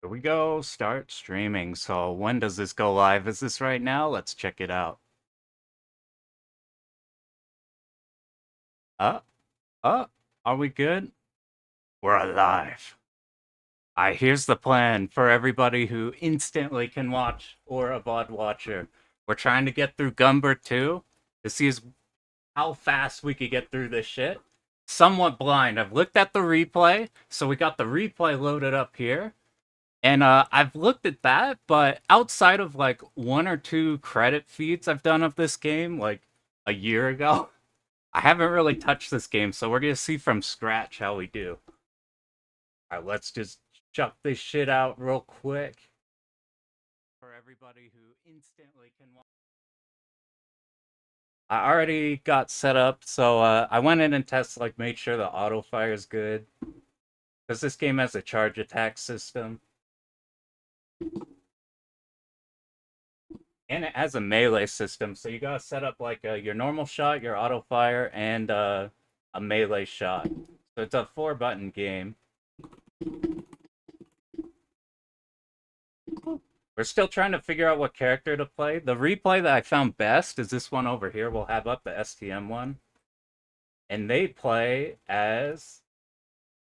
Here we go, start streaming. So when does this go live? Is this right now? Let's check it out. Uh, are we good? We're alive. Alright, here's the plan for everybody who instantly can watch or a VOD watcher. We're trying to get through Gunbird 2 to see how fast we could get through this shit. Somewhat blind. I've looked at the replay, so we got the replay loaded up here. And I've looked at that, but outside of like one or two credit feeds I've done of this game, like a year ago, I haven't really touched this game. So we're gonna see from scratch how we do. All right, let's just chuck this shit out real quick for everybody who instantly can watch. I already got set up, so I went in and tested, like, made sure the auto fire is good, because this game has a charge attack system. And it has a melee system, so you gotta set up like your normal shot, your auto fire, and a melee shot. So it's a 4-button game. We're still trying to figure out what character to play. The replay that I found best is this one over here. We'll have up the STM one. And they play as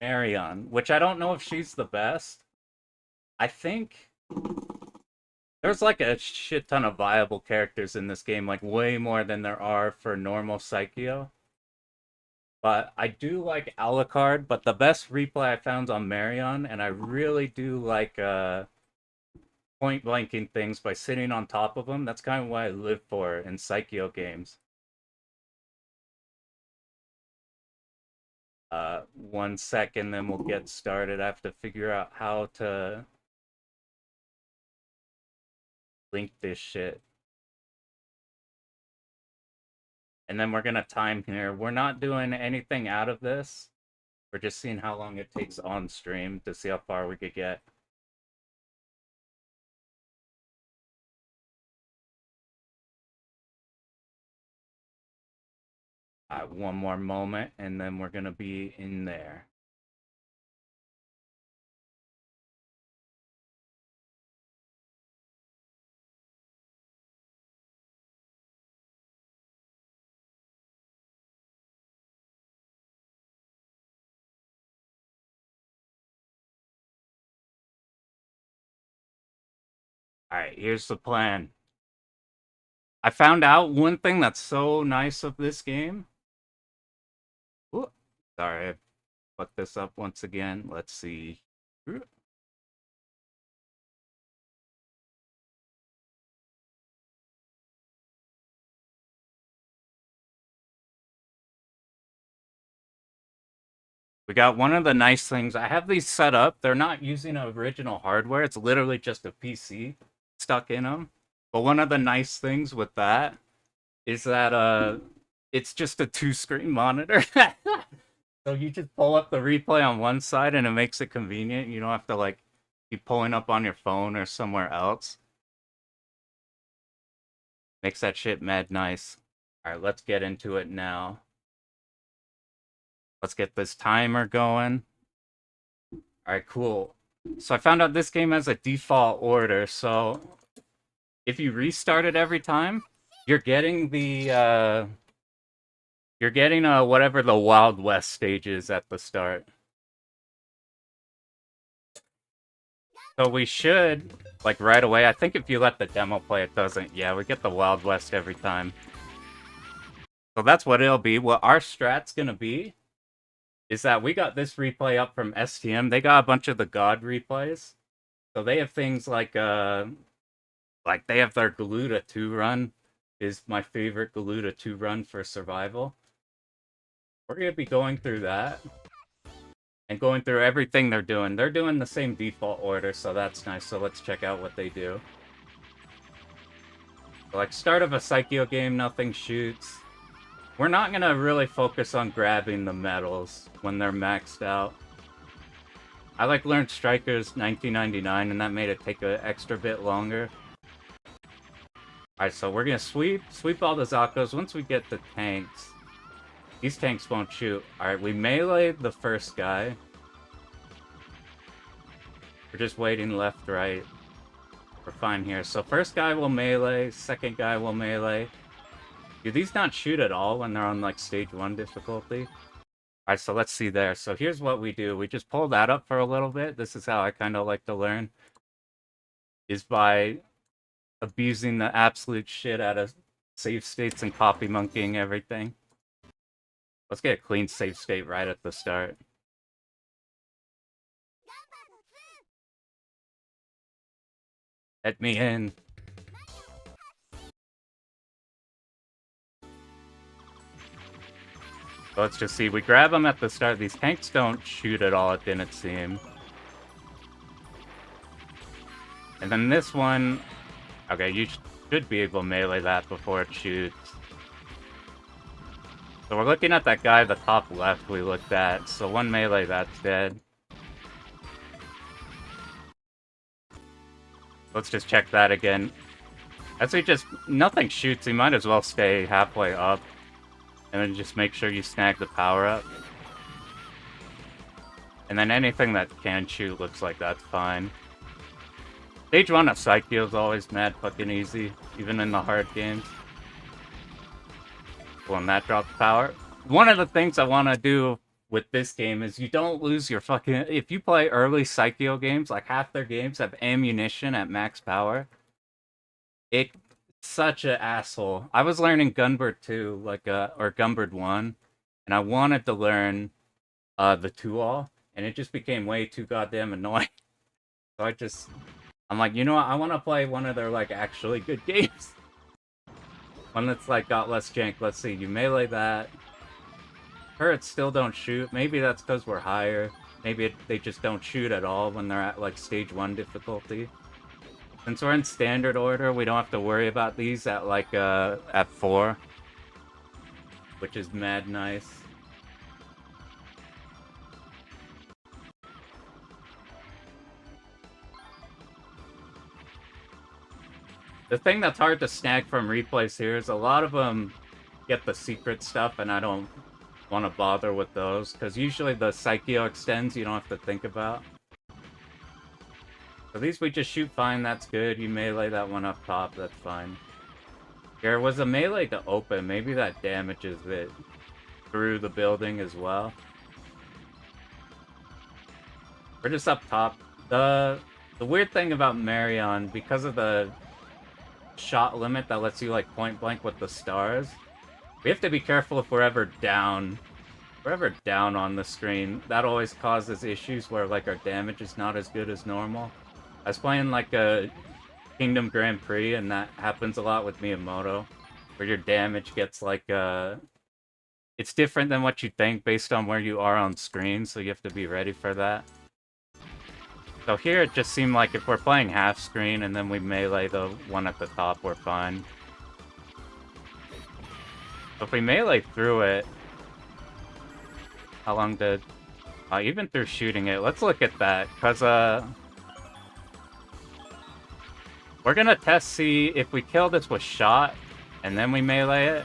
Marion, which I don't know if she's the best. I think there's like a shit ton of viable characters in this game, like way more than there are for normal Psycho. But I do like Alucard, but the best replay I found's on Marion, and I really do like point blanking things by sitting on top of them. That's kind of what I live for in Psycho games. 1 second, then we'll get started. I have to figure out how to link this shit. And then we're gonna time here. We're not doing anything out of this. We're just seeing how long it takes on stream to see how far we could get. One more moment, and then we're gonna be in there. Alright, here's the plan. I found out one thing that's so nice of this game. Ooh, sorry, I fucked this up once again. Let's see. We got one of the nice things. I have these set up. They're not using original hardware. It's literally just a PC stuck in them. But one of the nice things with that is that it's just a 2-screen monitor. So you just pull up the replay on one side and it makes it convenient. You don't have to like be pulling up on your phone or somewhere else. Makes that shit mad nice. All right, let's get into it now. Let's get this timer going. All right, cool. So I found out this game has a default order. So if you restart it every time, you're getting the whatever the Wild West stage is at the start. So we should, like, right away. I think if you let the demo play, it doesn't. Yeah, we get the Wild West every time. So that's what it'll be. What our strat's gonna be is that we got this replay up from STM. They got a bunch of the God replays. So they have things like they have their Galuda 2 run, is my favorite Galuda 2 run for survival. We're going to be going through that and going through everything they're doing. They're doing the same default order, so that's nice. So let's check out what they do. So like, start of a Psycho game, nothing shoots. We're not going to really focus on grabbing the medals when they're maxed out. I like learned Strikers 1999, and that made it take an extra bit longer. Alright, so we're going to sweep all the Zakos. Once we get the tanks, these tanks won't shoot. Alright, we melee the first guy. We're just waiting left, right. We're fine here. So first guy will melee, second guy will melee. Do these not shoot at all when they're on like stage 1 difficulty? Alright, so let's see there. So here's what we do. We just pull that up for a little bit. This is how I kind of like to learn. Is by abusing the absolute shit out of save states and copy monkeying everything. Let's get a clean save state right at the start. Let me in. So let's just see. We grab them at the start. These tanks don't shoot at all, it didn't seem. And then this one... Okay, you should be able to melee that before it shoots. So we're looking at that guy, the top left we looked at. So one melee, that's dead. Let's just check that again. As we just... Nothing shoots, you might as well stay halfway up. And then just make sure you snag the power up. And then anything that can shoot looks like that's fine. Stage 1 of Psyche is always mad fucking easy, even in the hard games. When that drops power. One of the things I want to do with this game is you don't lose your fucking... If you play early Psyche games, like half their games have ammunition at max power. It's such an asshole. I was learning Gunbird 2, like, or Gunbird 1, and I wanted to learn the 2-all, and it just became way too goddamn annoying. So I'm like, you know what, I want to play one of their, like, actually good games. One that's, like, got less jank. Let's see, you melee that. Turrets still don't shoot. Maybe that's because we're higher. Maybe they just don't shoot at all when they're at, like, stage 1 difficulty. Since we're in standard order, we don't have to worry about these at, like, at 4. Which is mad nice. The thing that's hard to snag from replays here is a lot of them get the secret stuff, and I don't want to bother with those, because usually the Psycheo extends you don't have to think about. So these we just shoot fine, that's good. You melee that one up top, that's fine. There was a melee to open, maybe that damages it through the building as well. We're just up top. The weird thing about Marion, because of the shot limit that lets you like point blank with the stars, we have to be careful if we're ever down. If we're ever down on the screen, that always causes issues where like our damage is not as good as normal. I was playing like a Kingdom Grand Prix, and that happens a lot with Miyamoto, where your damage gets like it's different than what you think based on where you are on screen, so you have to be ready for that. So here it just seemed like if we're playing half screen and then we melee the one at the top, we're fine. So if we melee through it, how long did... even through shooting it, let's look at that, because we're gonna see if we kill this with shot, and then we melee it.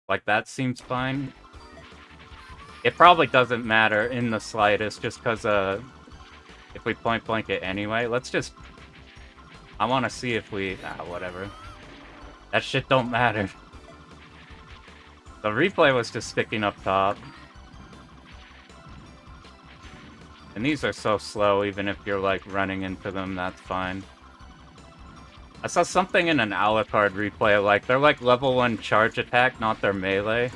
Like, that seems fine. It probably doesn't matter in the slightest, just because, if we point blank it anyway. Let's just... I want to see if we... whatever. That shit don't matter. The replay was just sticking up top. And these are so slow, even if you're, like, running into them, that's fine. I saw something in an Alucard replay, like, they're like level 1 charge attack, not their melee.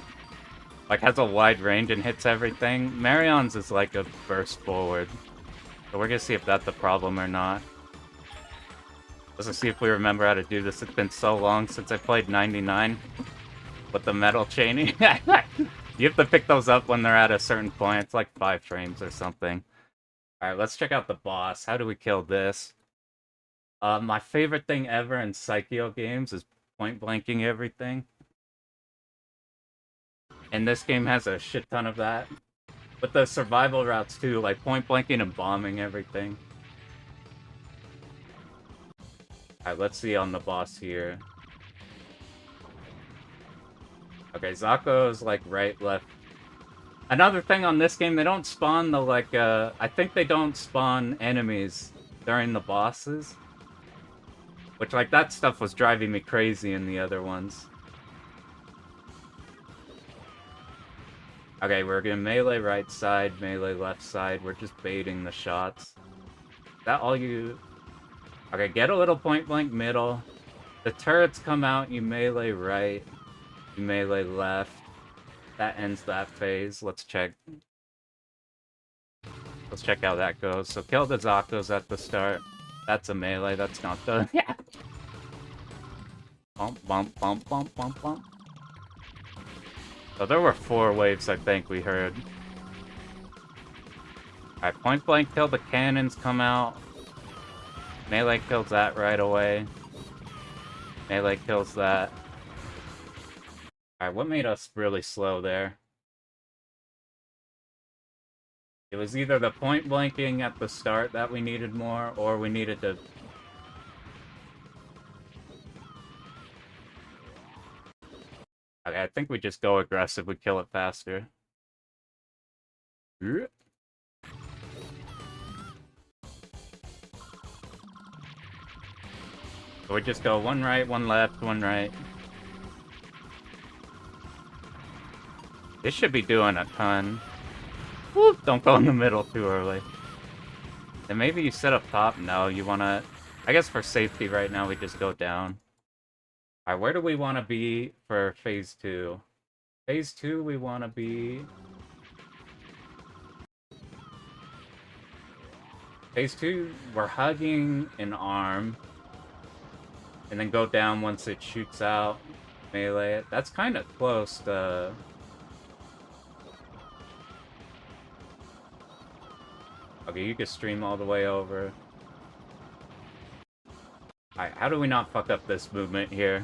Like, has a wide range and hits everything. Marion's is like a burst forward. So we're gonna see if that's a problem or not. Let's see if we remember how to do this. It's been so long since I played 99 with the metal chaining. You have to pick those up when they're at a certain point. It's like 5 frames or something. Alright, let's check out the boss. How do we kill this? My favorite thing ever in Psycheo games is point blanking everything. And this game has a shit ton of that. But the survival routes too, like point blanking and bombing everything. Alright, let's see on the boss here. Okay, Zako's like right, left. Another thing on this game, they don't spawn the, like, I think they don't spawn enemies during the bosses. Which, like, that stuff was driving me crazy in the other ones. Okay, we're gonna melee right side, melee left side. We're just baiting the shots. Is that all you... Okay, get a little point blank middle. The turrets come out, you melee right, you melee left. That ends that phase. Let's check. Let's check how that goes. So kill the Zakos at the start. That's a melee, that's not the... Yeah. Bump, bump, bump, bump, bump, bump. So there were 4 waves, I think, we heard. Alright, point blank till the cannons come out. Melee kills that right away. Melee kills that. Alright, what made us really slow there? It was either the point blanking at the start that we needed more, or we needed to... Okay, I think we just go aggressive, we kill it faster. So we just go one right, one left, one right. This should be doing a ton. Whoop, don't go in the middle too early. And maybe you set up top? No, you wanna... I guess for safety right now, we just go down. Alright, where do we want to be for phase 2? Phase 2, we want to be... Phase 2, we're hugging an arm. And then go down once it shoots out. Melee it. That's kind of close to... Okay, you can stream all the way over. Alright, how do we not fuck up this movement here?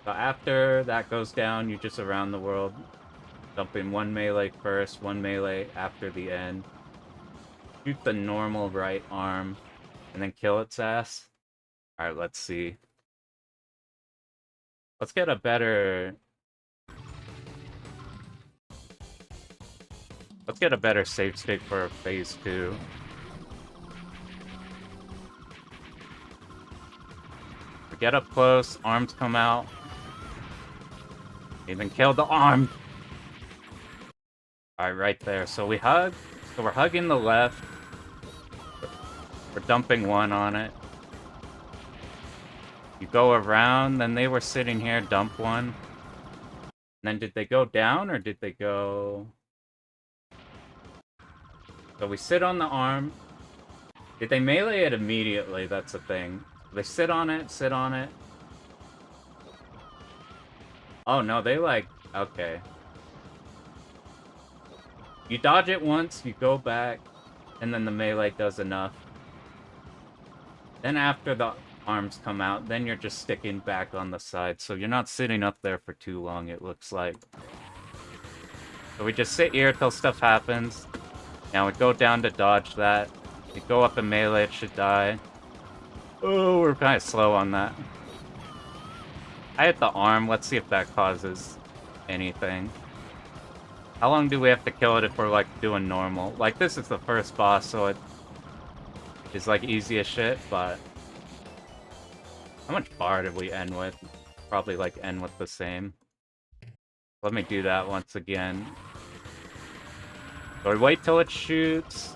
So after that goes down, you just around the world. Dumping one melee first, one melee after the end. Shoot the normal right arm, and then kill its ass. Alright, let's see. Let's get a better... Let's get a better save state for phase 2. We get up close, arms come out. Even kill the arm! Alright, right there. So we hug. So we're hugging the left. We're dumping one on it. You go around, then they were sitting here, dump one. And then did they go down, or did they go... So we sit on the arm. Did they melee it immediately? That's the thing. They sit on it, sit on it. Oh no, they like... Okay. You dodge it once, you go back, and then the melee does enough. Then after the arms come out, then you're just sticking back on the side, so you're not sitting up there for too long, it looks like. So we just sit here till stuff happens. Now we go down to dodge that. We go up in melee, it should die. Oh, we're kind of slow on that. I hit the arm, let's see if that causes anything. How long do we have to kill it if we're, like, doing normal? Like, this is the first boss, so it is, like, easy as shit, but... How much bar did we end with? Probably, like, end with the same. Let me do that once again. So we wait till it shoots.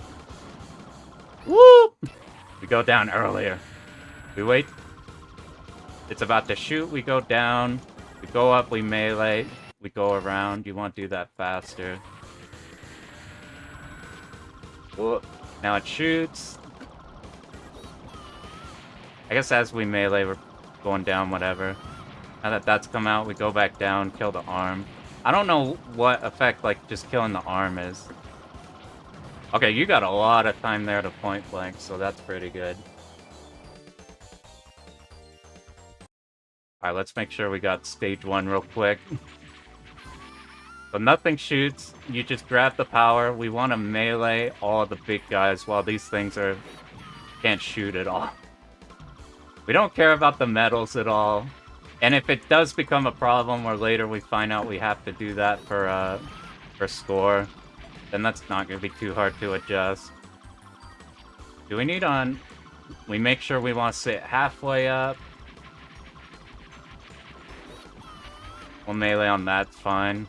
Whoop! We go down earlier. We wait. It's about to shoot, we go down. We go up, we melee. We go around. You want to do that faster. Whoop. Now it shoots. I guess as we melee, we're going down, whatever. Now that that's come out, we go back down, kill the arm. I don't know what effect, like, just killing the arm is. Okay, you got a lot of time there to point blank, so that's pretty good. Alright, let's make sure we got stage 1 real quick. So nothing shoots, you just grab the power. We want to melee all the big guys while these things are... can't shoot at all. We don't care about the medals at all. And if it does become a problem, or later we find out we have to do that for for score, then that's not going to be too hard to adjust. Do we need on... We make sure we want to sit halfway up. We'll melee on that's fine.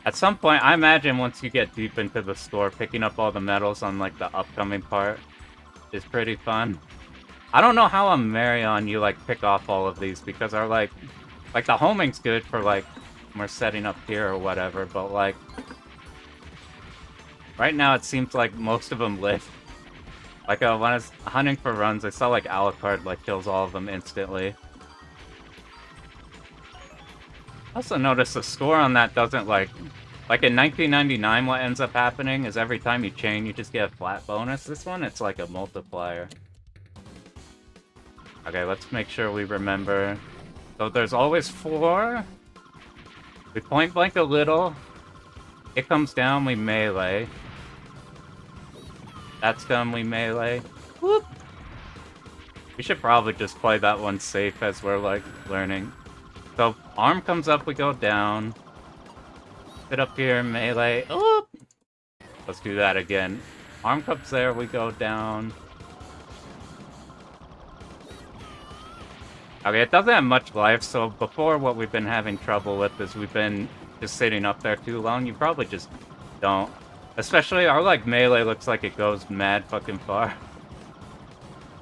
At some point, I imagine once you get deep into the score, picking up all the medals on like the upcoming part is pretty fun. I don't know how on Marion you like pick off all of these because our like the homing's good for like when we're setting up here or whatever, but like right now it seems like most of them live. Like when I was hunting for runs, I saw like Alucard like kills all of them instantly. I also noticed the score on that doesn't like in 1999 what ends up happening is every time you chain you just get a flat bonus. This one it's like a multiplier. Okay, let's make sure we remember. So there's always 4. We point blank a little. It comes down, we melee. That's done, we melee. Whoop! We should probably just play that one safe as we're like learning. So, arm comes up, we go down. Sit up here, melee. Oop! Let's do that again. Arm comes there, we go down. Okay, it doesn't have much life, so before what we've been having trouble with is we've been just sitting up there too long. You probably just don't. Especially our, like, melee looks like it goes mad fucking far.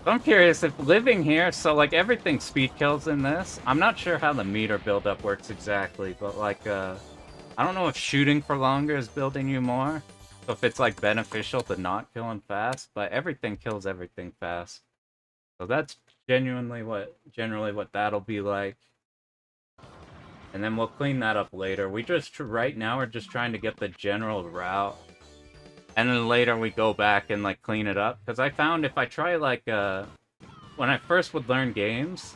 So I'm curious if living here, so like everything speed kills in this. I'm not sure how the meter buildup works exactly, but like I don't know if shooting for longer is building you more. So if it's like beneficial to not kill him fast, but everything kills everything fast. So that's generally what that'll be like. And then we'll clean that up later. We just right now we're just trying to get the general route. And then later we go back and like clean it up. Because I found if I try like when I first would learn games,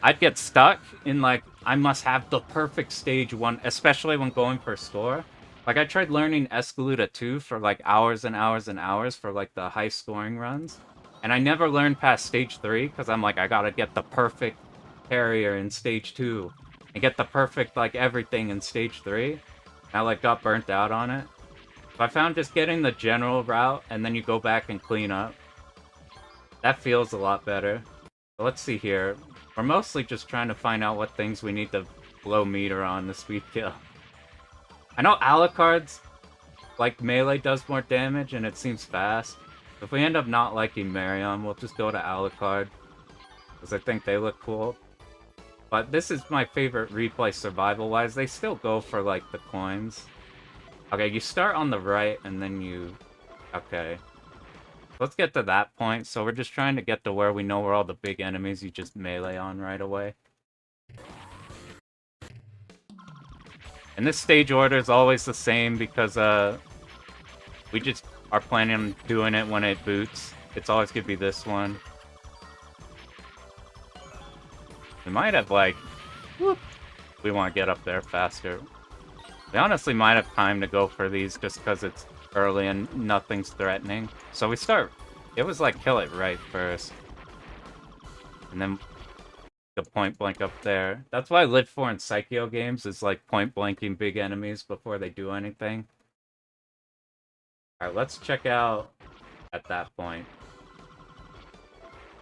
I'd get stuck in like I must have the perfect stage 1, especially when going for score. Like I tried learning Escaluda 2 for like hours and hours and hours for like the high scoring runs. And I never learned past stage 3 because I'm like I gotta get the perfect carrier in stage 2. And get the perfect like everything in stage 3. And I like got burnt out on it. I found just getting the general route, and then you go back and clean up. That feels a lot better. So let's see here. We're mostly just trying to find out what things we need to blow meter on the speed kill. I know Alucard's, like, melee does more damage, and it seems fast. If we end up not liking Marion, we'll just go to Alucard. Because I think they look cool. But this is my favorite replay survival-wise. They still go for, like, the coins. Okay, you start on the right, and then you... Okay. Let's get to that point. So we're just trying to get to where we know where all the big enemies you just melee on right away. And this stage order is always the same because, we just are planning on doing it when it boots. It's always gonna be this one. We might have, like... Whoop, we want to get up there faster. We honestly might have time to go for these just because it's early and nothing's threatening. So we start... It was like kill it right first. And then the point blank up there. That's why Lit 4 and Psycho games is like point blanking big enemies before they do anything. Alright, let's check out at that point.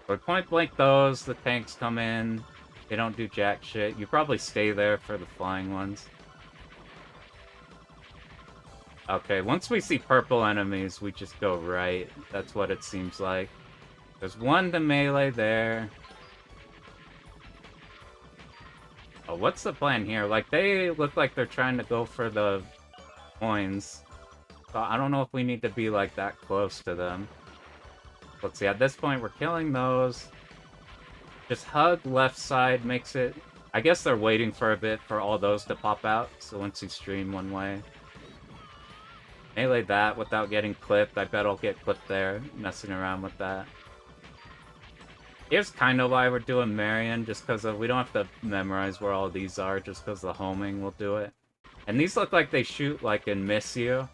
So we point blank those, the tanks come in. They don't do jack shit. You probably stay there for the flying ones. Okay, once we see purple enemies, we just go right. That's what it seems like. There's one to melee there. Oh, what's the plan here? Like, they look like they're trying to go for the coins. So I don't know if we need to be, like, that close to them. Let's see, at this point, we're killing those. Just hug left side makes it... I guess they're waiting for a bit for all those to pop out. So once you stream one way... Melee that without getting clipped. I bet I'll get clipped there, messing around with that. Here's kind of why we're doing Marion, just because we don't have to memorize where all these are, just because the homing will do it. And these look like they shoot like and miss you.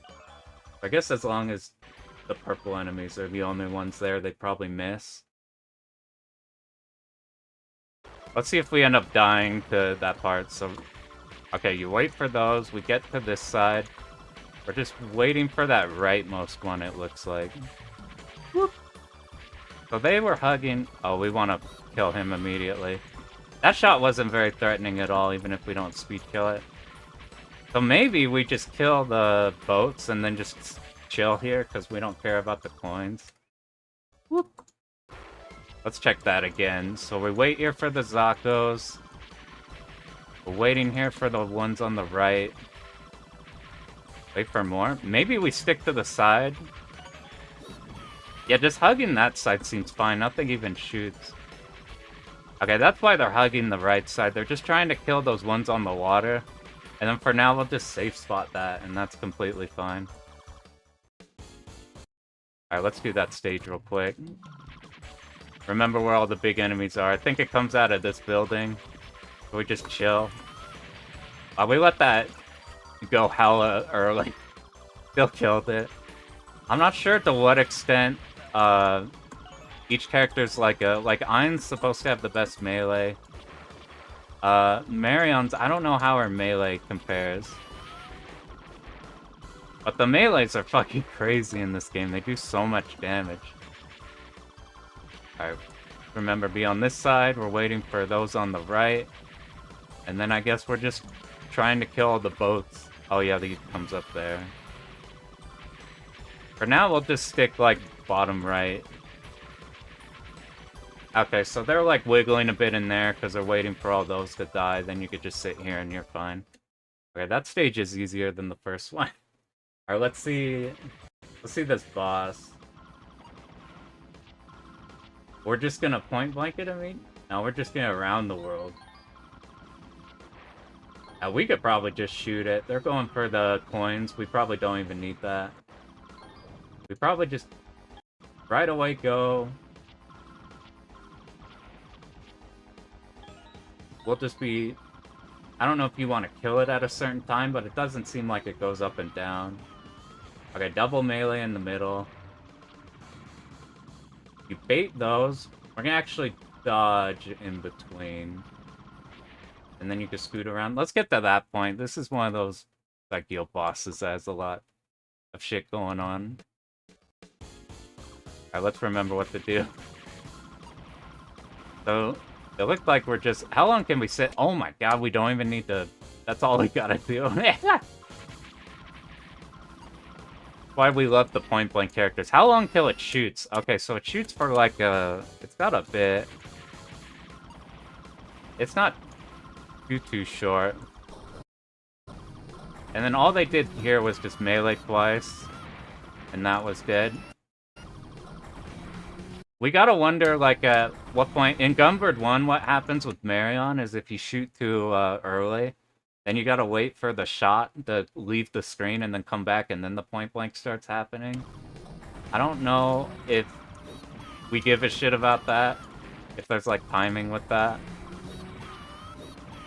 I guess as long as the purple enemies are the only ones there, they probably miss. Let's see if we end up dying to that part. So Okay, you wait for those. We get to this side. We're just waiting for that rightmost one, it looks like. Whoop. So they were hugging. Oh, we want to kill him immediately. That shot wasn't very threatening at all, even if we don't speed kill it. So maybe we just kill the boats and then just chill here, because we don't care about the coins. Whoop. Let's check that again. So we wait here for the Zakos. We're waiting here for the ones on the right. Wait for more. Maybe we stick to the side. Yeah, just hugging that side seems fine. Nothing even shoots. Okay, that's why they're hugging the right side. They're just trying to kill those ones on the water. And then for now, we'll just safe spot that, and that's completely fine. Alright, let's do that stage real quick. Remember where all the big enemies are. I think it comes out of this building. So we just chill. We let that go hella early. Still killed it. I'm not sure to what extent each character's like Ain's supposed to have the best melee. Marion's, I don't know how her melee compares. But the melees are fucking crazy in this game. They do so much damage. Alright, remember, be on this side. We're waiting for those on the right. And then I guess we're just trying to kill the boats. Oh yeah, he comes up there. For now, we'll just stick, like, bottom right. Okay, so they're, like, wiggling a bit in there because they're waiting for all those to die. Then you could just sit here and you're fine. Okay, that stage is easier than the first one. Alright, let's see this boss. We're just gonna point blank it, I mean? No, we're just gonna round the world. We could probably just shoot it. They're going for the coins. We probably don't even need that. We probably just right away go. We'll just be... I don't know if you want to kill it at a certain time, but it doesn't seem like it goes up and down. Okay, double melee in the middle. You bait those. We're gonna actually dodge in between. And then you can scoot around. Let's get to that point. This is one of those ideal bosses that has a lot of shit going on. Alright, let's remember what to do. So, it looked like we're just... How long can we sit? Oh my god, we don't even need to... That's all we gotta do. Why we love the point-blank characters. How long till it shoots? Okay, so it shoots for like a... It's got a bit. It's not too short. And then all they did here was just melee twice. And that was dead. We gotta wonder, like, at what point... In Gunbird 1, what happens with Marion is if you shoot too early, then you gotta wait for the shot to leave the screen and then come back, and then the point-blank starts happening. I don't know if we give a shit about that, if there's, like, timing with that.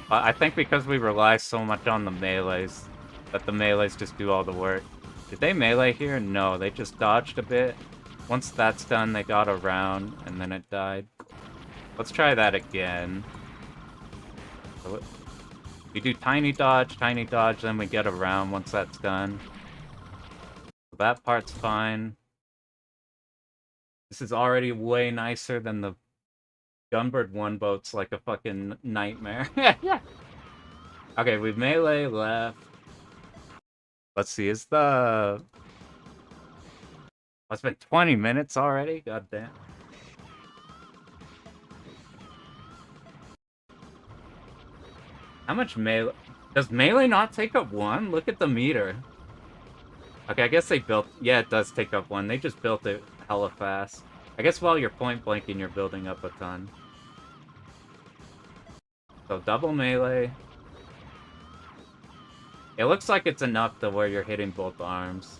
But I think because we rely so much on the melees, that the melees just do all the work. Did they melee here? No, they just dodged a bit. Once that's done, they got around, and then it died. Let's try that again. So we do tiny dodge, then we get around once that's done. So that part's fine. This is already way nicer than the Gunbird 1 boat's like a fucking nightmare. Okay, we've melee left. Let's see, is the... Oh, it's been 20 minutes already? God damn. How much melee... Does melee not take up 1? Look at the meter. Okay, I guess they built... Yeah, it does take up 1. They just built it hella fast. I guess while you're point blanking, you're building up a ton. So double melee. It looks like it's enough to where you're hitting both arms.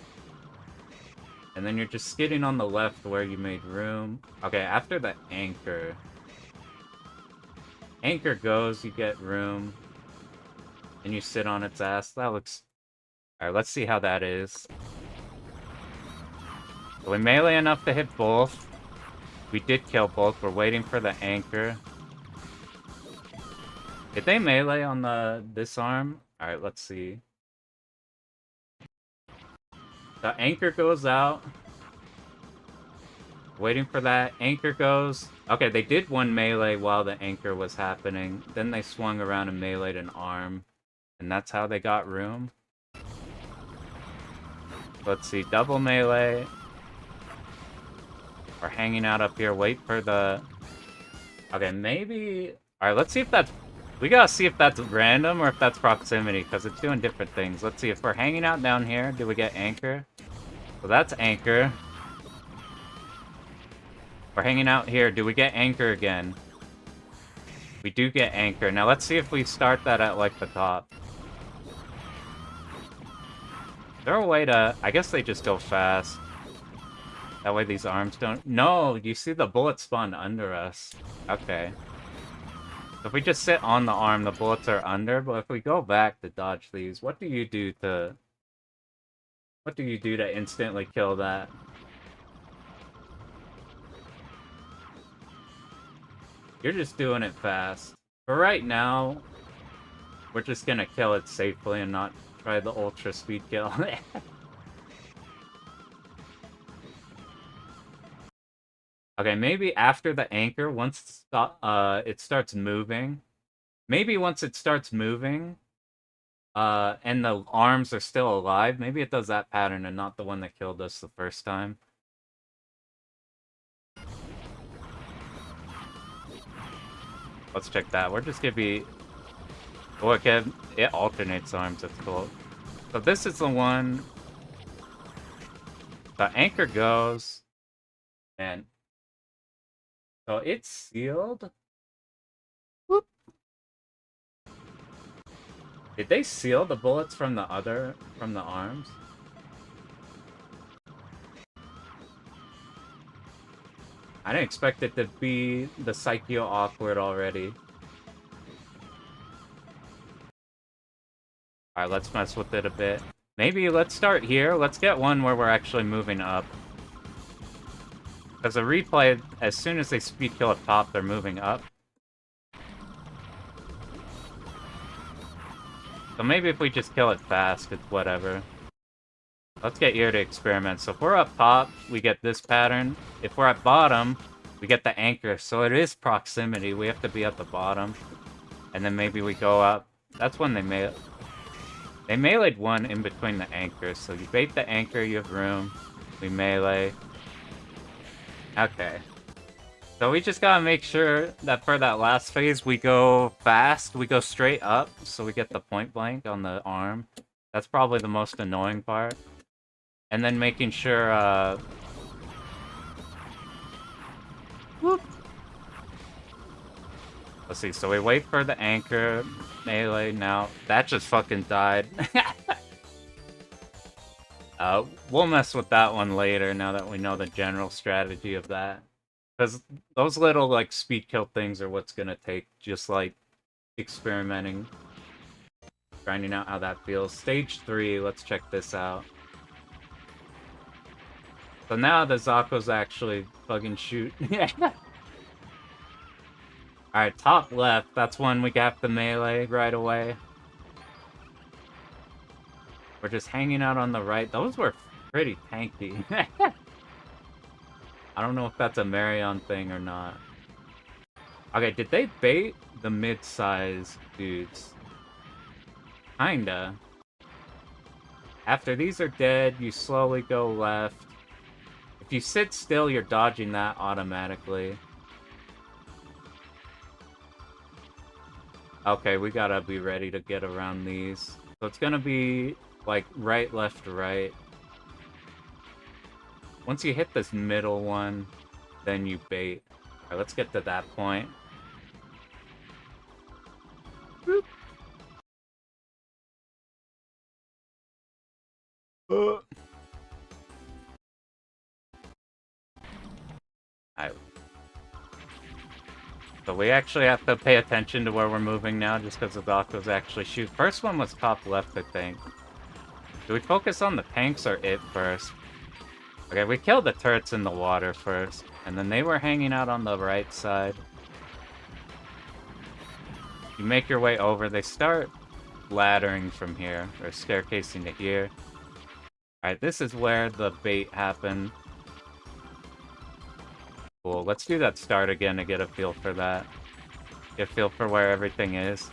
And then you're just skidding on the left where you made room. Okay, after the anchor. Anchor goes, you get room. And you sit on its ass. That looks... Alright, let's see how that is. So we melee enough to hit both. We did kill both. We're waiting for the anchor. Did they melee on this arm? Alright, let's see. The anchor goes out. Waiting for that. Anchor goes. Okay, they did one melee while the anchor was happening. Then they swung around and meleeed an arm. And that's how they got room. Let's see. Double melee. We're hanging out up here. Wait for the... Okay, maybe... Alright, let's see if that's... We gotta see if that's random or if that's proximity, because it's doing different things. Let's see, if we're hanging out down here, do we get anchor? So that's anchor. We're hanging out here, do we get anchor again? We do get anchor. Now let's see if we start that at, like, the top. Is there a way to... I guess they just go fast. That way these arms don't... No! You see the bullets spawn under us. Okay. If we just sit on the arm, the bullets are under, but if we go back to dodge these, what do you do to... What do you do to instantly kill that? You're just doing it fast. For right now, we're just gonna kill it safely and not try the ultra speed kill. Okay, maybe after the anchor, once it starts moving, maybe once it starts moving, and the arms are still alive, maybe it does that pattern and not the one that killed us the first time. Let's check that. We're just gonna be... Oh, okay, it alternates arms, that's cool. So this is the one... The anchor goes, and... So it's sealed. Whoop. Did they seal the bullets from the arms? I didn't expect it to be the Psycho awkward already. Alright, let's mess with it a bit. Maybe let's start here. Let's get one where we're actually moving up. Because a replay, as soon as they speed kill at top, they're moving up. So maybe if we just kill it fast, it's whatever. Let's get here to experiment. So if we're up top, we get this pattern. If we're at bottom, we get the anchor. So it is proximity. We have to be at the bottom. And then maybe we go up. That's when they meleeed one in between the anchors. So you bait the anchor, you have room. We melee. Okay. So we just gotta make sure that for that last phase, we go fast. We go straight up, so we get the point blank on the arm. That's probably the most annoying part. And then making sure, Whoop! Let's see, so we wait for the anchor, melee, now. That just fucking died. We'll mess with that one later, now that we know the general strategy of that. Because those little, like, speed kill things are what's gonna take, just, like, experimenting. Grinding out how that feels. Stage 3, let's check this out. So now the Zakos actually fucking shoot. Alright, top left, that's when we got the melee right away. We're just hanging out on the right. Those were pretty tanky. I don't know if that's a Marion thing or not. Okay, did they bait the mid-size dudes? Kinda. After these are dead, you slowly go left. If you sit still, you're dodging that automatically. Okay, we gotta be ready to get around these. So it's gonna be, like, right, left, right. Once you hit this middle one, then you bait. Alright, let's get to that point. Boop. Alright. So we actually have to pay attention to where we're moving now, just because the Zakos actually shoot. First one was top left, I think. Do we focus on the tanks or it first? Okay, we killed the turrets in the water first, and then they were hanging out on the right side. You make your way over, they start laddering from here, or staircasing to here. Alright, this is where the bait happened. Cool, let's do that start again to get a feel for that. Get a feel for where everything is.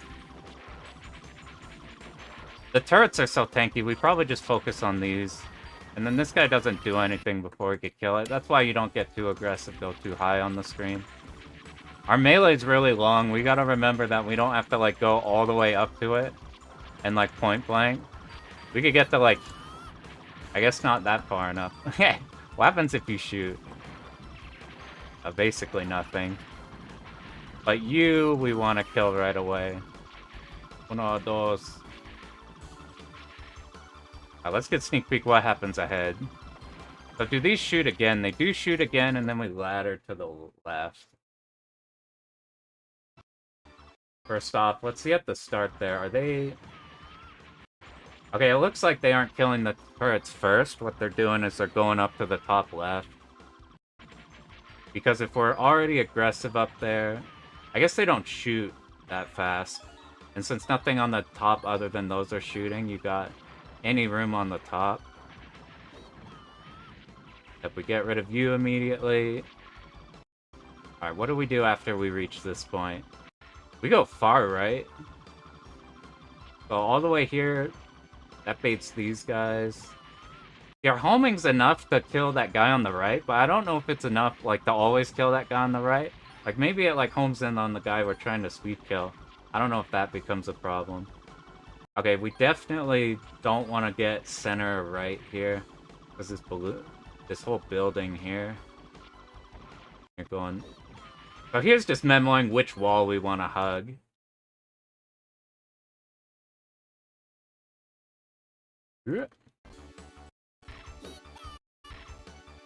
The turrets are so tanky, we probably just focus on these. And then this guy doesn't do anything before we could kill it. That's why you don't get too aggressive, go too high on the screen. Our melee's really long. We gotta remember that we don't have to, like, go all the way up to it and, like, point blank. We could get to, like, I guess not that far enough. What happens if you shoot? Basically nothing. But you, we want to kill right away. Uno, dos. Let's get sneak peek what happens ahead. So do these shoot again? They do shoot again, and then we ladder to the left. First off, let's see at the start there. Are they... Okay, it looks like they aren't killing the turrets first. What they're doing is they're going up to the top left. Because if we're already aggressive up there... I guess they don't shoot that fast. And since nothing on the top other than those are shooting, you got any room on the top. If we get rid of you immediately... Alright, what do we do after we reach this point? We go far, right? Go all the way here. That baits these guys. Yeah, homing's enough to kill that guy on the right, but I don't know if it's enough, like, to always kill that guy on the right. Like, maybe it, like, homes in on the guy we're trying to speed kill. I don't know if that becomes a problem. Okay, we definitely don't want to get center right here. Because this whole building here. You're going... So here's just memoing which wall we want to hug. So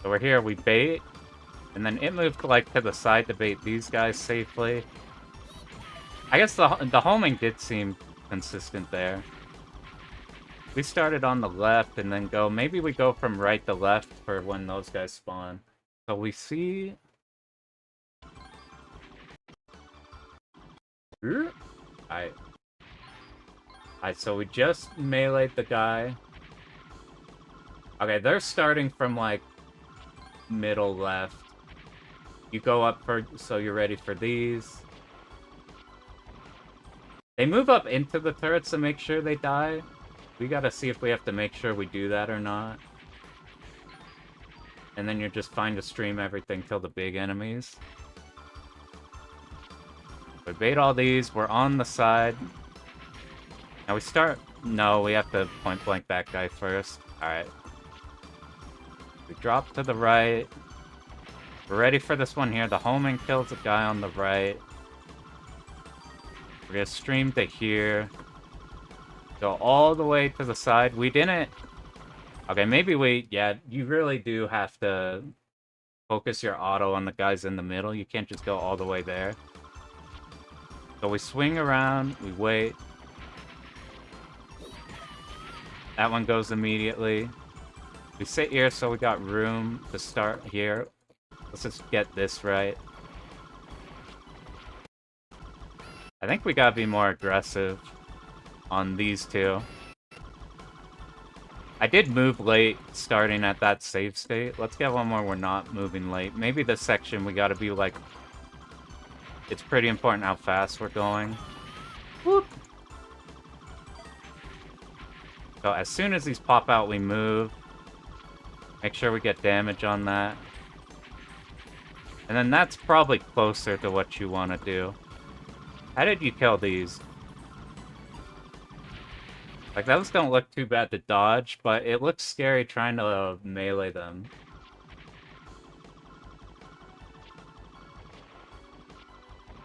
we're here, we bait. And then it moved, like, to the side to bait these guys safely. I guess the homing did seem consistent there. We started on the left and then go... Maybe we go from right to left for when those guys spawn. So we see... Alright, so we just meleeed the guy. Okay, they're starting from, like, middle left. You go up for... So you're ready for these. They move up into the turrets to make sure they die. We gotta see if we have to make sure we do that or not. And then you're just fine to stream everything till the big enemies. We bait all these. We're on the side. Now we start... No, we have to point blank that guy first. Alright. We drop to the right. We're ready for this one here. The homing kills a guy on the right. We're gonna stream to here. Go all the way to the side. We didn't... Okay, maybe we... Yeah, you really do have to focus your auto on the guys in the middle. You can't just go all the way there. So we swing around, we wait. That one goes immediately. We sit here so we got room to start here. Let's just get this right. I think we gotta be more aggressive on these two. I did move late starting at that save state. Let's get one more we're not moving late. Maybe this section we gotta be like... It's pretty important how fast we're going. Whoop! So as soon as these pop out, we move. Make sure we get damage on that. And then that's probably closer to what you want to do. How did you kill these? Like, those don't look too bad to dodge, but it looks scary trying to melee them.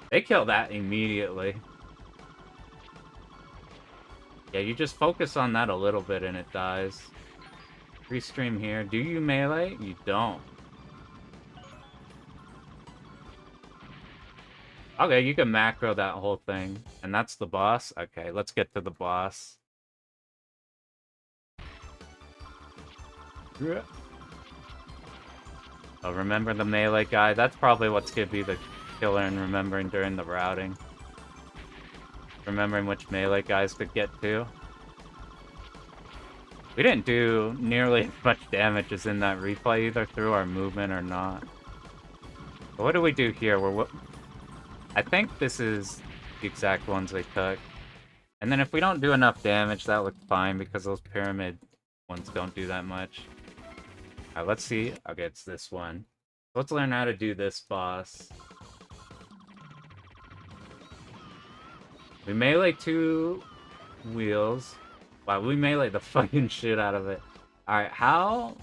They kill that immediately. Yeah, you just focus on that a little bit and it dies. Restream here. Do you melee? You don't. Okay, you can macro that whole thing. And that's the boss? Okay, let's get to the boss. Oh, remember the melee guy? That's probably what's gonna be the killer in remembering during the routing. remembering which melee guys could get to. We didn't do nearly as much damage as in that replay, either through our movement or not. But what do we do here? I think this is the exact ones they took. And then if we don't do enough damage, that looks fine, because those pyramid ones don't do that much. Alright, let's see. Okay, it's this one. Let's learn how to do this boss. We melee 2 wheels. Wow, we melee the fucking shit out of it. Alright, how?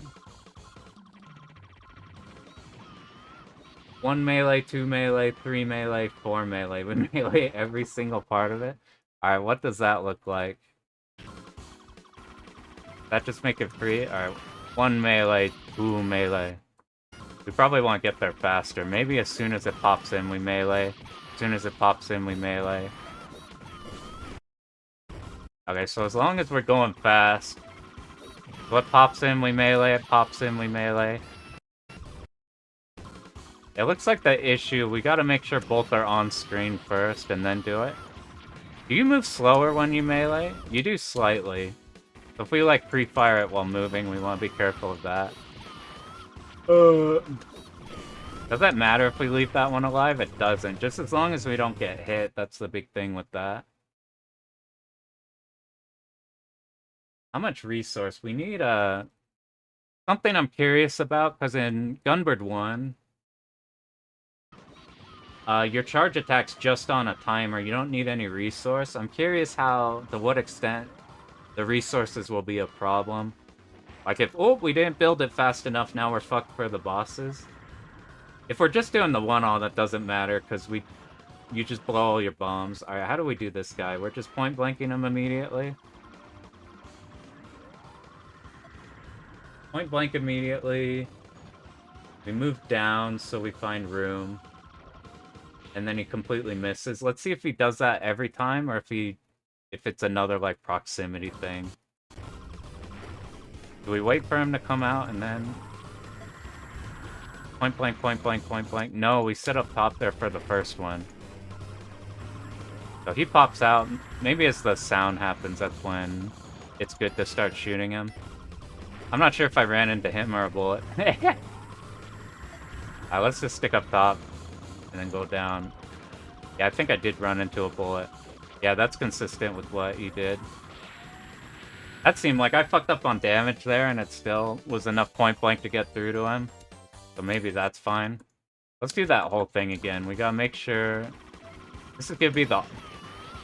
1 melee, 2 melee, 3 melee, 4 melee. We melee every single part of it. Alright, what does that look like? That just make it free? Alright, 1 melee, 2 melee. We probably want to get there faster. Maybe as soon as it pops in, we melee. As soon as it pops in, we melee. Okay, so as long as we're going fast, what pops in, we melee, it pops in, we melee. It looks like the issue, we gotta make sure both are on screen first and then do it. Do you move slower when you melee? You do slightly. So if we like pre-fire it while moving, we want to be careful of that. Does that matter if we leave that one alive? It doesn't. Just as long as we don't get hit, that's the big thing with that. How much resource? We need something I'm curious about, because in Gunbird 1, your charge attack's just on a timer. You don't need any resource. I'm curious to what extent the resources will be a problem. Like if, oh, we didn't build it fast enough, now we're fucked for the bosses. If we're just doing the one-all, that doesn't matter, because you just blow all your bombs. Alright, how do we do this guy? We're just point-blanking him immediately. Point blank immediately. We move down so we find room. And then he completely misses. Let's see if he does that every time, or if it's another like proximity thing. Do we wait for him to come out and then point blank, point blank, point blank? No, we sit up top there for the first one. So he pops out. Maybe as the sound happens, that's when it's good to start shooting him. I'm not sure if I ran into him or a bullet. Alright, let's just stick up top and then go down. Yeah, I think I did run into a bullet. Yeah, that's consistent with what you did. That seemed like I fucked up on damage there, and it still was enough point blank to get through to him. So maybe that's fine. Let's do that whole thing again. We gotta make sure... This is gonna be the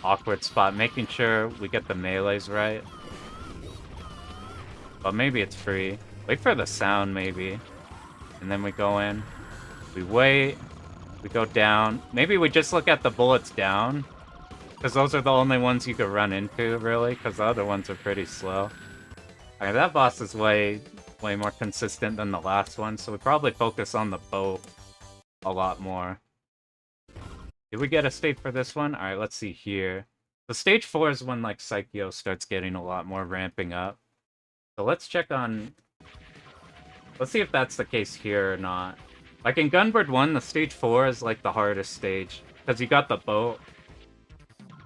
awkward spot, making sure we get the melees right. But maybe it's free. Wait for the sound, maybe. And then we go in. We wait. We go down. Maybe we just look at the bullets down. Because those are the only ones you could run into, really. Because the other ones are pretty slow. Okay, that boss is way more consistent than the last one. So we probably focus on the boat a lot more. Did we get a state for this one? Alright, let's see here. So stage 4 is when, like, Psycho starts getting a lot more ramping up. So let's check on... Let's see if that's the case here or not. Like in Gunbird 1, the stage 4 is like the hardest stage. Because you got the boat.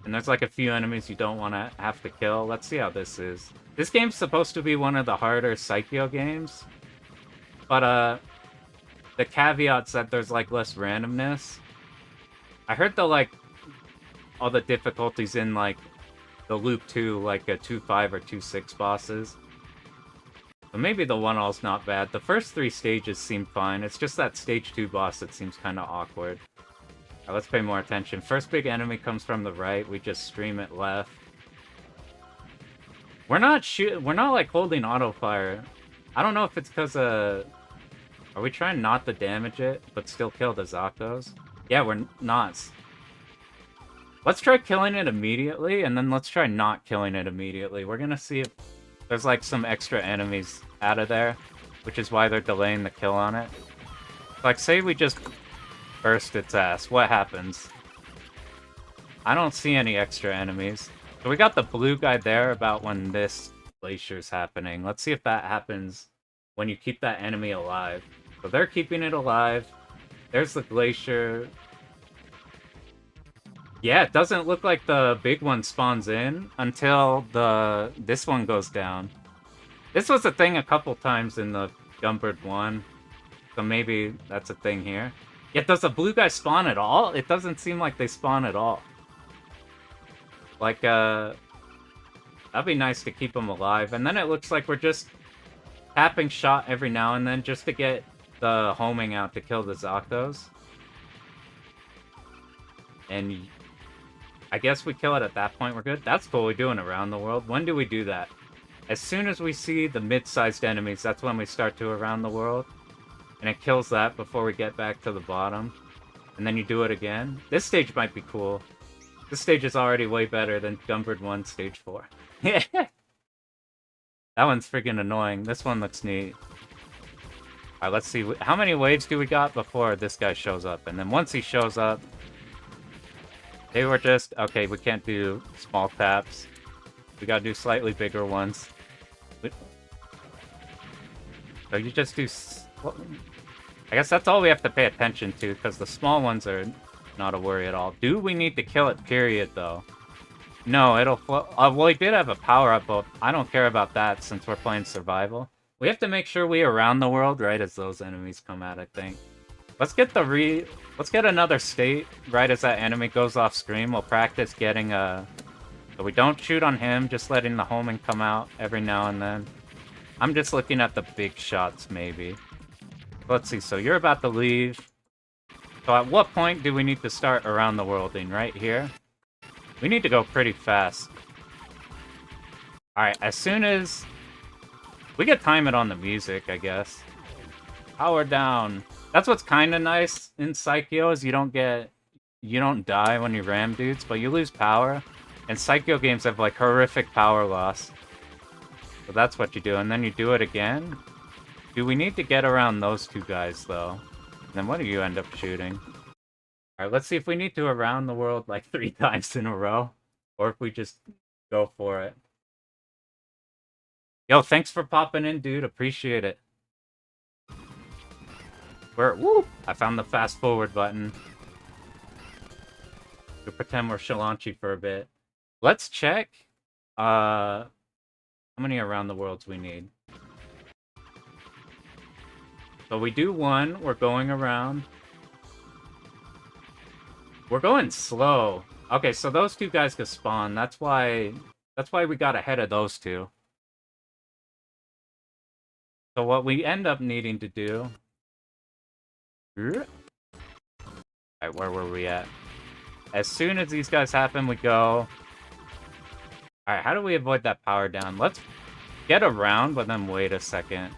And there's like a few enemies you don't want to have to kill. Let's see how this is. This game's supposed to be one of the harder Psycho games. But the caveat's that there's like less randomness. I heard the like... all the difficulties in like the Loop 2, like a 2-5 or 2-6 bosses. But maybe the one-all's not bad. The first 3 stages seem fine. It's just that stage 2 boss that seems kind of awkward. Alright, let's pay more attention. First big enemy comes from the right. We just stream it left. We're not like holding auto fire. I don't know if it's because are we trying not to damage it but still kill the Zakos? Yeah, we're not. Let's try killing it immediately, and then let's try not killing it immediately. We're gonna see if there's like some extra enemies out of there, which is why they're delaying the kill on it. Like, say we just burst its ass. What happens? I don't see any extra enemies. So we got the blue guy there about when this glacier's happening. Let's see if that happens when you keep that enemy alive. So they're keeping it alive. There's the glacier. Yeah, it doesn't look like the big one spawns in until this one goes down. This was a thing a couple times in the Gunbird 1, so maybe that's a thing here. Yet does the blue guy spawn at all? It doesn't seem like they spawn at all. Like, that'd be nice to keep them alive. And then it looks like we're just tapping shot every now and then just to get the homing out to kill the Zakdos. And I guess we kill it at that point, we're good. That's cool, we're doing around the world. When do we do that? As soon as we see the mid-sized enemies, that's when we start to around the world. And it kills that before we get back to the bottom. And then you do it again. This stage might be cool. This stage is already way better than Gunbird 1 Stage 4. That one's freaking annoying. This one looks neat. Alright, let's see. How many waves do we got before this guy shows up? And then once he shows up, they were just... Okay, we can't do small taps. We gotta do slightly bigger ones. So you just do... I guess that's all we have to pay attention to, because the small ones are not a worry at all. Do we need to kill it, period, though? No, it'll flow... well, we did have a power-up, but I don't care about that since we're playing survival. We have to make sure we around the world right as those enemies come out, I think. Let's get the Let's get another state right as that enemy goes off screen. We'll practice getting a... So we don't shoot on him, just letting the homing come out every now and then. I'm just looking at the big shots, maybe. Let's see, so you're about to leave. So at what point do we need to start around the worlding? Right here? We need to go pretty fast. Alright, as soon as... We could time it on the music, I guess. Power down. That's what's kind of nice in Psycho, is you don't die when you ram dudes, but you lose power. And Psycho games have, like, horrific power loss. So that's what you do, and then you do it again. Do we need to get around those two guys, though? And then what do you end up shooting? Alright, let's see if we need to around the world, like, 3 times in a row. Or if we just go for it. Yo, thanks for popping in, dude. Appreciate it. Woo! I found the fast forward button. We'll pretend we're Shalanchi for a bit. Let's check. How many around the worlds we need? So we do one. We're going around. We're going slow. Okay, so those two guys could spawn. That's why we got ahead of those two. So what we end up needing to do... Alright, where were we at? As soon as these guys happen, we go... Alright, how do we avoid that power down? Let's get around, but then wait a second.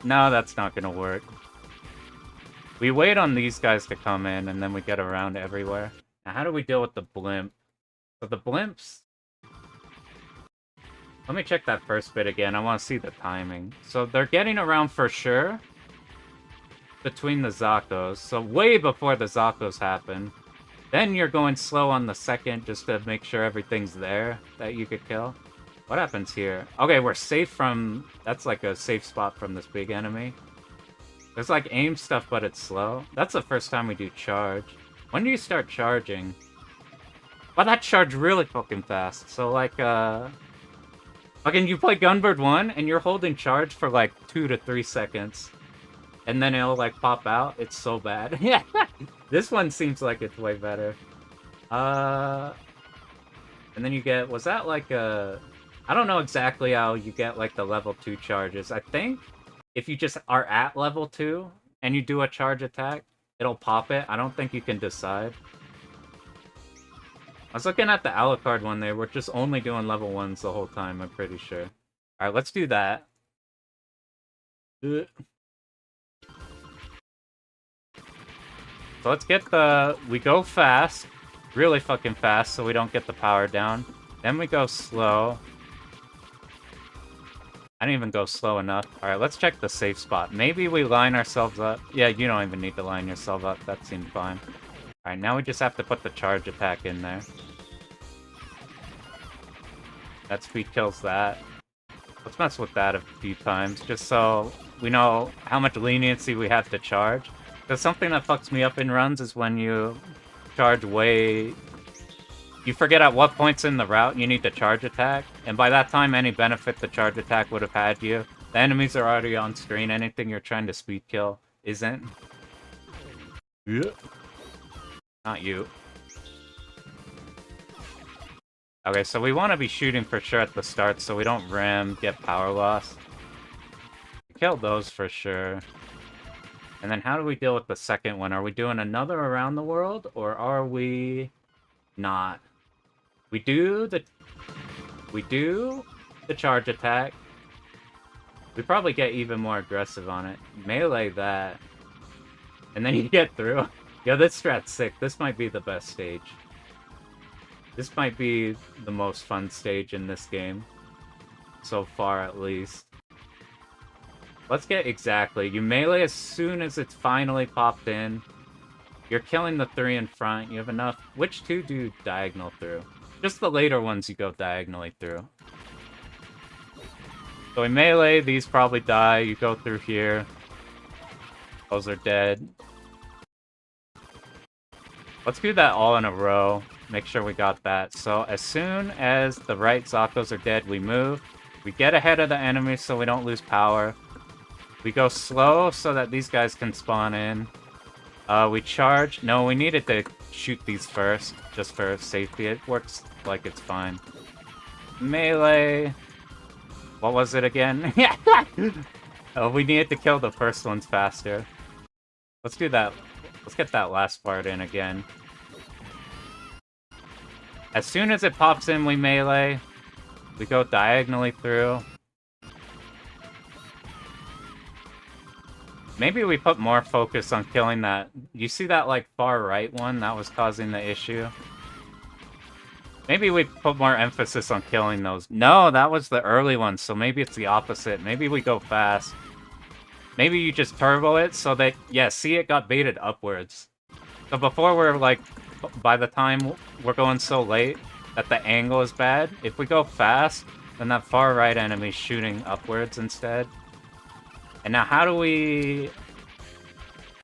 No, that's not gonna work. We wait on these guys to come in, and then we get around everywhere. Now, how do we deal with the blimp? So the blimps... Let me check that first bit again. I want to see the timing. So they're getting around for sure between the Zakos. So way before the Zakos happen. Then you're going slow on the second just to make sure everything's there that you could kill. What happens here? Okay, we're safe from... That's like a safe spot from this big enemy. There's like aim stuff, but it's slow. That's the first time we do charge. When do you start charging? Well, that charged really fucking fast. So like, Fucking, you play Gunbird 1, and you're holding charge for, like, 2 to 3 seconds. And then it'll, like, pop out. It's so bad. Yeah. This one seems like it's way better. And then you get... Was that, like, a... I don't know exactly how you get, like, the level 2 charges. I think if you just are at level 2, and you do a charge attack, it'll pop it. I don't think you can decide. I was looking at the Alucard one there. We're just only doing level 1s the whole time, I'm pretty sure. Alright, let's do that. So let's get the... We go fast. Really fucking fast, so we don't get the power down. Then we go slow. I didn't even go slow enough. Alright, let's check the safe spot. Maybe we line ourselves up. Yeah, you don't even need to line yourself up. That seemed fine. Alright, now we just have to put the charge attack in there. That speed kills that. Let's mess with that a few times, just so we know how much leniency we have to charge. Because something that fucks me up in runs is when you charge way... You forget at what points in the route you need to charge attack, and by that time any benefit the charge attack would have had you. The enemies are already on screen, anything you're trying to speed kill isn't. Yeah. Not you. Okay, so we want to be shooting for sure at the start so we don't ram, get power loss. We killed those for sure. And then how do we deal with the second one? Are we doing another around the world, or are we not? We do the charge attack. We probably get even more aggressive on it. Melee that. And then you get through. Yo, this strat's sick. This might be the best stage. This might be the most fun stage in this game. So far, at least. Let's get exactly. You melee as soon as it's finally popped in. You're killing the 3 in front. You have enough. Which 2 do diagonal through? Just the later ones you go diagonally through. So we melee, these probably die. You go through here. Those are dead. Let's do that all in a row. Make sure we got that. So as soon as the right Zakos are dead, we move. We get ahead of the enemy so we don't lose power. We go slow so that these guys can spawn in. We charge. No, we needed to shoot these first, just for safety. It works like it's fine. Melee. What was it again? Oh, we needed to kill the first ones faster. Let's do that. Let's get that last part in again. As soon as it pops in, we melee. We go diagonally through. Maybe we put more focus on killing that. You see that, like, far right one? That was causing the issue. Maybe we put more emphasis on killing those. No, that was the early one, so maybe it's the opposite. Maybe we go fast. Maybe you just turbo it so that... Yeah, see, it got baited upwards. So before we're, like... By the time we're going so late that the angle is bad, if we go fast, then that far right enemy's shooting upwards instead. And now how do we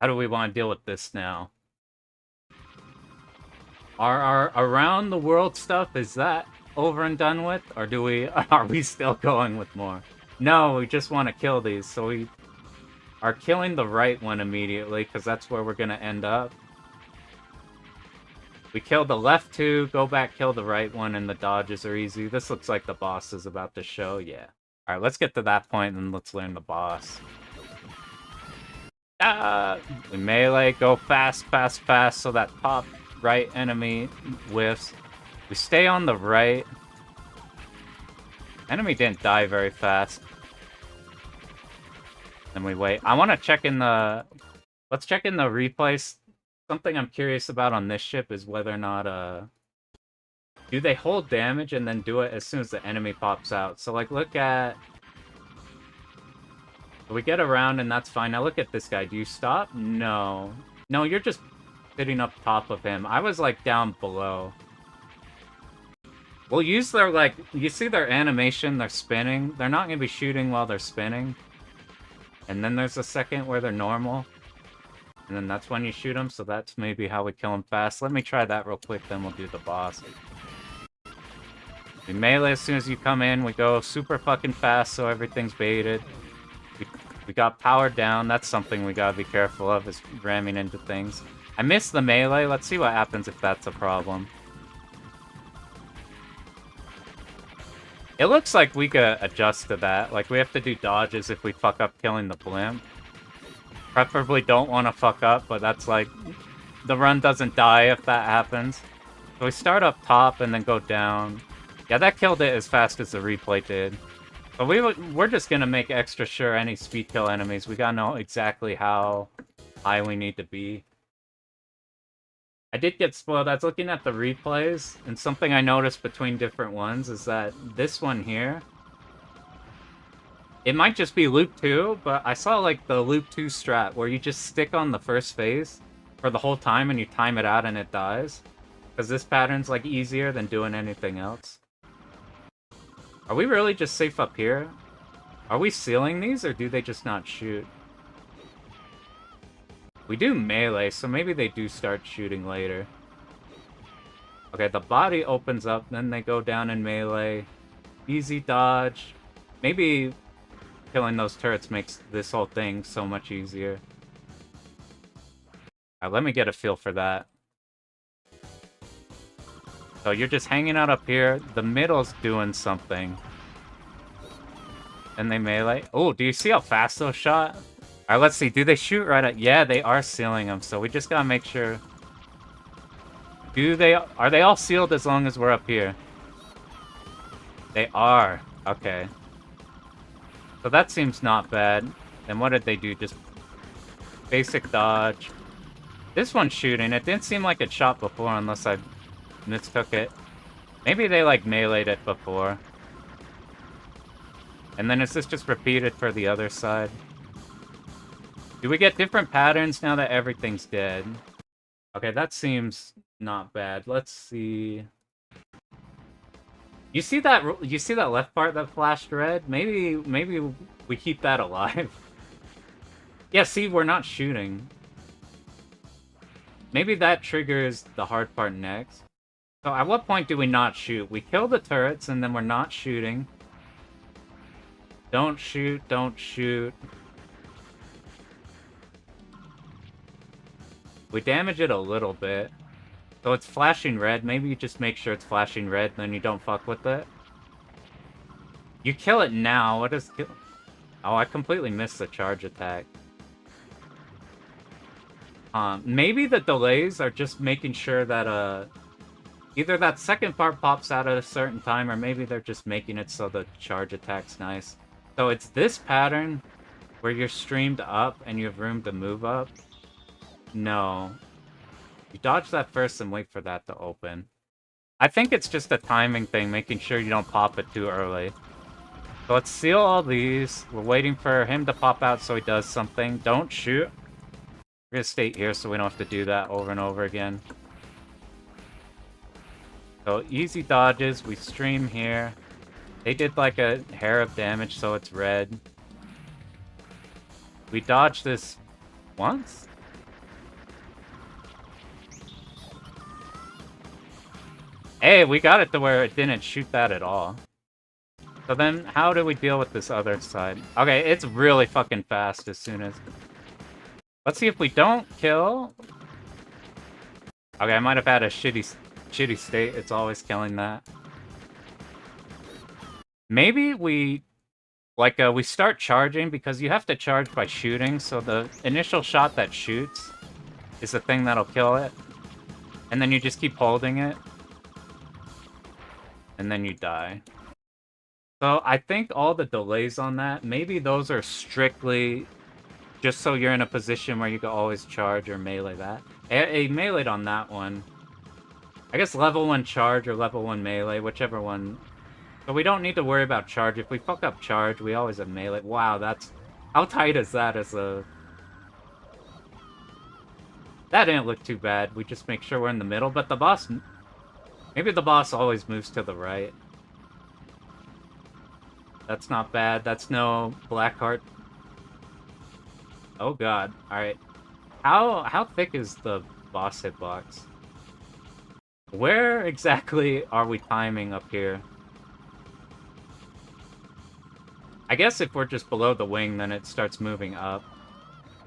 want to deal with this now? Our around the world stuff, is that over and done with? Or are we still going with more? No, we just want to kill these, so we are killing the right one immediately, because that's where we're gonna end up. We kill the left 2, go back, kill the right one, and the dodges are easy. This looks like the boss is about to show, yeah. Alright, let's get to that point and let's learn the boss. We melee, go fast, fast, fast, so that top right enemy whiffs. We stay on the right. Enemy didn't die very fast. Then we wait. I want to check in the... Let's check in the replays. Something I'm curious about on this ship is whether or not, do they hold damage and then do it as soon as the enemy pops out? So, like, look at... We get around and that's fine. Now look at this guy. Do you stop? No. No, you're just sitting up top of him. I was, like, down below. We'll use their, like... You see their animation? They're spinning. They're not going to be shooting while they're spinning. And then there's a second where they're normal. And then that's when you shoot them, so that's maybe how we kill them fast. Let me try that real quick, then we'll do the boss. We melee as soon as you come in. We go super fucking fast, so everything's baited. We got powered down. That's something we gotta be careful of, is ramming into things. I missed the melee. Let's see what happens if that's a problem. It looks like we could adjust to that. Like, we have to do dodges if we fuck up killing the blimp. Preferably don't want to fuck up, but that's like... The run doesn't die if that happens. So we start up top and then go down. Yeah, that killed it as fast as the replay did. But we're just gonna make extra sure any speed kill enemies. We gotta know exactly how high we need to be. I did get spoiled. I was looking at the replays, and something I noticed between different ones is that this one here... It might just be loop 2, but I saw, like, the loop 2 strat, where you just stick on the first phase for the whole time and you time it out and it dies. Because this pattern's, like, easier than doing anything else. Are we really just safe up here? Are we sealing these, or do they just not shoot? We do melee, so maybe they do start shooting later. Okay, the body opens up, then they go down in melee. Easy dodge. Maybe killing those turrets makes this whole thing so much easier. Alright, let me get a feel for that. So you're just hanging out up here. The middle's doing something. And they melee. Oh, do you see how fast those shot? Alright, let's see. Do they shoot right at... Yeah, they are sealing them, so we just gotta make sure... Are they all sealed as long as we're up here? They are. Okay. So that seems not bad. Then what did they do? Just basic dodge. This one's shooting. It didn't seem like it shot before unless I mistook it. Maybe they like meleeed it before. And then is this just repeated for the other side? Do we get different patterns now that everything's dead? Okay, that seems not bad. Let's see. You see that left part that flashed red? Maybe we keep that alive. Yeah, see, we're not shooting. Maybe that triggers the hard part next. So at what point do we not shoot? We kill the turrets and then we're not shooting. Don't shoot, don't shoot. We damage it a little bit. So it's flashing red. Maybe you just make sure it's flashing red, then you don't fuck with it. You kill it now. What is kill? Oh, I completely missed the charge attack. Maybe the delays are just making sure that either that second part pops out at a certain time, or maybe they're just making it so the charge attack's nice. So it's this pattern where you're streamed up and you have room to move up. No. You dodge that first and wait for that to open. I think it's just a timing thing, making sure you don't pop it too early. So let's seal all these. We're waiting for him to pop out so he does something. Don't shoot. We're gonna stay here so we don't have to do that over and over again. So easy dodges. We stream here. They did like a hair of damage, so it's red. We dodged this once? Hey, we got it to where it didn't shoot that at all. So then, how do we deal with this other side? Okay, it's really fucking fast as soon as... Let's see if we don't kill... Okay, I might have had a shitty state. It's always killing that. Maybe we... Like, we start charging, because you have to charge by shooting, so the initial shot that shoots is the thing that'll kill it. And then you just keep holding it. And then you die. So I think all the delays on that, maybe those are strictly just so you're in a position where you can always charge or melee that. I meleeed on that one. I guess level 1 charge or level 1 melee, whichever one. So we don't need to worry about charge. If we fuck up charge, we always have melee. Wow, that's... How tight is that as a... That didn't look too bad. We just make sure we're in the middle, but the boss... Maybe the boss always moves to the right. That's not bad. That's no Blackheart. Oh god. Alright. How thick is the boss hitbox? Where exactly are we timing up here? I guess if we're just below the wing, then it starts moving up.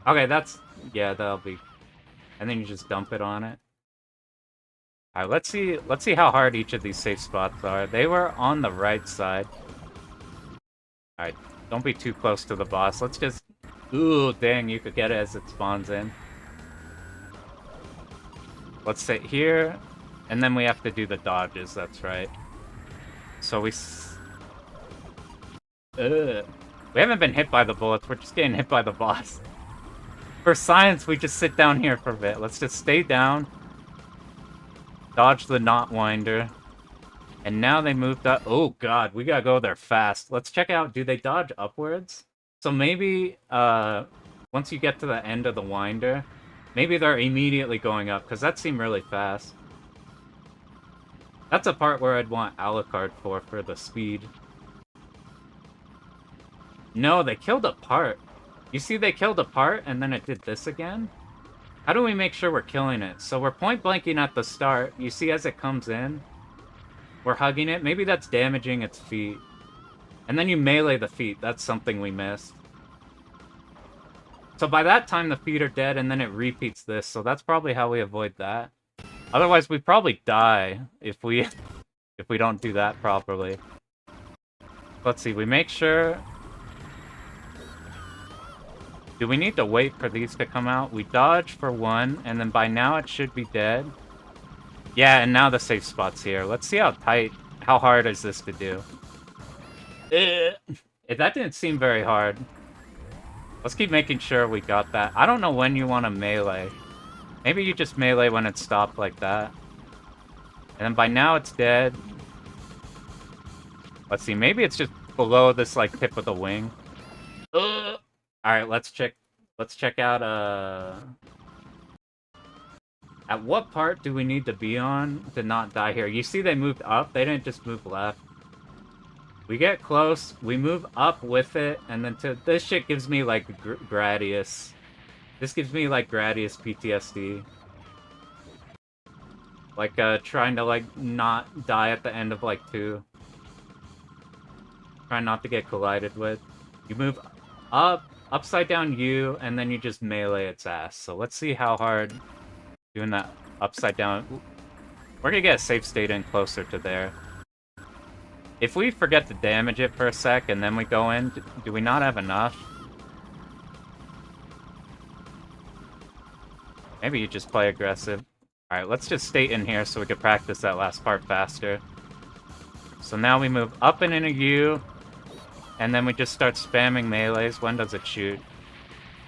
Okay, that's... Yeah, that'll be... And then you just dump it on it. Alright, let's see how hard each of these safe spots are. They were on the right side. Alright, don't be too close to the boss. Let's just... Ooh, dang, you could get it as it spawns in. Let's sit here, and then we have to do the dodges, that's right. So we haven't been hit by the bullets, we're just getting hit by the boss. For science, we just sit down here for a bit. Let's just stay down. Dodge the knot winder. And now they moved up. Oh god, we gotta go there fast. Let's check out, do they dodge upwards? So maybe, once you get to the end of the winder, maybe they're immediately going up, because that seemed really fast. That's a part where I'd want Alucard for the speed. No, they killed a part. You see they killed a part, and then it did this again? How do we make sure we're killing it? So we're point blanking at the start. You see as it comes in, we're hugging it. Maybe that's damaging its feet. And then you melee the feet. That's something we missed. So by that time, the feet are dead, and then it repeats this. So that's probably how we avoid that. Otherwise, we probably die if we don't do that properly. Let's see. We make sure... Do we need to wait for these to come out? We dodge for one, and then by now it should be dead. Yeah, and now the safe spot's here. Let's see how hard is this to do. That didn't seem very hard. Let's keep making sure we got that. I don't know when you want to melee. Maybe you just melee when it's stopped like that. And then by now it's dead. Let's see, maybe it's just below this, like, tip of the wing. Alright, let's check out, At what part do we need to be on to not die here? You see they moved up, they didn't just move left. We get close, we move up with it, and then this shit gives me, like, Gradius. This gives me, like, Gradius PTSD. Like, trying to, like, not die at the end of, like, 2. Trying not to get collided with. You move up, upside down U, and then you just melee its ass. So let's see how hard doing that upside down... We're gonna get a safe state in closer to there. If we forget to damage it for a sec, and then we go in, do we not have enough? Maybe you just play aggressive. Alright, let's just stay in here so we can practice that last part faster. So now we move up and in a U, and then we just start spamming melees. When does it shoot?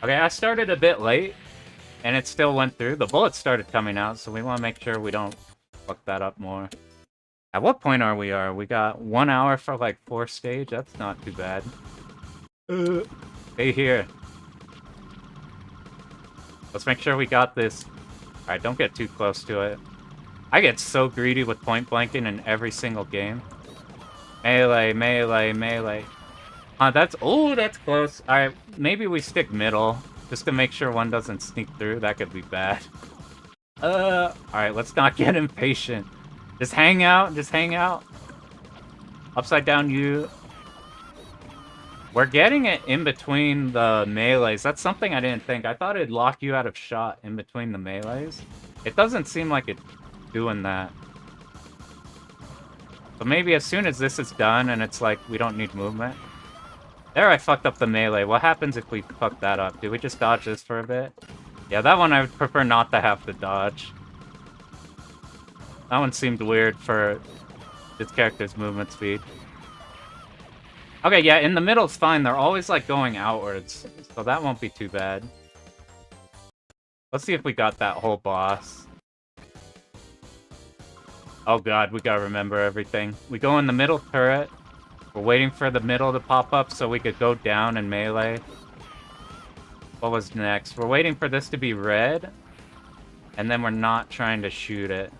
Okay, I started a bit late, and it still went through. The bullets started coming out, so we want to make sure we don't fuck that up more. At what point are we? We got 1 hour for, like, 4 stage? That's not too bad. Stay here. Let's make sure we got this. Alright, don't get too close to it. I get so greedy with point blanking in every single game. Melee, melee, melee. That's close. Alright, maybe we stick middle, just to make sure one doesn't sneak through. That could be bad. Alright, let's not get impatient. Just hang out, just hang out. Upside down U. We're getting it in between the melees. That's something I didn't think. I thought it'd lock you out of shot in between the melees. It doesn't seem like it's doing that. But maybe as soon as this is done and it's like we don't need movement. There, I fucked up the melee. What happens if we fuck that up? Do we just dodge this for a bit? Yeah, that one I would prefer not to have to dodge. That one seemed weird for this character's movement speed. Okay, yeah, in the middle's fine. They're always, like, going outwards. So that won't be too bad. Let's see if we got that whole boss. Oh god, we gotta remember everything. We go in the middle turret. We're waiting for the middle to pop up so we could go down and melee. What was next? We're waiting for this to be red. And then we're not trying to shoot it.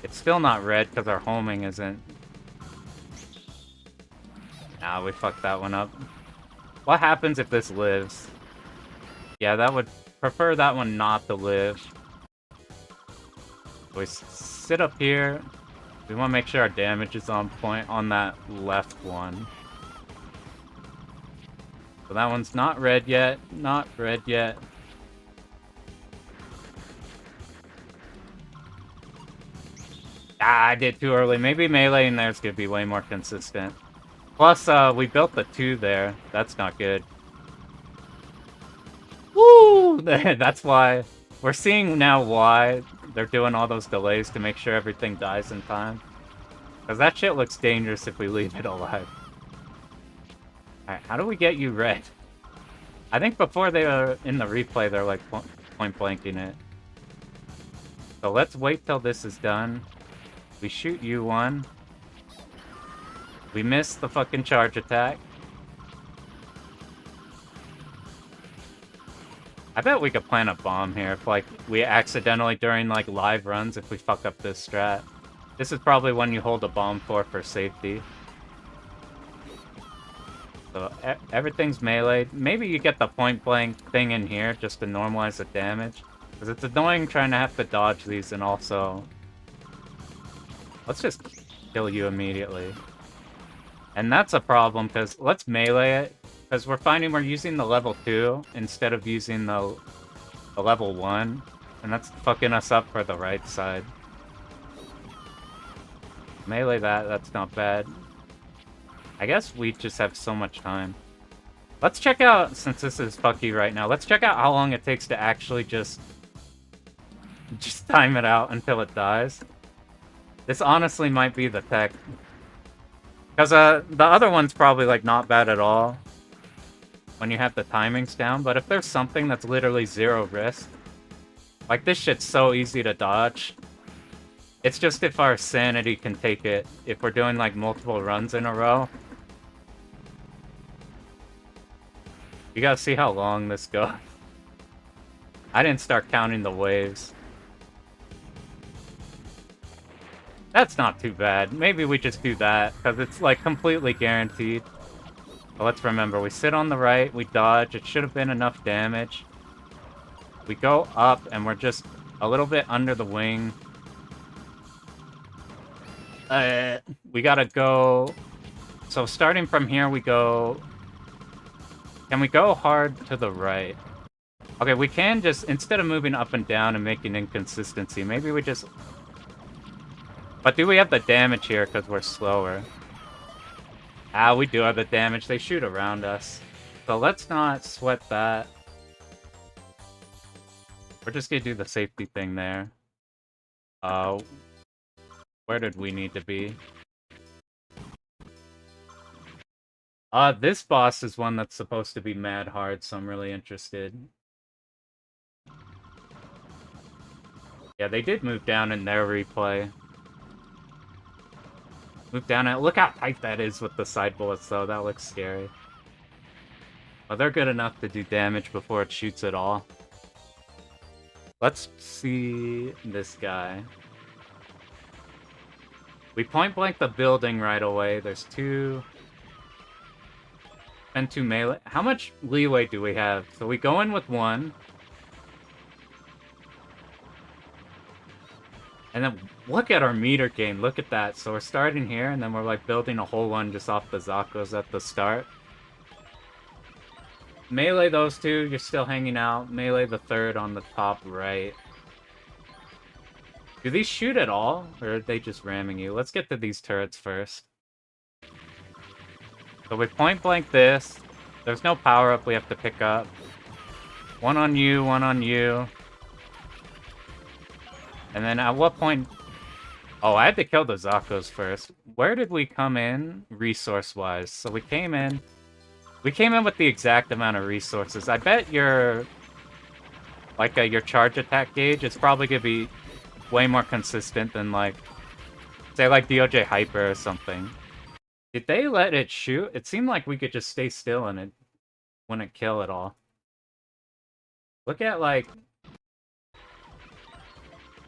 It's still not red because our homing isn't... Nah, we fucked that one up. What happens if this lives? Yeah, that would... Prefer that one not to live. We sit up here. We want to make sure our damage is on point on that left one. So that one's not red yet. Not red yet. Ah, I did too early. Maybe melee in there is going to be way more consistent. Plus, we built the 2 there. That's not good. Woo! That's why. We're seeing now why they're doing all those delays to make sure everything dies in time. Because that shit looks dangerous if we leave it alive. Alright, how do we get you red? I think before they were in the replay, they're like point blanking it. So let's wait till this is done. We shoot you one. We miss the fucking charge attack. I bet we could plant a bomb here if, like, we accidentally, during, like, live runs, if we fuck up this strat. This is probably one you hold a bomb for safety. So everything's melee. Maybe you get the point blank thing in here just to normalize the damage. Because it's annoying trying to have to dodge these and also... Let's just kill you immediately. And that's a problem because let's melee it. Because we're finding we're using the level 2 instead of using the level 1. And that's fucking us up for the right side. Melee that's not bad. I guess we just have so much time. Let's check out, since this is fucky right now, let's check out how long it takes to actually just time it out until it dies. This honestly might be the tech. Because the other one's probably like not bad at all when you have the timings down, but if there's something that's literally zero risk, like this shit's so easy to dodge. It's just if our sanity can take it, if we're doing like multiple runs in a row. You gotta see how long this goes. I didn't start counting the waves. That's not too bad. Maybe we just do that, because it's like completely guaranteed. But let's remember, we sit on the right, we dodge, it should have been enough damage. We go up, and we're just a little bit under the wing. We gotta go... So starting from here, we go... Can we go hard to the right? Okay, we can just, instead of moving up and down and making inconsistency, maybe we just... But do we have the damage here because we're slower? Ah, we do have the damage. They shoot around us. So let's not sweat that. We're just gonna do the safety thing there. Where did we need to be? This boss is one that's supposed to be mad hard, so I'm really interested. Yeah, they did move down in their replay. Move down and look how tight that is with the side bullets, though. That looks scary. But they're good enough to do damage before it shoots at all. Let's see this guy. We point blank the building right away. There's two... And two melee. How much leeway do we have? So we go in with one. And then look at our meter gain. Look at that. So we're starting here, and then we're like building a whole one just off the Zakos at the start. Melee those two, you're still hanging out. Melee the third on the top right. Do these shoot at all? Or are they just ramming you? Let's get to these turrets first. So we point blank this. There's no power up we have to pick up. One on you, one on you. And then at what point... Oh, I had to kill the Zakos first. Where did we come in resource-wise? So we came in... We came in with the exact amount of resources. I bet your... Like, your charge attack gauge is probably gonna be way more consistent than, like... Say, like, DOJ Hyper or something. Did they let it shoot? It seemed like we could just stay still and it wouldn't kill at all. Look at, like...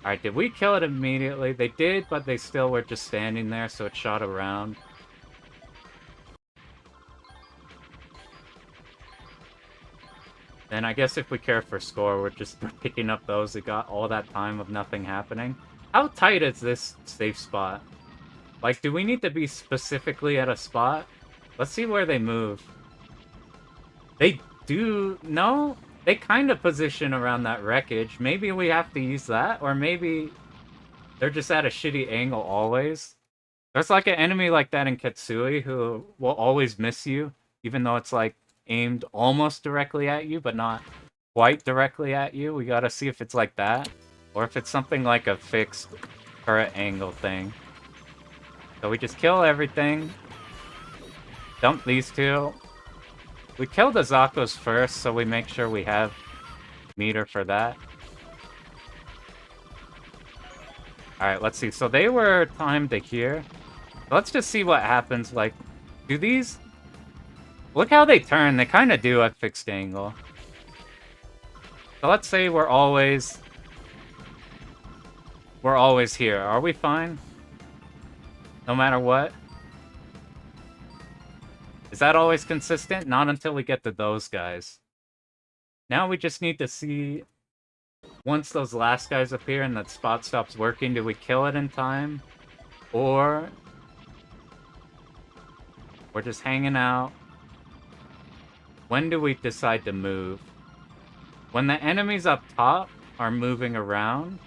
Alright, did we kill it immediately? They did, but they still were just standing there, so it shot around. And I guess if we care for score, we're just picking up those that got all that time of nothing happening. How tight is this safe spot? Like, do we need to be specifically at a spot? Let's see where they move. They do... No? They kind of position around that wreckage. Maybe we have to use that, or maybe they're just at a shitty angle always. There's like an enemy like that in Ketsui who will always miss you, even though it's like aimed almost directly at you, but not quite directly at you. We gotta see if it's like that, or if it's something like a fixed turret angle thing. So we just kill everything. Dump these two. We kill the Zakos first, so we make sure we have meter for that. Alright, let's see. So they were timed to here. Let's just see what happens. Like, do these... Look how they turn. They kind of do at fixed angle. So let's say we're always here. Are we fine? No matter what? Is that always consistent? Not until we get to those guys. Now we just need to see, once those last guys appear and that spot stops working, do we kill it in time? Or we're just hanging out. When do we decide to move? When the enemies up top are moving around,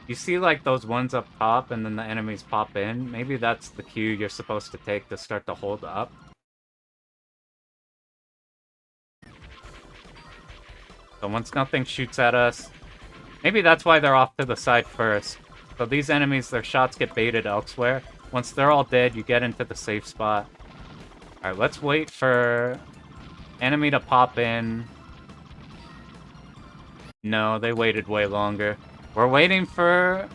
you see like those ones up top and then the enemies pop in. Maybe that's the cue you're supposed to take to start to hold up. So once nothing shoots at us, maybe that's why they're off to the side first. So these enemies, their shots get baited elsewhere. Once they're all dead, you get into the safe spot. Alright, let's wait for enemy to pop in. No, they waited way longer. We're waiting for...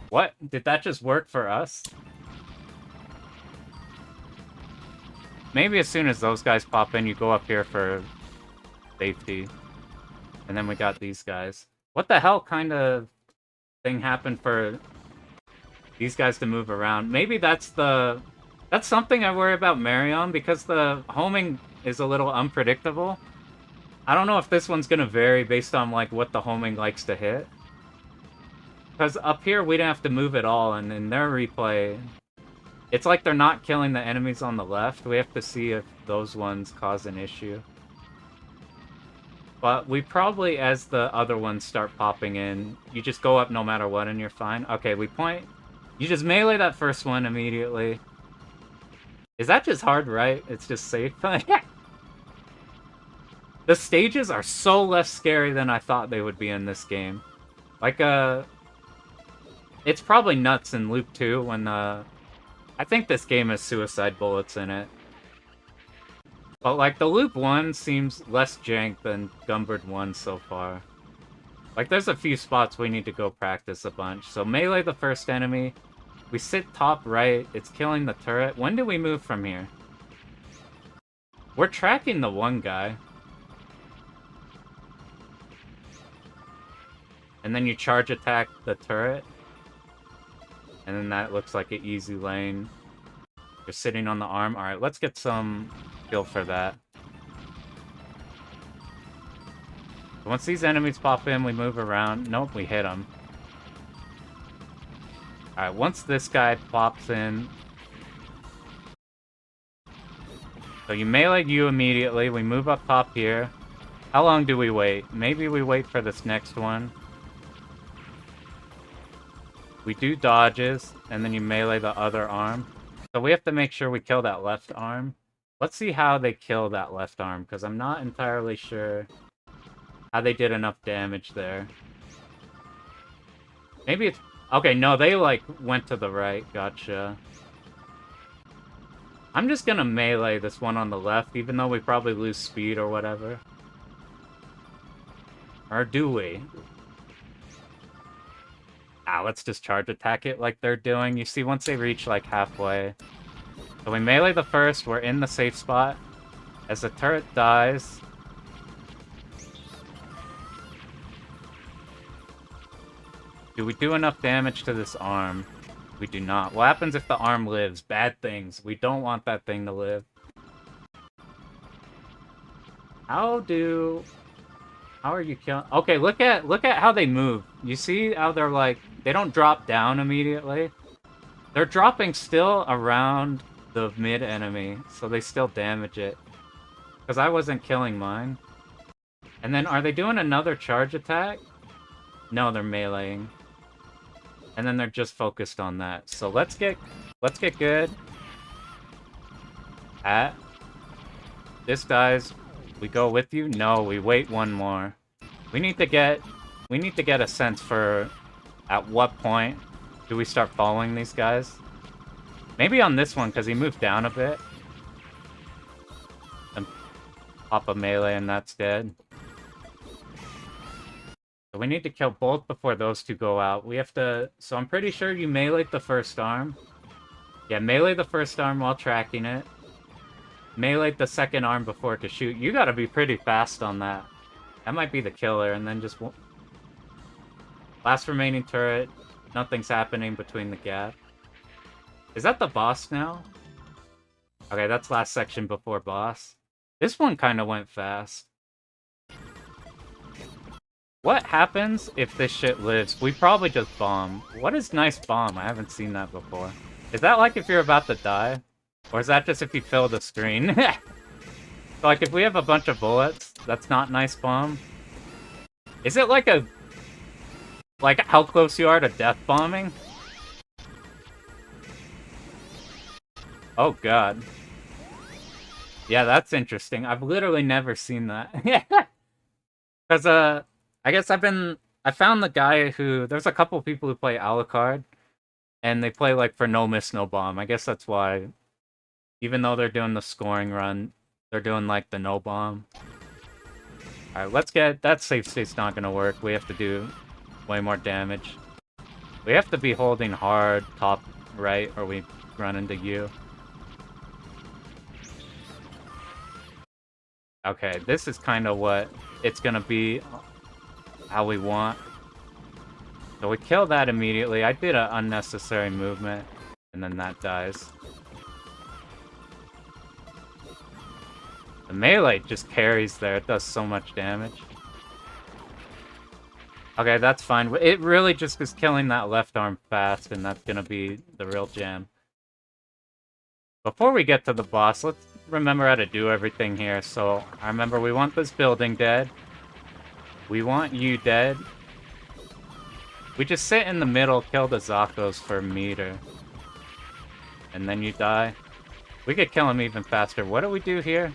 What? Did that just work for us? Maybe as soon as those guys pop in, you go up here for safety. And then we got these guys. What the hell kind of thing happened for these guys to move around? Maybe that's something I worry about Marion, because the homing is a little unpredictable. I don't know if this one's gonna vary based on like what the homing likes to hit. Because up here we didn't have to move at all, and in their replay, it's like they're not killing the enemies on the left. We have to see if those ones cause an issue. But we probably, as the other ones start popping in, you just go up no matter what and you're fine. Okay, we point. You just melee that first one immediately. Is that just hard, right? It's just safe. The stages are so less scary than I thought they would be in this game. Like, it's probably nuts in Loop 2 when, I think this game has suicide bullets in it. But, like, the Loop 1 seems less jank than Gunbird 1 so far. Like, there's a few spots we need to go practice a bunch. So, melee the first enemy. We sit top right. It's killing the turret. When do we move from here? We're tracking the one guy. And then you charge attack the turret. And then that looks like an easy lane. You're sitting on the arm. Alright, let's get some feel for that. Once these enemies pop in, we move around. Nope, we hit them. Alright, once this guy pops in... So you melee you immediately. We move up top here. How long do we wait? Maybe we wait for this next one. We do dodges, and then you melee the other arm. So we have to make sure we kill that left arm. Let's see how they kill that left arm, because I'm not entirely sure how they did enough damage there. Maybe it's... Okay, no, they, like, went to the right. Gotcha. I'm just gonna melee this one on the left, even though we probably lose speed or whatever. Or do we? Ah, let's just charge attack it like they're doing. You see, once they reach, like, halfway. So we melee the first, we're in the safe spot. As the turret dies... Do we do enough damage to this arm? We do not. What happens if the arm lives? Bad things. We don't want that thing to live. How are you killing... Okay, look at how they move. You see how they're like... They don't drop down immediately. They're dropping still around the mid-enemy, so they still damage it. Because I wasn't killing mine. And then, are they doing another charge attack? No, they're meleeing. And then they're just focused on that. So let's get good at... This dies. We go with you? No, we wait one more. We need to get a sense for at what point do we start following these guys. Maybe on this one, because he moved down a bit. And pop a melee and that's dead. So we need to kill both before those two go out. We have to... So I'm pretty sure you melee the first arm. Yeah, melee the first arm while tracking it. Melee the second arm before to shoot. You gotta be pretty fast on that. That might be the killer, and then just... Last remaining turret. Nothing's happening between the gap. Is that the boss now? Okay, that's last section before boss. This one kind of went fast. What happens if this shit lives? We probably just bomb. What is nice bomb? I haven't seen that before. Is that like if you're about to die? Or is that just if you fill the screen? So like if we have a bunch of bullets, that's not nice bomb. Is it like a... like how close you are to death bombing? Oh god. Yeah, that's interesting. I've literally never seen that. Because, I guess I found the guy who... There's a couple people who play Alucard. And they play, like, for no miss, no bomb. I guess that's why, even though they're doing the scoring run, they're doing, like, the no bomb. Alright, let's get... That safe state's not gonna work. We have to do way more damage. We have to be holding hard top right, or we run into you. Okay, this is kind of what it's gonna be, how we want. So we kill that immediately. I did an unnecessary movement, and then that dies. The melee just carries there. It does so much damage. Okay, that's fine. It really just is killing that left arm fast, and that's gonna be the real jam. Before we get to the boss, let's remember how to do everything here. So, I remember we want this building dead. We want you dead. We just sit in the middle, kill the Zakos for a meter. And then you die. We could kill him even faster. What do we do here?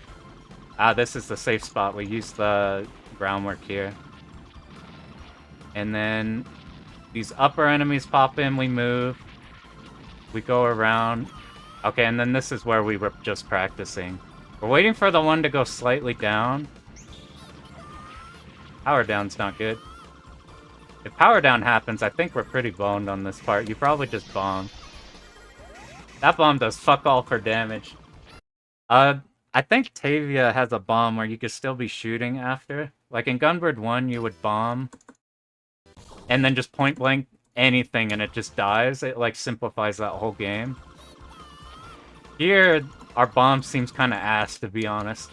Ah, this is the safe spot. We use the groundwork here. And then these upper enemies pop in, we move. We go around. Okay, and then this is where we were just practicing. We're waiting for the one to go slightly down. Power down's not good. If power down happens, I think we're pretty boned on this part. You probably just bomb. That bomb does fuck all for damage. I think Tavia has a bomb where you could still be shooting after. Like in Gunbird 1, you would bomb. And then just point blank anything and it just dies. It like simplifies that whole game. Here, our bomb seems kind of ass, to be honest.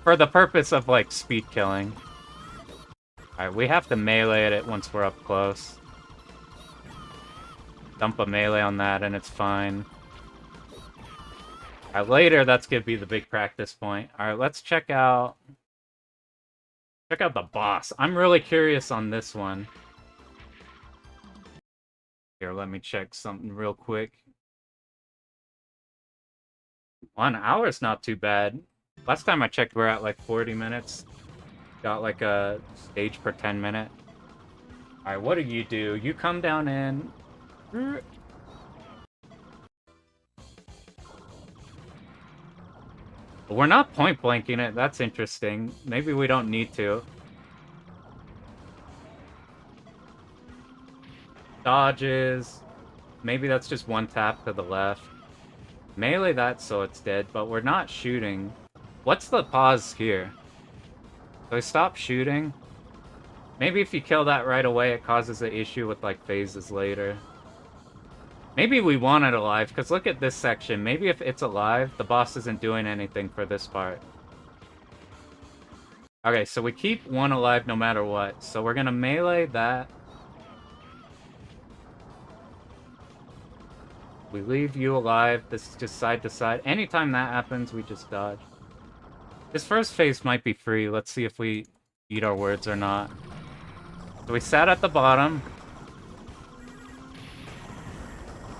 For the purpose of, like, speed killing. Alright, we have to melee at it once we're up close. Dump a melee on that and it's fine. Alright, later that's gonna be the big practice point. Alright, let's check out... Check out the boss. I'm really curious on this one. Here, let me check something real quick. 1 hour's not too bad. Last time I checked, we're at like 40 minutes. Got like a stage per 10 minute. Alright, what do? You come down in. We're not point blanking it. That's interesting. Maybe we don't need to. Dodges. Maybe that's just one tap to the left. Melee that so it's dead, but we're not shooting. What's the pause here? So I stop shooting. Maybe if you kill that right away, it causes an issue with like phases later. Maybe we want it alive, because look at this section. Maybe if it's alive, the boss isn't doing anything for this part. Okay, so we keep one alive no matter what. So we're gonna melee that. We leave you alive. This is just side to side. Anytime that happens, we just dodge. This first phase might be free. Let's see if we eat our words or not. So we sat at the bottom.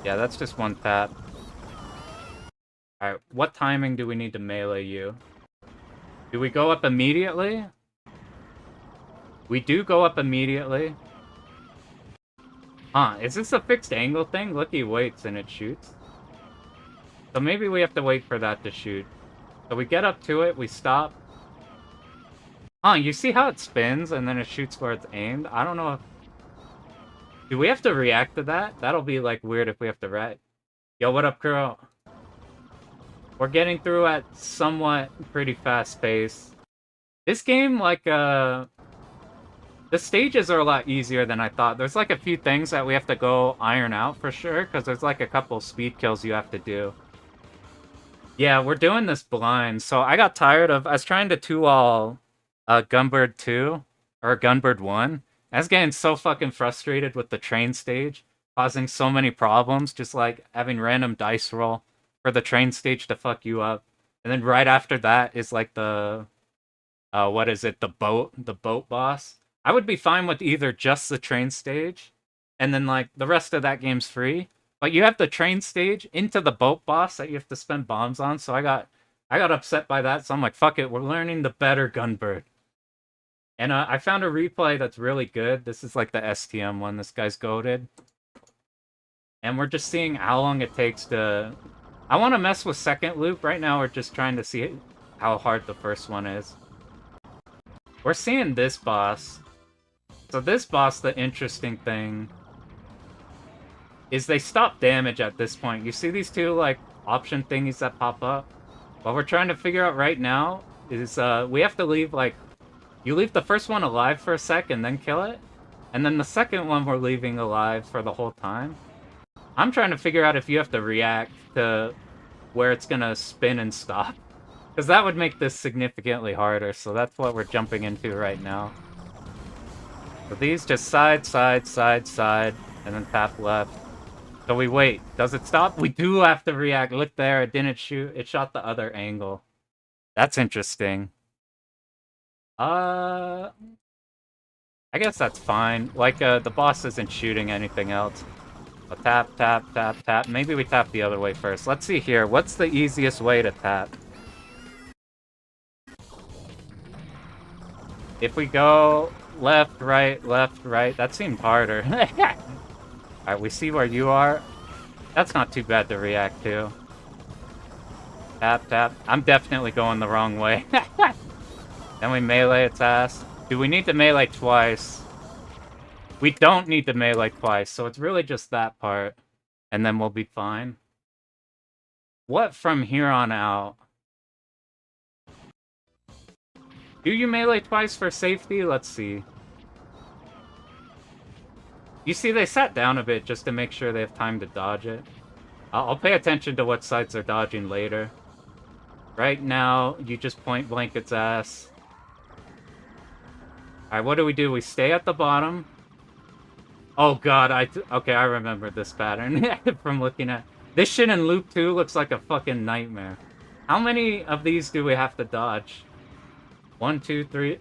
Yeah, that's just one tap. Alright, what timing do we need to melee you? Do we go up immediately? We do go up immediately. Huh, is this a fixed angle thing? Look, he waits and it shoots. So maybe we have to wait for that to shoot. So we get up to it, we stop. Huh, you see how it spins and then it shoots where it's aimed? I don't know if... Do we have to react to that? That'll be, like, weird if we have to react. Yo, what up, girl? We're getting through at somewhat pretty fast pace. This game, like, The stages are a lot easier than I thought. There's like a few things that we have to go iron out for sure, because there's like a couple speed kills you have to do. Yeah, we're doing this blind, so I got tired of... I was trying to two-wall Gunbird 2, or Gunbird 1. I was getting so fucking frustrated with the train stage, causing so many problems, just like having random dice roll for the train stage to fuck you up. And then right after that is like the... what is it? The boat boss. I would be fine with either just the train stage, and then like the rest of that game's free. But you have the train stage into the boat boss that you have to spend bombs on. So I got upset by that. So I'm like, fuck it, we're learning the better Gunbird. And I found a replay that's really good. This is like the STM one. This guy's goated. And we're just seeing how long it takes to... I want to mess with second loop. Right now we're just trying to see how hard the first one is. We're seeing this boss. So this boss, the interesting thing is they stop damage at this point. You see these two like option thingies that pop up? What we're trying to figure out right now is we have to leave like... You leave the first one alive for a second, then kill it. And then the second one we're leaving alive for the whole time. I'm trying to figure out if you have to react to where it's gonna spin and stop. Because that would make this significantly harder, so that's what we're jumping into right now. So these just side, side, side, side, and then tap left. So we wait. Does it stop? We do have to react. Look there, it didn't shoot. It shot the other angle. That's interesting. I guess that's fine. Like, the boss isn't shooting anything else. So tap, tap, tap, tap. Maybe we tap the other way first. Let's see here. What's the easiest way to tap? If we go left, right, that seemed harder. Alright, we see where you are. That's not too bad to react to. Tap, tap. I'm definitely going the wrong way. Then we melee its ass. Do we need to melee twice? We don't need to melee twice, so it's really just that part. And then we'll be fine. What from here on out? Do you melee twice for safety? Let's see. You see, they sat down a bit just to make sure they have time to dodge it. I'll pay attention to what sides they're dodging later. Right now, you just point blank its ass. Alright, what do? We stay at the bottom. Oh god, okay, I remember this pattern from looking at... This shit in Loop 2 looks like a fucking nightmare. How many of these do we have to dodge? 1, 2, 3...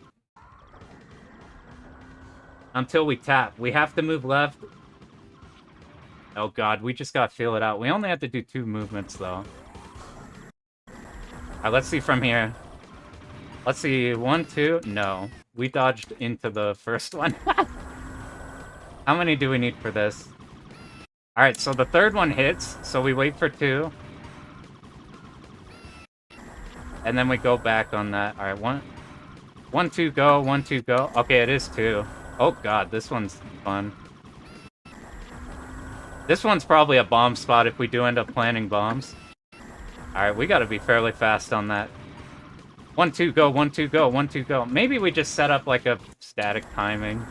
Until we tap. We have to move left. Oh god, we just gotta feel it out. We only have to do 2 movements, though. Alright, let's see from here. Let's see, 1, 2... No. We dodged into the first one. How many do we need for this? Alright, so the third one hits, so we wait for 2. And then we go back on that. Alright, 1, 2, go, 1, 2, go. Okay, it is 2. Oh god, this one's fun. This one's probably a bomb spot if we do end up planting bombs. Alright, we gotta be fairly fast on that. 1, 2, go, 1, 2, go, 1, 2, go. Maybe we just set up like a static timing.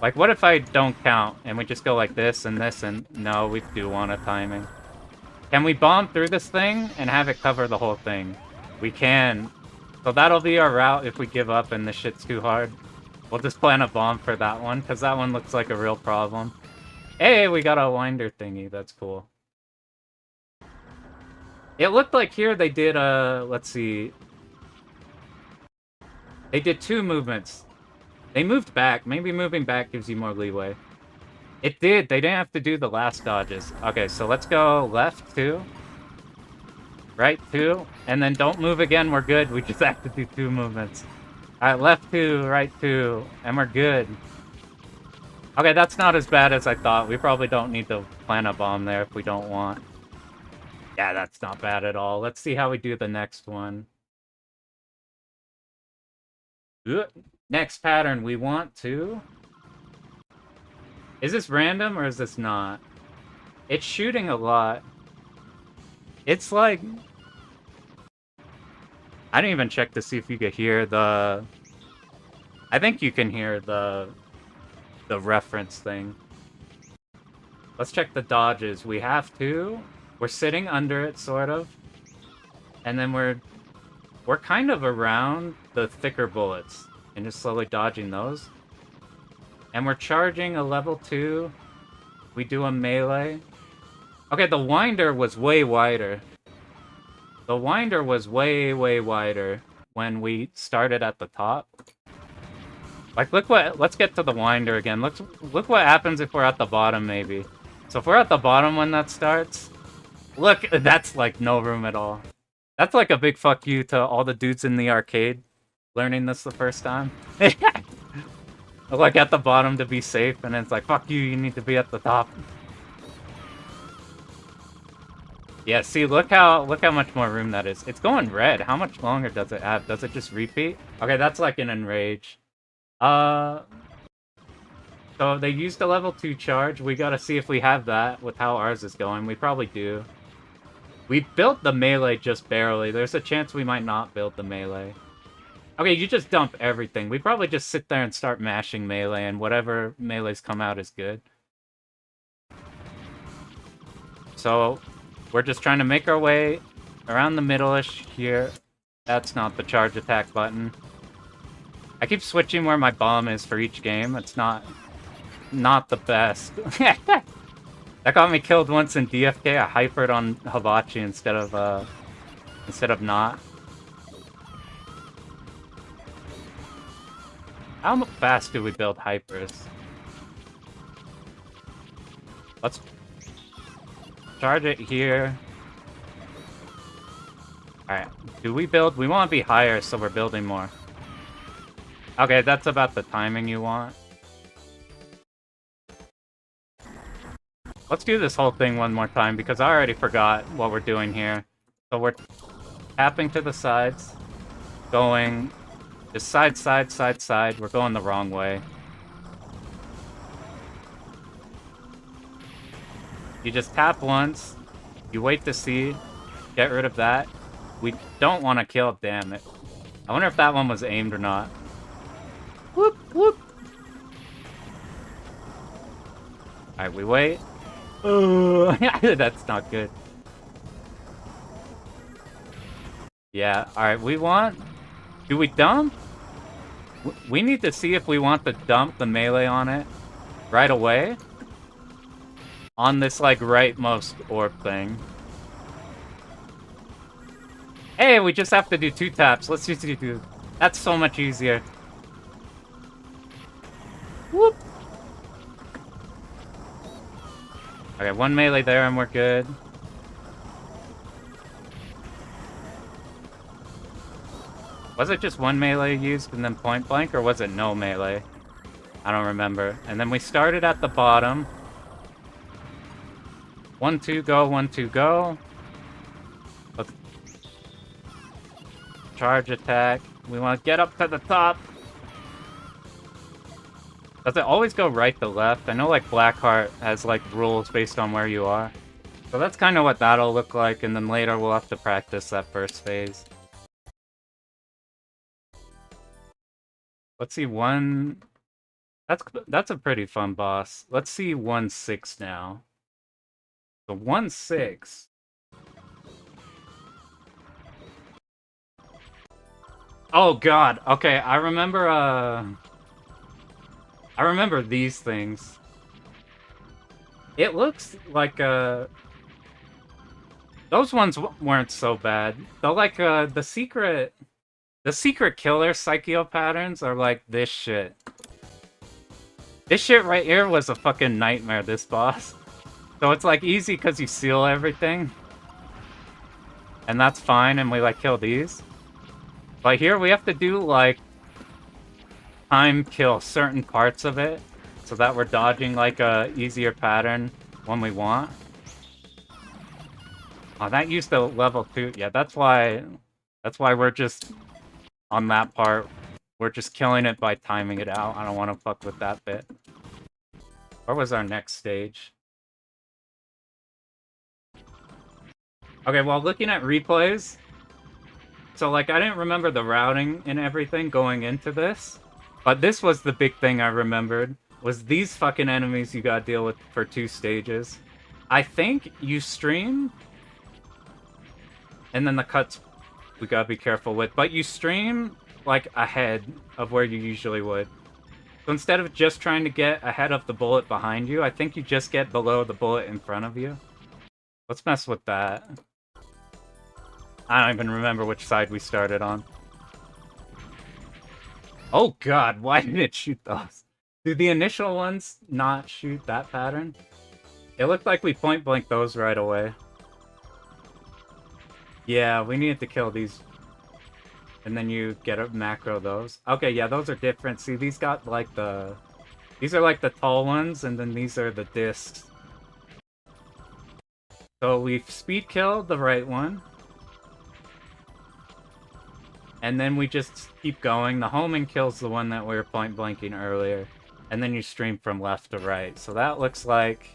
Like, what if I don't count and we just go like this and this and... No, we do want a timing. Can we bomb through this thing and have it cover the whole thing? We can. So that'll be our route if we give up and this shit's too hard. We'll just plant a bomb for that one, because that one looks like a real problem. Hey, we got a winder thingy. That's cool. It looked like here they did, let's see. They did 2 movements. They moved back. Maybe moving back gives you more leeway. It did. They didn't have to do the last dodges. Okay, so let's go left 2. Right 2. And then don't move again. We're good. We just have to do 2 movements. Alright, left 2, right 2. And we're good. Okay, that's not as bad as I thought. We probably don't need to plant a bomb there if we don't want. Yeah, that's not bad at all. Let's see how we do the next one. Next pattern, we want to... Is this random or is this not? It's shooting a lot. It's like... I didn't even check to see if you could hear the... I think you can hear the reference thing. Let's check the dodges. We have to. We're sitting under it, sort of. And then we're kind of around the thicker bullets. And just slowly dodging those. And we're charging a level 2. We do a melee. Okay, the winder was way wider. The winder was way, way wider when we started at the top. Like, let's get to the winder again. Look what happens if we're at the bottom, maybe. So if we're at the bottom when that starts, look, that's like no room at all. That's like a big fuck you to all the dudes in the arcade learning this the first time. Like at the bottom to be safe, and it's like, fuck you, you need to be at the top. Yeah, see, look how much more room that is. It's going red. How much longer does it have? Does it just repeat? Okay, that's like an enrage. So they used a level 2 charge. We gotta see if we have that with how ours is going. We probably do. We built the melee just barely. There's a chance we might not build the melee. Okay, you just dump everything. We probably just sit there and start mashing melee, and whatever melees come out is good. So we're just trying to make our way around the middle-ish here. That's not the charge attack button. I keep switching where my bomb is for each game. It's not the best. That got me killed once in DFK. I hypered on Hibachi instead of not. How fast do we build hypers? Let's charge it here. Alright, do we build? We want to be higher, so we're building more. Okay, that's about the timing you want. Let's do this whole thing one more time, because I already forgot what we're doing here. So we're tapping to the sides, going just side, side, side, side. We're going the wrong way. You just tap once, you wait to see, get rid of that. We don't want to kill, damn it. I wonder if that one was aimed or not. Whoop, whoop. Alright, we wait. That's not good. Yeah, alright, we want... Do we dump? We need to see if we want to dump the melee on it right away. On this, like, rightmost orb thing. Hey, we just have to do 2 taps. Let's just do 2. That's so much easier. Whoop! Okay, 1 melee there and we're good. Was it just 1 melee used and then point blank, or was it no melee? I don't remember. And then we started at the bottom. 1, 2, go, 1, 2, go. Let's charge attack. We want to get up to the top. Does it always go right to left? I know, like, Blackheart has, like, rules based on where you are. So that's kind of what that'll look like, and then later we'll have to practice that first phase. Let's see, 1... That's a pretty fun boss. Let's see 1-6 now. So 1-6. Oh god, okay, I remember these things. It looks like, those ones weren't so bad. Though, like, the secret killer Psycho patterns are like this shit. This shit right here was a fucking nightmare, this boss. So it's, like, easy because you seal everything. And that's fine, and we, like, kill these. But here we have to do, like, time kill certain parts of it, so that we're dodging, like, a easier pattern when we want. Oh, that used the level 2. Yeah, that's why we're just, on that part, we're just killing it by timing it out. I don't want to fuck with that bit. Where was our next stage? Okay, well, looking at replays, so, like, I didn't remember the routing and everything going into this. But this was the big thing I remembered, was these fucking enemies you gotta deal with for 2 stages. I think you stream, and then the cuts we gotta be careful with, but you stream, like, ahead of where you usually would. So instead of just trying to get ahead of the bullet behind you, I think you just get below the bullet in front of you. Let's mess with that. I don't even remember which side we started on. Oh god, why did it shoot those? Do the initial ones not shoot that pattern? It looked like we point blank those right away. Yeah, we needed to kill these. And then you get a macro those. Okay, yeah, those are different. See, these got like the... These are like the tall ones, and then these are the discs. So we've speed killed the right one. And then we just keep going. The homing kills the one that we were point blanking earlier. And then you stream from left to right. So that looks like...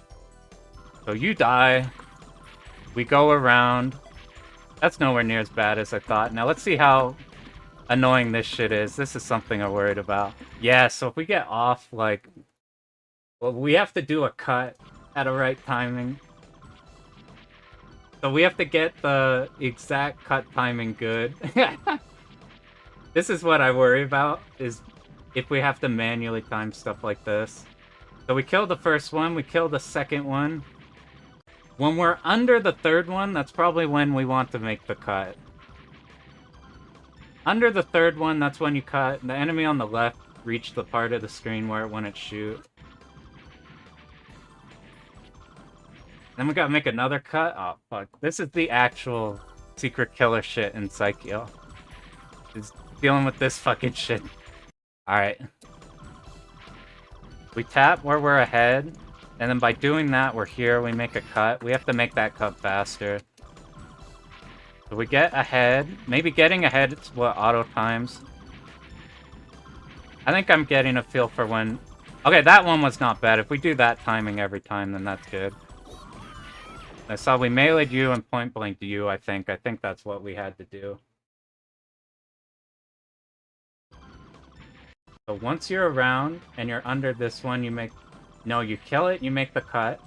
So you die. We go around. That's nowhere near as bad as I thought. Now let's see how annoying this shit is. This is something I'm worried about. Yeah, so if we get off, like... Well, we have to do a cut at a right timing. So we have to get the exact cut timing good. This is what I worry about, is if we have to manually time stuff like this. So we killed the first one, we killed the second one. When we're under the third one, that's probably when we want to make the cut. Under the third one, that's when you cut. The enemy on the left reached the part of the screen where it wouldn't shoot. Then we gotta make another cut? Oh, fuck. This is the actual secret killer shit in Psycho. Is dealing with this fucking shit. Alright. We tap where we're ahead, and then by doing that, we're here, we make a cut. We have to make that cut faster. So we get ahead. Maybe getting ahead is what auto times. I think I'm getting a feel for when... Okay, that one was not bad. If we do that timing every time, then that's good. I saw we meleeed you and point blanked you, I think. I think that's what we had to do. So once you're around and you're under this one, you make... No, you kill it, you make the cut.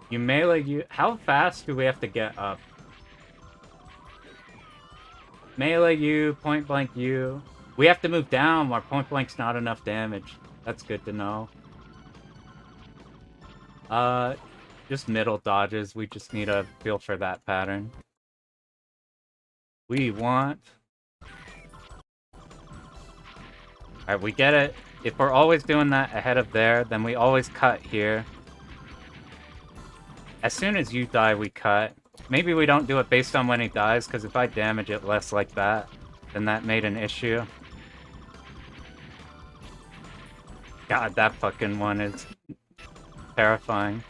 You melee you... How fast do we have to get up? Melee you, point blank you. We have to move down while point blank's not enough damage. That's good to know. Just middle dodges. We just need a feel for that pattern. We want... Alright, we get it. If we're always doing that ahead of there, then we always cut here. As soon as you die, we cut. Maybe we don't do it based on when he dies, because if I damage it less like that, then that made an issue. God, that fucking one is terrifying.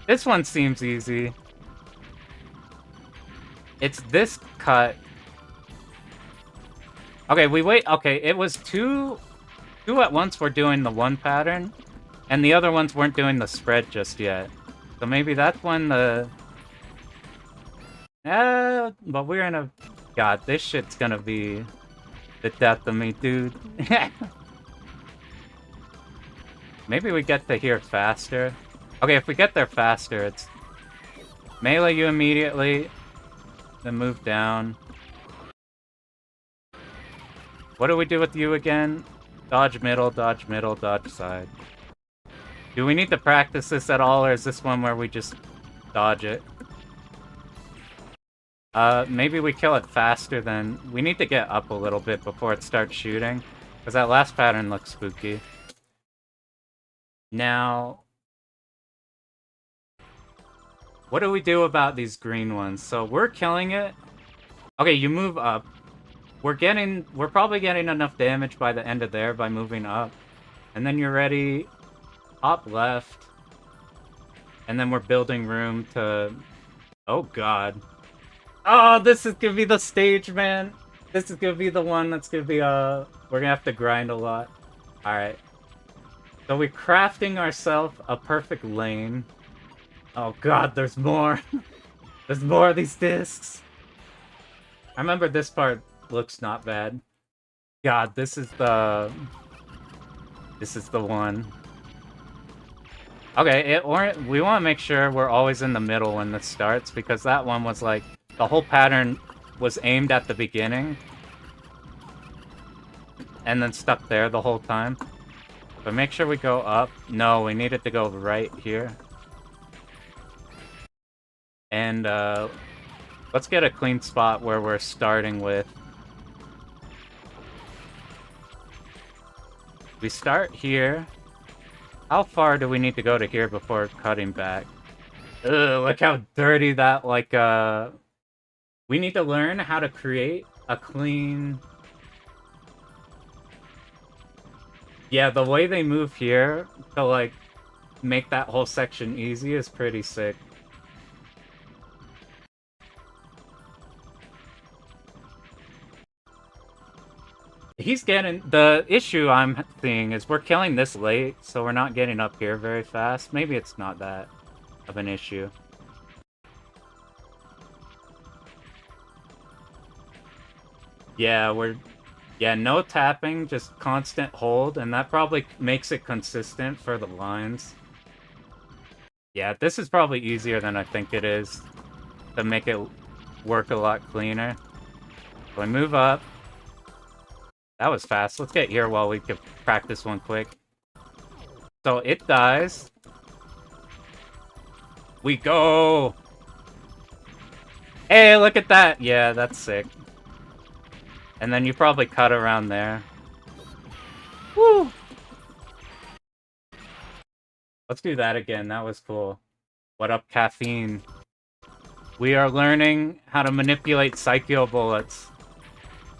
This one seems easy. It's this cut. Okay, we wait. Okay, it was two at once were doing the one pattern, and the other ones weren't doing the spread just yet. So maybe that's when the... but we're in a... God, this shit's gonna be the death of me, dude. Maybe we get to here faster. Okay, if we get there faster, it's... Melee you immediately, then move down. What do we do with you again? Dodge middle, dodge side. Do we need to practice this at all, or is this one where we just dodge it? Maybe we kill it faster than... We need to get up a little bit before it starts shooting, because that last pattern looks spooky. Now... What do we do about these green ones? So we're killing it. Okay, you move up. We're probably getting enough damage by the end of there by moving up. And then you're ready. Up left. And then we're building room to... Oh god. Oh, this is gonna be the stage, man. This is gonna be the one that's gonna be, we're gonna have to grind a lot. Alright. So we're crafting ourselves a perfect lane. Oh god, there's more. There's more of these discs. I remember this part looks not bad. God, this is the one. Okay, we want to make sure we're always in the middle when this starts, because that one was like, the whole pattern was aimed at the beginning, and then stuck there the whole time. But make sure we go up. No, we need it to go right here. And, let's get a clean spot where we're starting with. We start here. How far do we need to go to here before cutting back? Ugh, look how dirty that, like, we need to learn how to create a clean... Yeah, the way they move here to, like, make that whole section easy is pretty sick. He's getting... The issue I'm seeing is we're killing this late, so we're not getting up here very fast. Maybe it's not that of an issue. Yeah, no tapping, just constant hold, and that probably makes it consistent for the lines. Yeah, this is probably easier than I think it is to make it work a lot cleaner. So I move up. That was fast. Let's get here while we can practice one quick. So it dies. We go! Hey, look at that! Yeah, that's sick. And then you probably cut around there. Woo! Let's do that again. That was cool. What up, caffeine? We are learning how to manipulate Psycho bullets.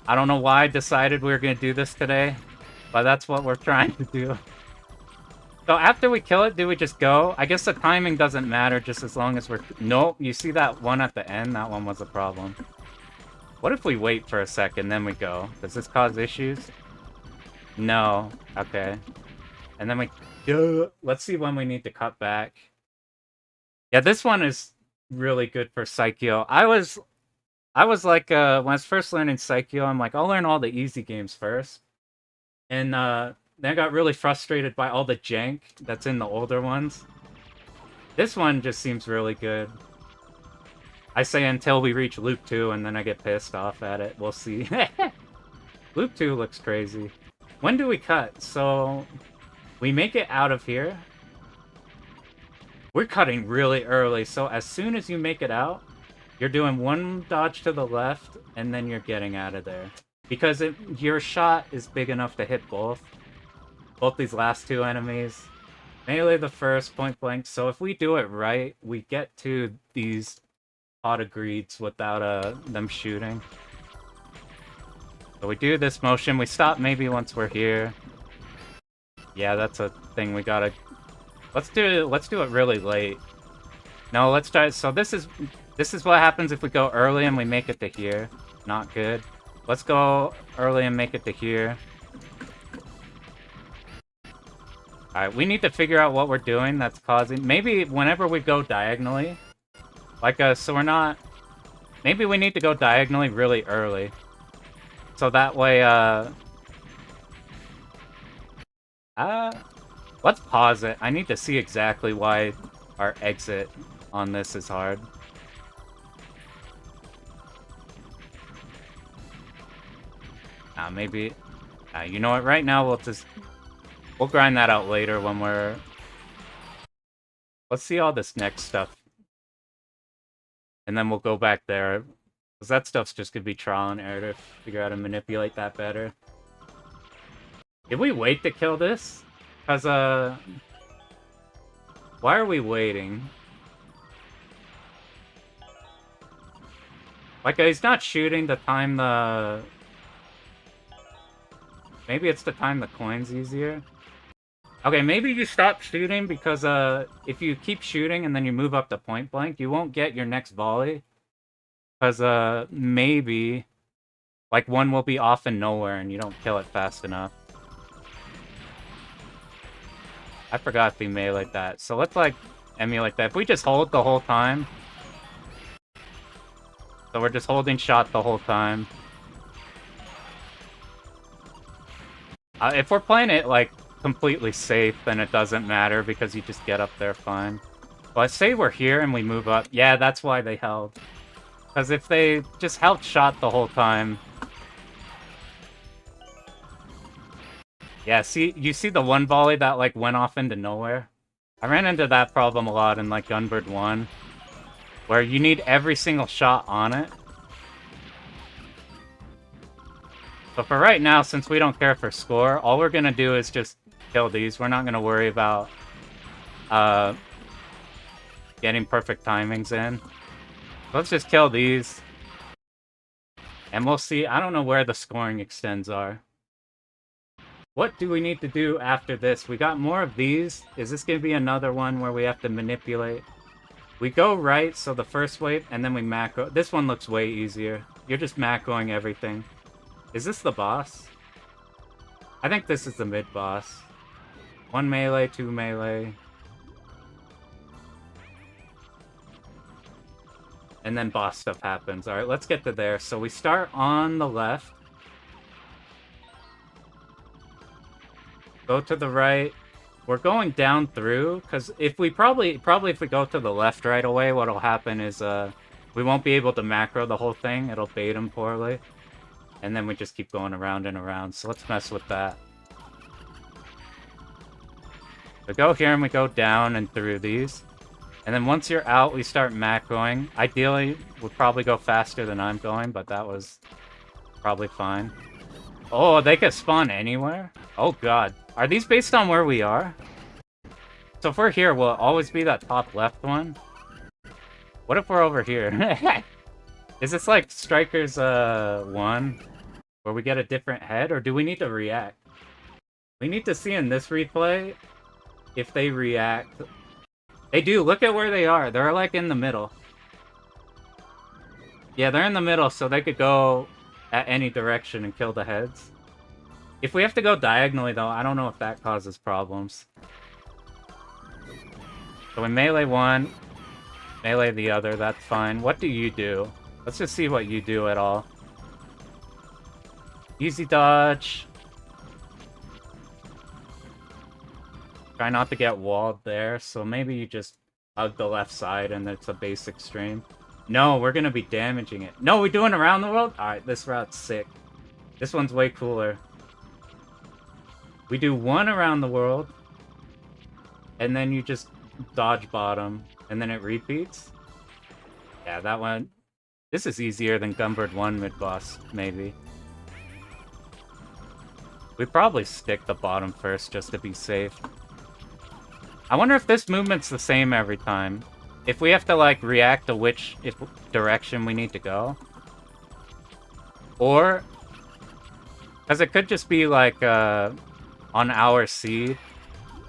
I don't know why I decided we were going to do this today, but that's what we're trying to do. So after we kill it, do we just go? I guess the timing doesn't matter just as long as we're... Nope, you see that one at the end? That one was a problem. What if we wait for a second, then we go? Does this cause issues? No. Okay. And then we... Let's see when we need to cut back. Yeah, this one is really good for Psycho. I was like, when I was first learning Psycho, I'm like, I'll learn all the easy games first. And then I got really frustrated by all the jank that's in the older ones. This one just seems really good. I say until we reach Loop 2, and then I get pissed off at it. We'll see. Loop 2 looks crazy. When do we cut? So, we make it out of here. We're cutting really early, so as soon as you make it out, you're doing one dodge to the left, and then you're getting out of there. Because your shot is big enough to hit both these last two enemies. Melee the first, point blank. So if we do it right, we get to these auto-greeds without them shooting. So we do this motion. We stop maybe once we're here. Yeah, that's a thing we gotta... Let's do it really late. No, let's try... So this is what happens if we go early and we make it to here. Not good. Let's go early and make it to here. Alright, we need to figure out what we're doing that's causing... Maybe whenever we go diagonally... Like, so we're not... Maybe we need to go diagonally really early. So that way, let's pause it. I need to see exactly why our exit on this is hard. Maybe... you know what? Right now, we'll grind that out later when we're... Let's see all this next stuff. And then we'll go back there. Because that stuff's just gonna be trial and error to figure out how to manipulate that better. Did we wait to kill this? Because, why are we waiting? Like, he's not shooting the time the... Maybe it's to time the coins easier? Okay, maybe you stop shooting because, if you keep shooting and then you move up to point blank, you won't get your next volley. Because, maybe, like, one will be off in nowhere and you don't kill it fast enough. I forgot to be melee that. So let's, like, emulate that. If we just hold the whole time. So we're just holding shot the whole time. If we're playing it, like, completely safe, then it doesn't matter because you just get up there fine. But say we're here and we move up. Yeah, that's why they held. Because if they just held shot the whole time... Yeah, see, you see the one volley that, like, went off into nowhere? I ran into that problem a lot in, like, Gunbird 1. Where you need every single shot on it. But for right now, since we don't care for score, all we're gonna do is just kill these. We're not gonna worry about getting perfect timings in. Let's just kill these. And we'll see. I don't know where the scoring extends are. What do we need to do after this? We got more of these. Is this gonna be another one where we have to manipulate? We go right, so the first wave, and then we macro. This one looks way easier. You're just macroing everything. Is this the boss? I think this is the mid-boss. 1 melee, 2 melee. And then boss stuff happens. Alright, let's get to there. So we start on the left. Go to the right. We're going down through, because if we probably if we go to the left right away, what'll happen is we won't be able to macro the whole thing. It'll bait him poorly. And then we just keep going around and around. So let's mess with that. We go here and we go down and through these. And then once you're out, we start macroing. Ideally, we'd probably go faster than I'm going, but that was probably fine. Oh, they could spawn anywhere? Oh god. Are these based on where we are? So if we're here, will it always be that top left one? What if we're over here? Is this like Strikers 1? Where we get a different head? Or do we need to react? We need to see in this replay if they react. They do. Look at where they are. They're like in the middle. Yeah, they're in the middle, so they could go at any direction and kill the heads. If we have to go diagonally, though, I don't know if that causes problems. So we melee one, melee the other, that's fine. What do you do? Let's just see what you do at all. Easy dodge. Try not to get walled there, so maybe you just hug the left side and it's a basic stream. No, we're gonna be damaging it. No, we're doing around the world? Alright, this route's sick. This one's way cooler. We do one around the world, and then you just dodge bottom, and then it repeats. Yeah, that one... This is easier than Gunbird 1 mid-boss, maybe. We probably stick the bottom first just to be safe. I wonder if this movement's the same every time. If we have to, like, react to which direction we need to go. Or... Because it could just be, like, on our seed,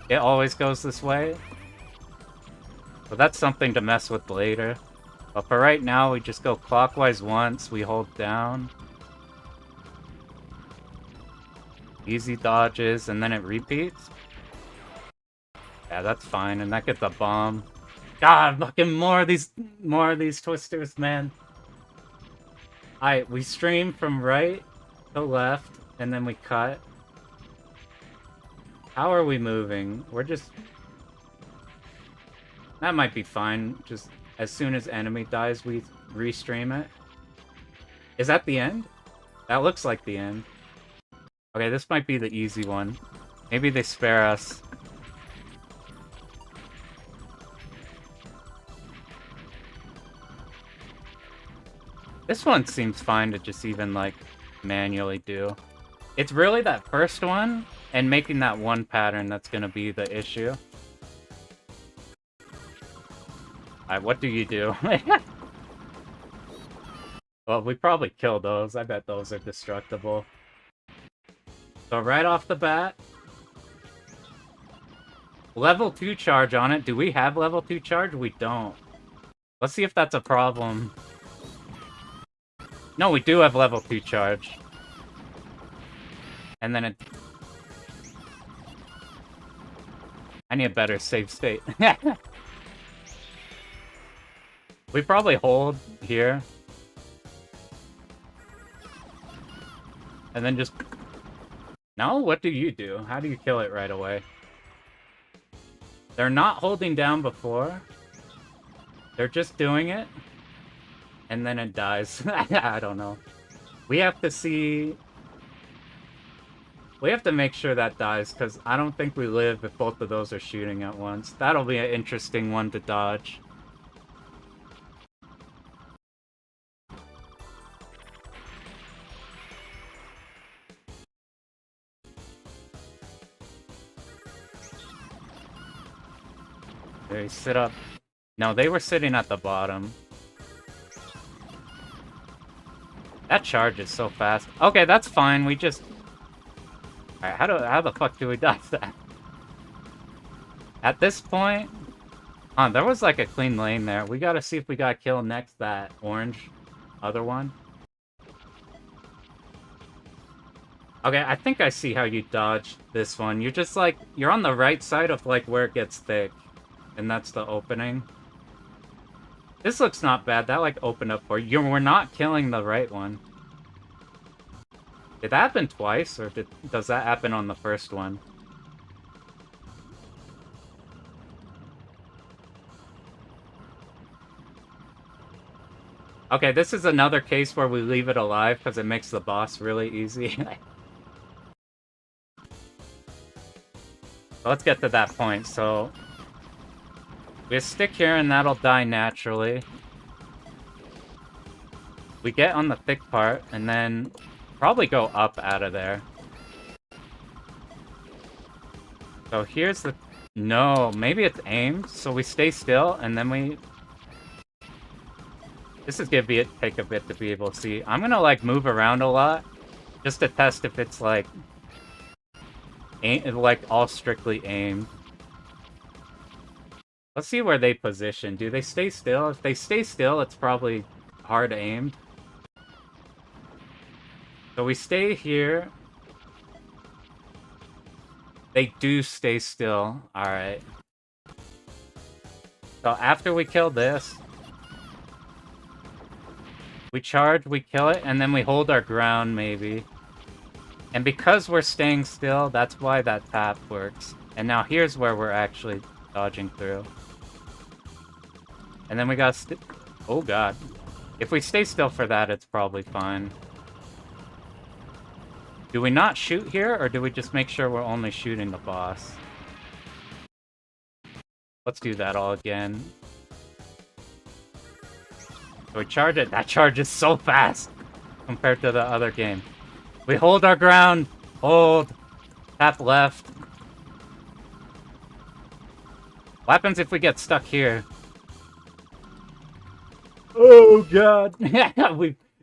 it always goes this way. But that's something to mess with later. But for right now, we just go clockwise once, we hold down. Easy dodges, and then it repeats. Yeah, that's fine, and that gets a bomb. God, fucking more of these twisters, man. Alright, we stream from right to left, and then we cut. How are we moving? We're just... That might be fine. Just as soon as enemy dies, we restream it. Is that the end? That looks like the end. Okay, this might be the easy one. Maybe they spare us. This one seems fine to just even, like, manually do. It's really that first one, and making that one pattern that's gonna be the issue. Alright, what do you do? Well, we probably kill those. I bet those are destructible. So right off the bat... Level 2 charge on it. Do we have level 2 charge? We don't. Let's see if that's a problem. No, we do have level 2 charge. And then it... I need a better save state. We probably hold here. And then just No? What do you do? How do you kill it right away? They're not holding down before. They're just doing it. And then it dies. I don't know. We have to see... We have to make sure that dies, because I don't think we live if both of those are shooting at once. That'll be an interesting one to dodge. They sit up. No, they were sitting at the bottom. That charge is so fast. Okay, that's fine. We just... Alright, how the fuck do we dodge that? At this point... there was like a clean lane there. We gotta see if we gotta kill next that orange other one. Okay, I think I see how you dodged this one. You're just like... You're on the right side of like where it gets thick. And that's the opening. This looks not bad. That, like, opened up for you. We're not killing the right one. Did that happen twice, or does that happen on the first one? Okay, this is another case where we leave it alive, because it makes the boss really easy. Let's get to that point, so... We stick here and that'll die naturally. We get on the thick part and then probably go up out of there. So here's the... No, maybe it's aimed, so we stay still and then we... This is gonna take a bit to be able to see. I'm gonna like move around a lot just to test if it's like... all strictly aimed. Let's see where they position. Do they stay still? If they stay still, it's probably hard aimed. So we stay here. They do stay still. Alright. So after we kill this, we charge, we kill it, and then we hold our ground, maybe. And because we're staying still, that's why that tap works. And now here's where we're actually dodging through. And then we got oh god. If we stay still for that, it's probably fine. Do we not shoot here, or do we just make sure we're only shooting the boss? Let's do that all again. So we charge it. That charge is so fast compared to the other game. We hold our ground. Hold. Tap left. What happens if we get stuck here? Oh god.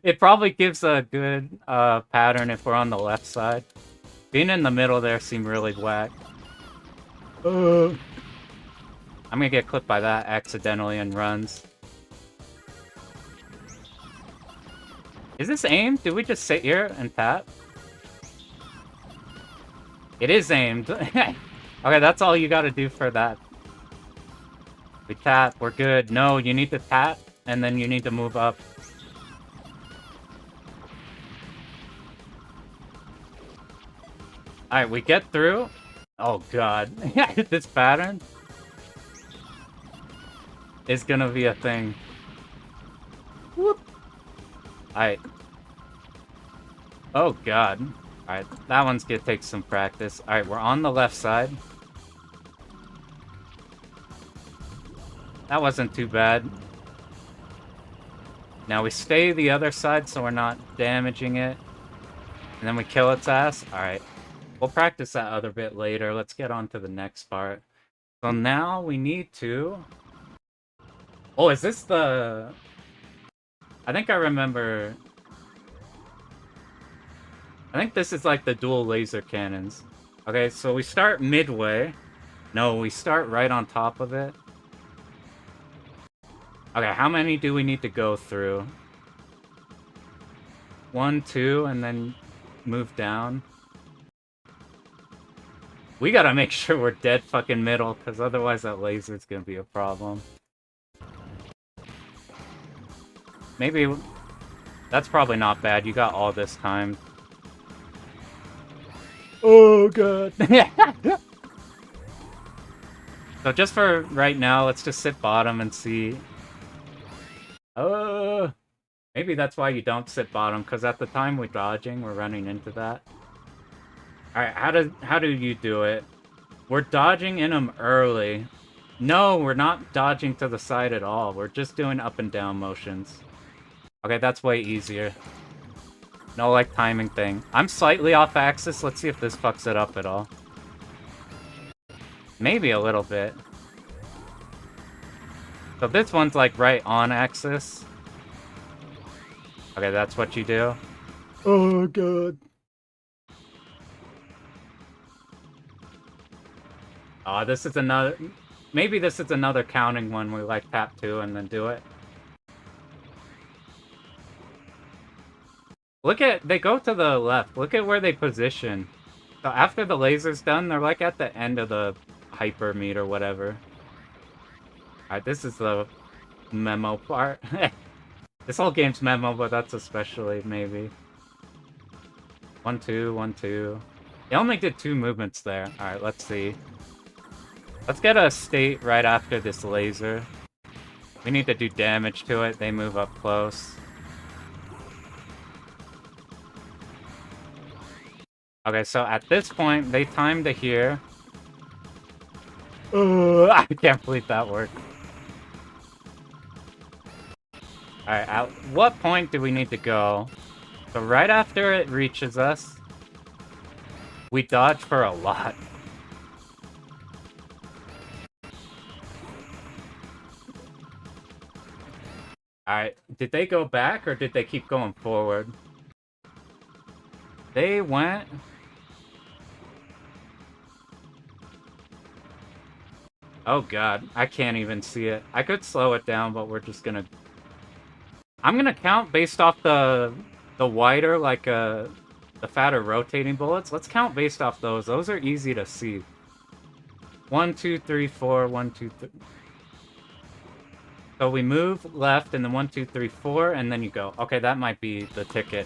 It probably gives a good pattern if we're on the left side. Being in the middle there seemed really whack. I'm gonna get clipped by that accidentally and runs. Is this aimed? Did we just sit here and tap? It is aimed. Okay, that's all you gotta do for that. We tap, we're good. No, you need to tap. And then you need to move up. Alright, we get through. Oh god. This pattern is gonna be a thing. Whoop. Alright. Oh god. Alright, that one's gonna take some practice. Alright, we're on the left side. That wasn't too bad. Now we stay the other side so we're not damaging it. And then we kill its ass. Alright. We'll practice that other bit later. Let's get on to the next part. So now we need to... Oh, is this the... I think I remember... I think this is like the dual laser cannons. Okay, so we start midway. No, we start right on top of it. Okay, how many do we need to go through? 1, 2, and then move down. We gotta make sure we're dead fucking middle, because otherwise that laser's gonna be a problem. Maybe... That's probably not bad. You got all this time. Oh, God. So just for right now, let's just sit bottom and see. Maybe that's why you don't sit bottom, because at the time we're dodging, we're running into that. Alright, how do you do it? We're dodging in them early. No, we're not dodging to the side at all. We're just doing up and down motions. Okay, that's way easier. No, like, timing thing. I'm slightly off axis. Let's see if this fucks it up at all. Maybe a little bit. So this one's, like, right on axis. Okay, that's what you do. Oh, God. Oh, this is another... Maybe this is another counting one where we, like, tap 2 and then do it. Look at... They go to the left. Look at where they position. So after the laser's done, they're, like, at the end of the hyper meter, whatever. Alright, this is the memo part. This whole game's memo, but that's especially, maybe. 1, 2, 1, 2. They only did 2 movements there. Alright, let's see. Let's get a state right after this laser. We need to do damage to it. They move up close. Okay, so at this point, they time to here. I can't believe that worked. Alright, at what point do we need to go? So right after it reaches us, we dodge for a lot. Alright, did they go back or did they keep going forward? They went... Oh god, I can't even see it. I could slow it down, but we're just gonna... I'm gonna count based off the wider, like, the fatter rotating bullets. Let's count based off those. Those are easy to see. 1, 2, 3, 4, 1, 2, 3... So we move left, and then 1, 2, 3, 4, and then you go. Okay, that might be the ticket.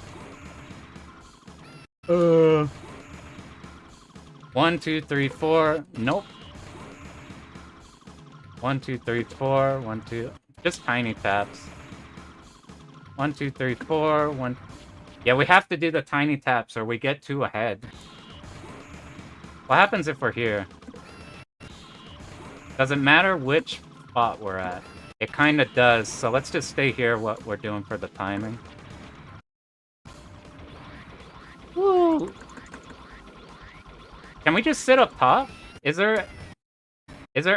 1, 2, 3, 4. Nope. 1, 2, 3, 4. 1, 2. Just tiny taps. 1, 2, 3, 4. 1. Yeah, we have to do the tiny taps, or we get 2 ahead. What happens if we're here? Doesn't matter which spot we're at. It kind of does, so let's just stay here what we're doing for the timing. Woo! Can we just sit up top? Is there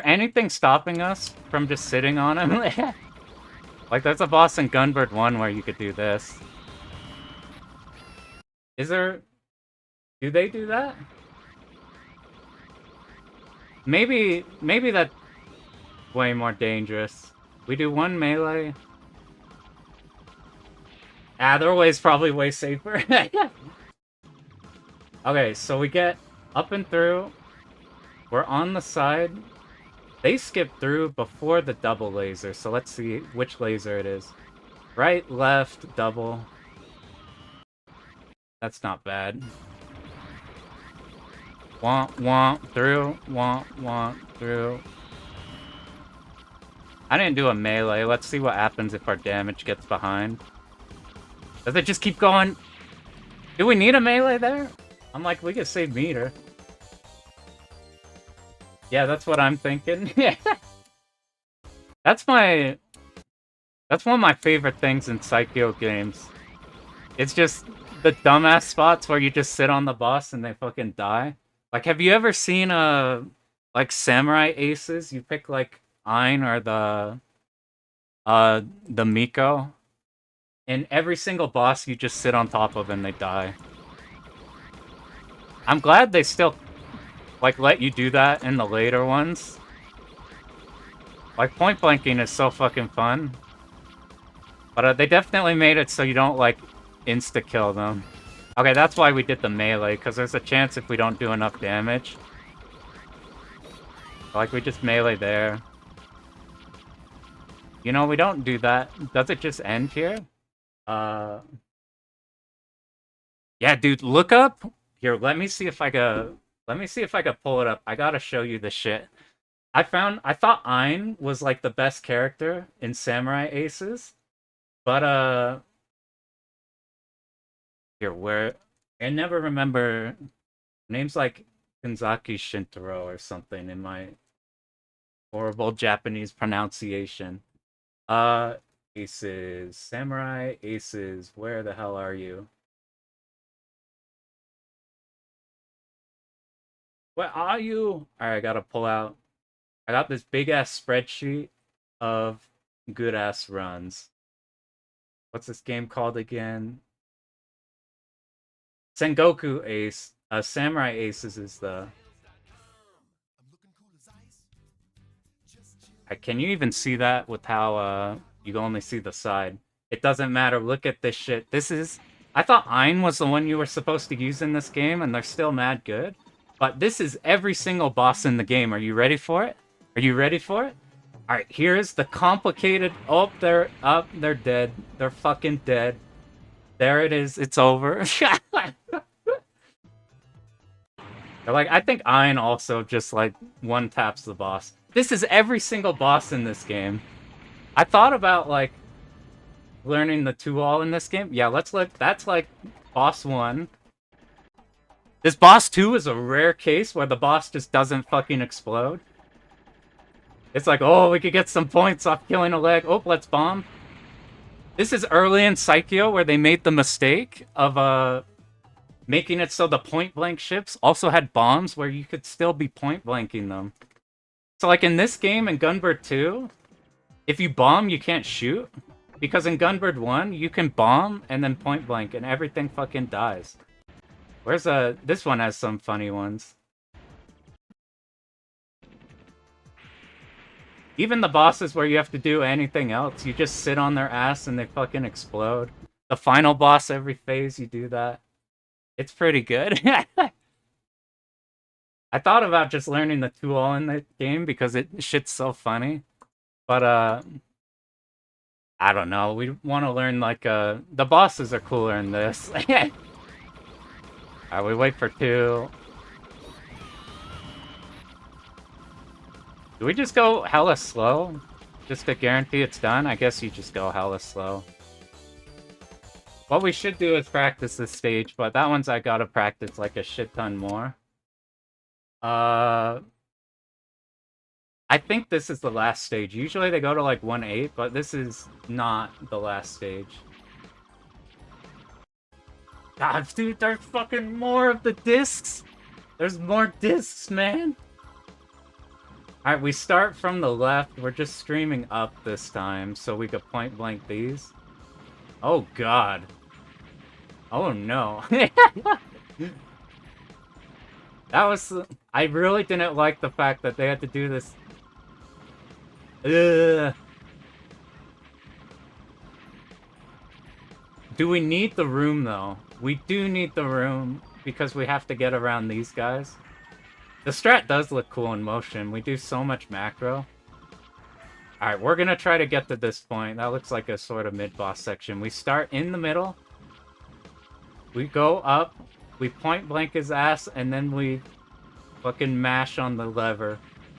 anything stopping us from just sitting on him? Like, there's a boss in Gunbird 1 where you could do this. Is there... Do they do that? Maybe that's way more dangerous. We do 1 melee. Ah, their way's probably way safer. Okay, so we get up and through. We're on the side. They skip through before the double laser, so let's see which laser it is. Right, left, double. That's not bad. Womp, through. Womp, through. I didn't do a melee. Let's see what happens if our damage gets behind. Does it just keep going? Do we need a melee there? I'm like, we could save meter. Yeah, that's what I'm thinking. Yeah. That's one of my favorite things in Psycho games. It's just the dumbass spots where you just sit on the boss and they fucking die. Like, have you ever seen like Samurai Aces? You pick like Ein or the Miko. And every single boss you just sit on top of and they die. I'm glad they still like let you do that in the later ones. Like, point blanking is so fucking fun. But they definitely made it so you don't like insta-kill them. Okay, that's why we did the melee, because there's a chance if we don't do enough damage. Like, we just melee there. You know, we don't do that. Does it just end here? Yeah, dude, look up. Here, let me see if I can. Let me see if I can pull it up. I gotta show you the shit. I thought Ein was like the best character in Samurai Aces, but here where I never remember names like Kanzaki Shintaro or something in my horrible Japanese pronunciation. Uh, Aces, Samurai Aces. Where the hell are you? Where are you? All right, I gotta pull out. I got this big ass spreadsheet of good ass runs. What's this game called again? Sengoku Ace. Samurai Aces is the. Can you even see that with how you only see the side? It doesn't matter. Look at this shit. This is. I thought Ein was the one you were supposed to use in this game, and they're still mad good. But this is every single boss in the game. Are you ready for it? Are you ready for it? All right, here's the complicated. Oh, they're up. They're dead. They're fucking dead. There it is. It's over. Like, I think Ein also just like one taps the boss. This is every single boss in this game. I thought about like learning the 2-all in this game. Yeah, let's look. That's like boss 1. This boss 2 is a rare case where the boss just doesn't fucking explode. It's like, oh, we could get some points off killing a leg. Oh, let's bomb. This is early in Psycho where they made the mistake of making it so the point-blank ships also had bombs where you could still be point-blanking them. So like in this game, in Gunbird 2, if you bomb, you can't shoot. Because in Gunbird 1, you can bomb and then point-blank and everything fucking dies. Where's this one has some funny ones. Even the bosses where you have to do anything else, you just sit on their ass and they fucking explode. The final boss every phase, you do that. It's pretty good. I thought about just learning the 2-all in the game because shit's so funny. But, I don't know. We want to learn, like, the bosses are cooler in this. Alright, we wait for 2. Do we just go hella slow? Just to guarantee it's done? I guess you just go hella slow. What we should do is practice this stage, but that one's I gotta practice like a shit ton more. I think this is the last stage. Usually they go to like 1-8, but this is not the last stage. God, dude, there's fucking more of the discs! There's more discs, man! Alright, we start from the left. We're just streaming up this time, so we could point blank these. Oh god. Oh no. That was... I really didn't like the fact that they had to do this. Ugh. Do we need the room, though? We do need the room, because we have to get around these guys. The strat does look cool in motion. We do so much macro. Alright, we're gonna try to get to this point. That looks like a sort of mid-boss section. We start in the middle. We go up. We point blank his ass, and then we fucking mash on the lever.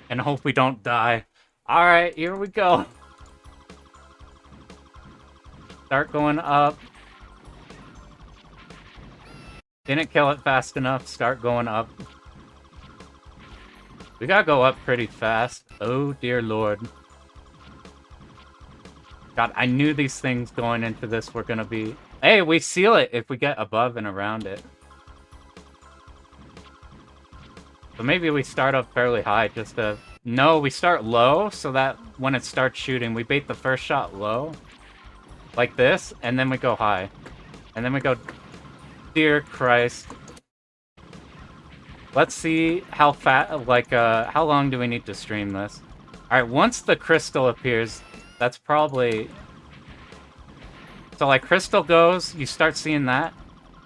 And hope we don't die. Alright, here we go. Start going up. Didn't kill it fast enough. Start going up. We gotta go up pretty fast. Oh dear lord. God, I knew these things going into this were gonna be... Hey, we seal it if we get above and around it. So maybe we start up fairly high just to... No, we start low so that when it starts shooting, we bait the first shot low. Like this, and then we go high. And then we go... Dear Christ. Let's see how how long do we need to stream this? Alright, once the crystal appears, that's probably... So, like, crystal goes, you start seeing that.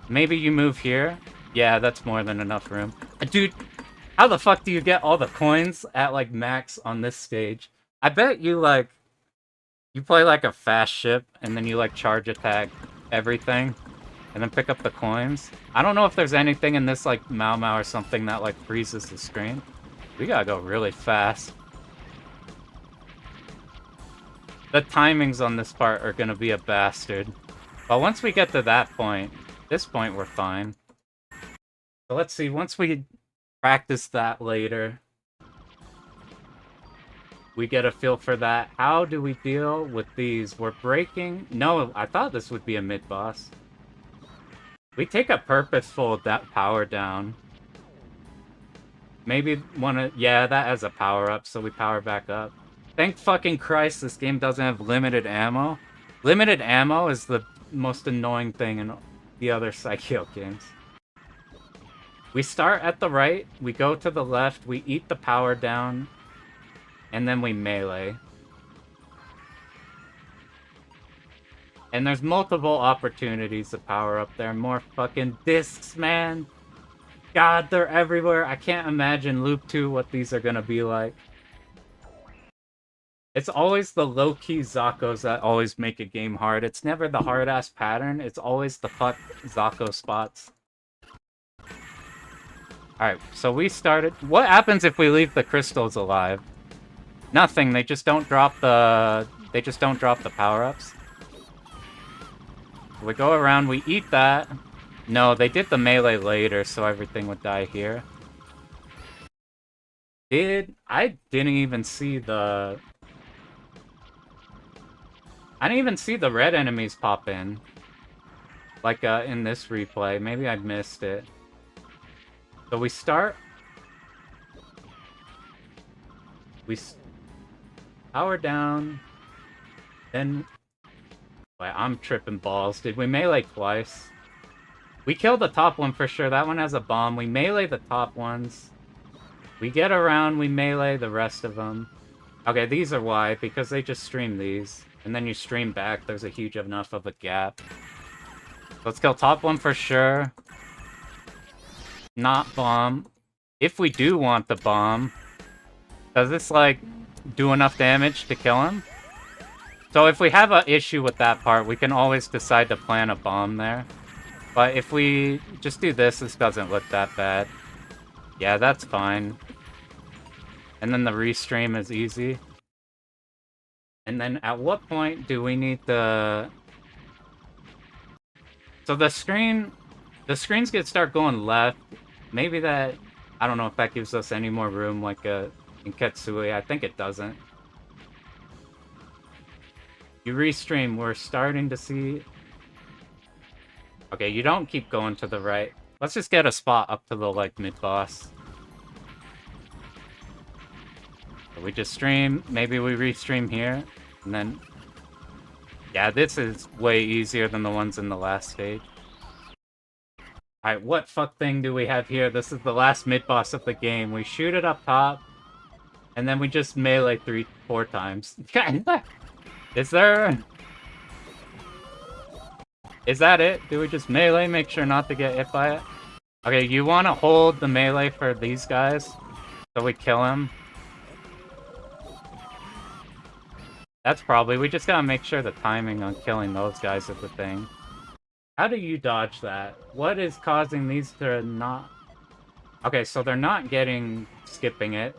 Maybe you move here. Yeah, that's more than enough room. Dude, how the fuck do you get all the coins at, like, max on this stage? I bet you, like... You play, like, a fast ship, and then you, like, charge attack everything. And then pick up the coins. I don't know if there's anything in this, like, Mau Mau or something that, like, freezes the screen. We gotta go really fast. The timings on this part are gonna be a bastard. But once we get to that point, this point we're fine. So let's see, once we practice that later, we get a feel for that. How do we deal with these? We're breaking... No, I thought this would be a mid-boss. We take a purposeful power down. Maybe wanna... Yeah, that has a power-up, so we power back up. Thank fucking Christ this game doesn't have limited ammo. Limited ammo is the most annoying thing in the other Psycho games. We start at the right, we go to the left, we eat the power down, and then we melee. And there's multiple opportunities to power up there. More fucking discs, man. God, they're everywhere. I can't imagine Loop 2 what these are gonna be like. It's always the low-key Zakos that always make a game hard. It's never the hard-ass pattern. It's always the fuck Zako spots. Alright, so we started... What happens if we leave the crystals alive? Nothing, they just don't drop the... They just don't drop the power-ups. We go around, we eat that. No, they did the melee later, so everything would die here. I didn't even see the... I didn't even see the red enemies pop in. Like, in this replay. Maybe I missed it. So we start... We power down. Then... Wait, I'm tripping balls. Did we melee twice? We killed the top one for sure. That one has a bomb. We melee the top ones. We get around, we melee the rest of them. Okay, these are why, because they just stream these. And then you stream back, there's a huge enough of a gap. Let's kill top one for sure. Not bomb. If we do want the bomb, does this, like, do enough damage to kill him? So if we have an issue with that part, we can always decide to plant a bomb there. But if we just do this, this doesn't look that bad. Yeah, that's fine. And then the restream is easy. And then at what point do we need the... So the screens start going left. Maybe that... I don't know if that gives us any more room like in Ketsui. I think it doesn't. You restream, we're starting to see... Okay, you don't keep going to the right. Let's just get a spot up to the, like, mid-boss. So we just stream, maybe we restream here, and then... Yeah, this is way easier than the ones in the last stage. Alright, what fuck thing do we have here? This is the last mid-boss of the game. We shoot it up top, and then we just melee 3-4 times. Is there... Is that it? Do we just melee, make sure not to get hit by it? Okay, you want to hold the melee for these guys, so we kill him. That's probably... We just gotta make sure the timing on killing those guys is the thing. How do you dodge that? What is causing these to not... Okay, so they're not skipping it.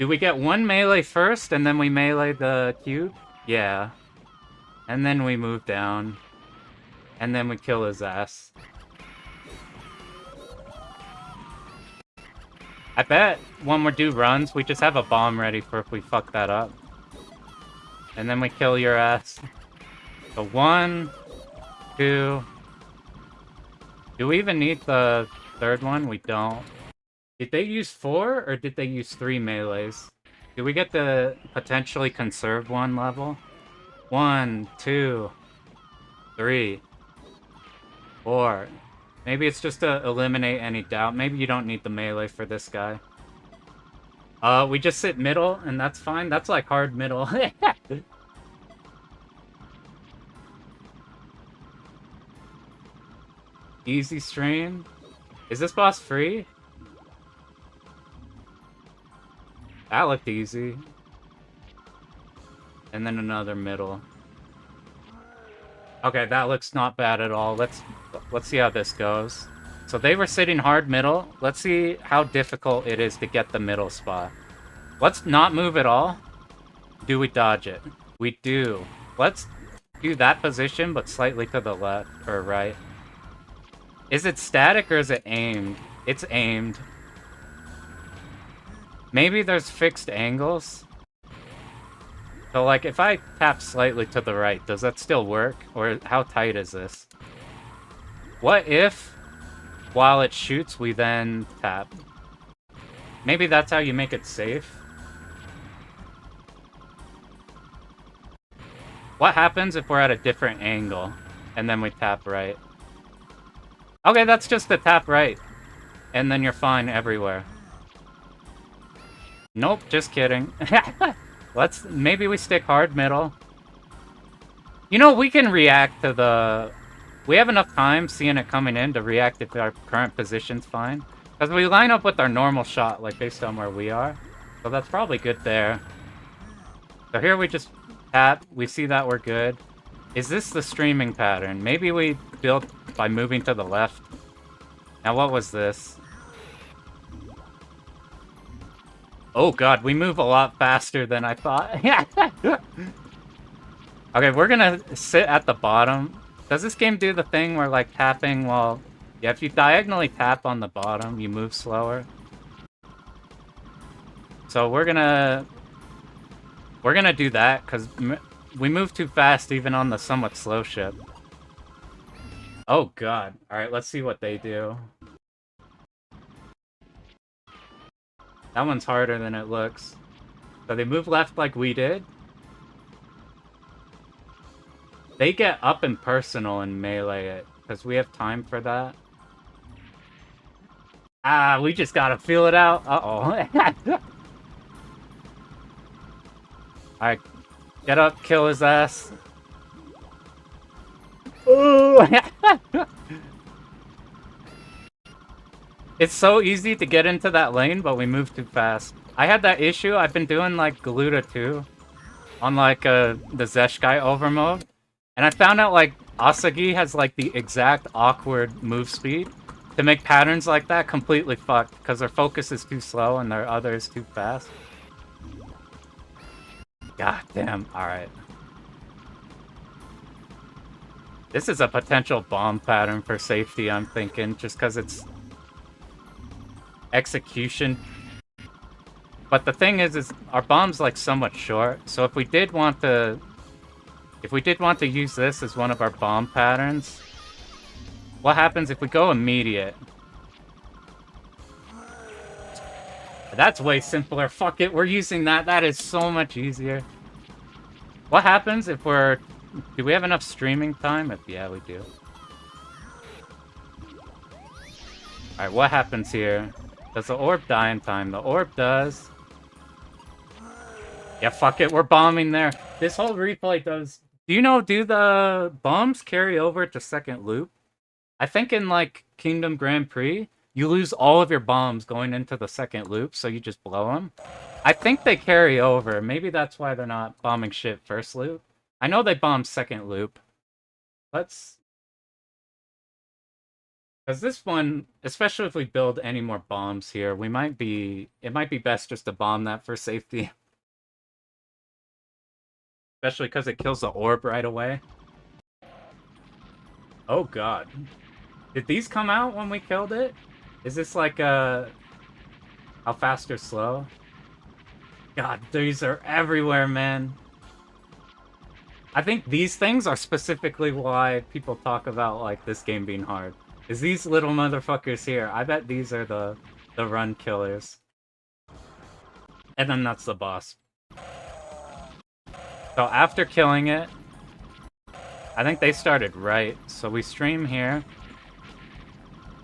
Do we get one melee first, and then we melee the cube? Yeah. And then we move down. And then we kill his ass. I bet when we do runs, we just have a bomb ready for if we fuck that up. And then we kill your ass. So 1, 2... Do we even need the third one? We don't. Did they use 4, or did they use 3 melees? Do we get the potentially conserve one level? 1, 2, 3, 4. Maybe it's just to eliminate any doubt. Maybe you don't need the melee for this guy. We just sit middle, and that's fine. That's like hard middle. Easy stream. Is this boss free? That looked easy. And then another middle. Okay, that looks not bad at all. Let's see how this goes. So they were sitting hard middle. Let's see how difficult it is to get the middle spot. Let's not move at all. Do we dodge it? We do. Let's do that position, but slightly to the left or right. Is it static or is it aimed? It's aimed. Maybe there's fixed angles. So, like, if I tap slightly to the right, does that still work? Or how tight is this? What if, while it shoots, we then tap? Maybe that's how you make it safe? What happens if we're at a different angle, and then we tap right? Okay, that's just the tap right. And then you're fine everywhere. Nope, just kidding. Maybe we stick hard middle. You know, we can react to the... We have enough time seeing it coming in to react if our current position's fine. Because we line up with our normal shot, like, based on where we are. So that's probably good there. So here we just tap. We see that we're good. Is this the streaming pattern? Maybe we build by moving to the left. Now, what was this? Oh god, we move a lot faster than I thought. Okay, we're gonna sit at the bottom. Does this game do the thing where, like, tapping while... Yeah, if you diagonally tap on the bottom, you move slower. So we're gonna do that, because we move too fast even on the somewhat slow ship. Oh god. Alright, let's see what they do. That one's harder than it looks. So they move left like we did. They get up and personal and melee it, because we have time for that. Ah, we just gotta feel it out. Uh-oh. Alright, get up, kill his ass. Ooh! It's so easy to get into that lane, but we move too fast. I had that issue. I've been doing, like, Galuda 2 on, like, the Zeshkai overmode. And I found out, like, Asagi has, like, the exact awkward move speed to make patterns like that completely fucked, because their focus is too slow and their other is too fast. God damn. Alright. This is a potential bomb pattern for safety, I'm thinking, just because it's execution. But the thing is our bomb's, like, somewhat short, so if we did want to use this as one of our bomb patterns, what happens if we go immediate? That's way simpler. Fuck it, we're using that. That is so much easier. What happens if we're... Do we have enough streaming time? Yeah, we do. Alright, what happens here? Does the orb die in time? The orb does. Yeah, fuck it, we're bombing there. This whole replay does... Do you know, do the bombs carry over to second loop? I think in, like, Kingdom Grand Prix, you lose all of your bombs going into the second loop, so you just blow them. I think they carry over. Maybe that's why they're not bombing shit first loop. I know they bomb second loop. Let's... Because this one, especially if we build any more bombs here, we might be... It might be best just to bomb that for safety. Especially because it kills the orb right away. Oh god. Did these come out when we killed it? Is this like a... How fast or slow? God, these are everywhere, man. I think these things are specifically why people talk about, like, this game being hard. Is these little motherfuckers here. I bet these are the run killers. And then that's the boss. So after killing it, I think they started right. So we stream here.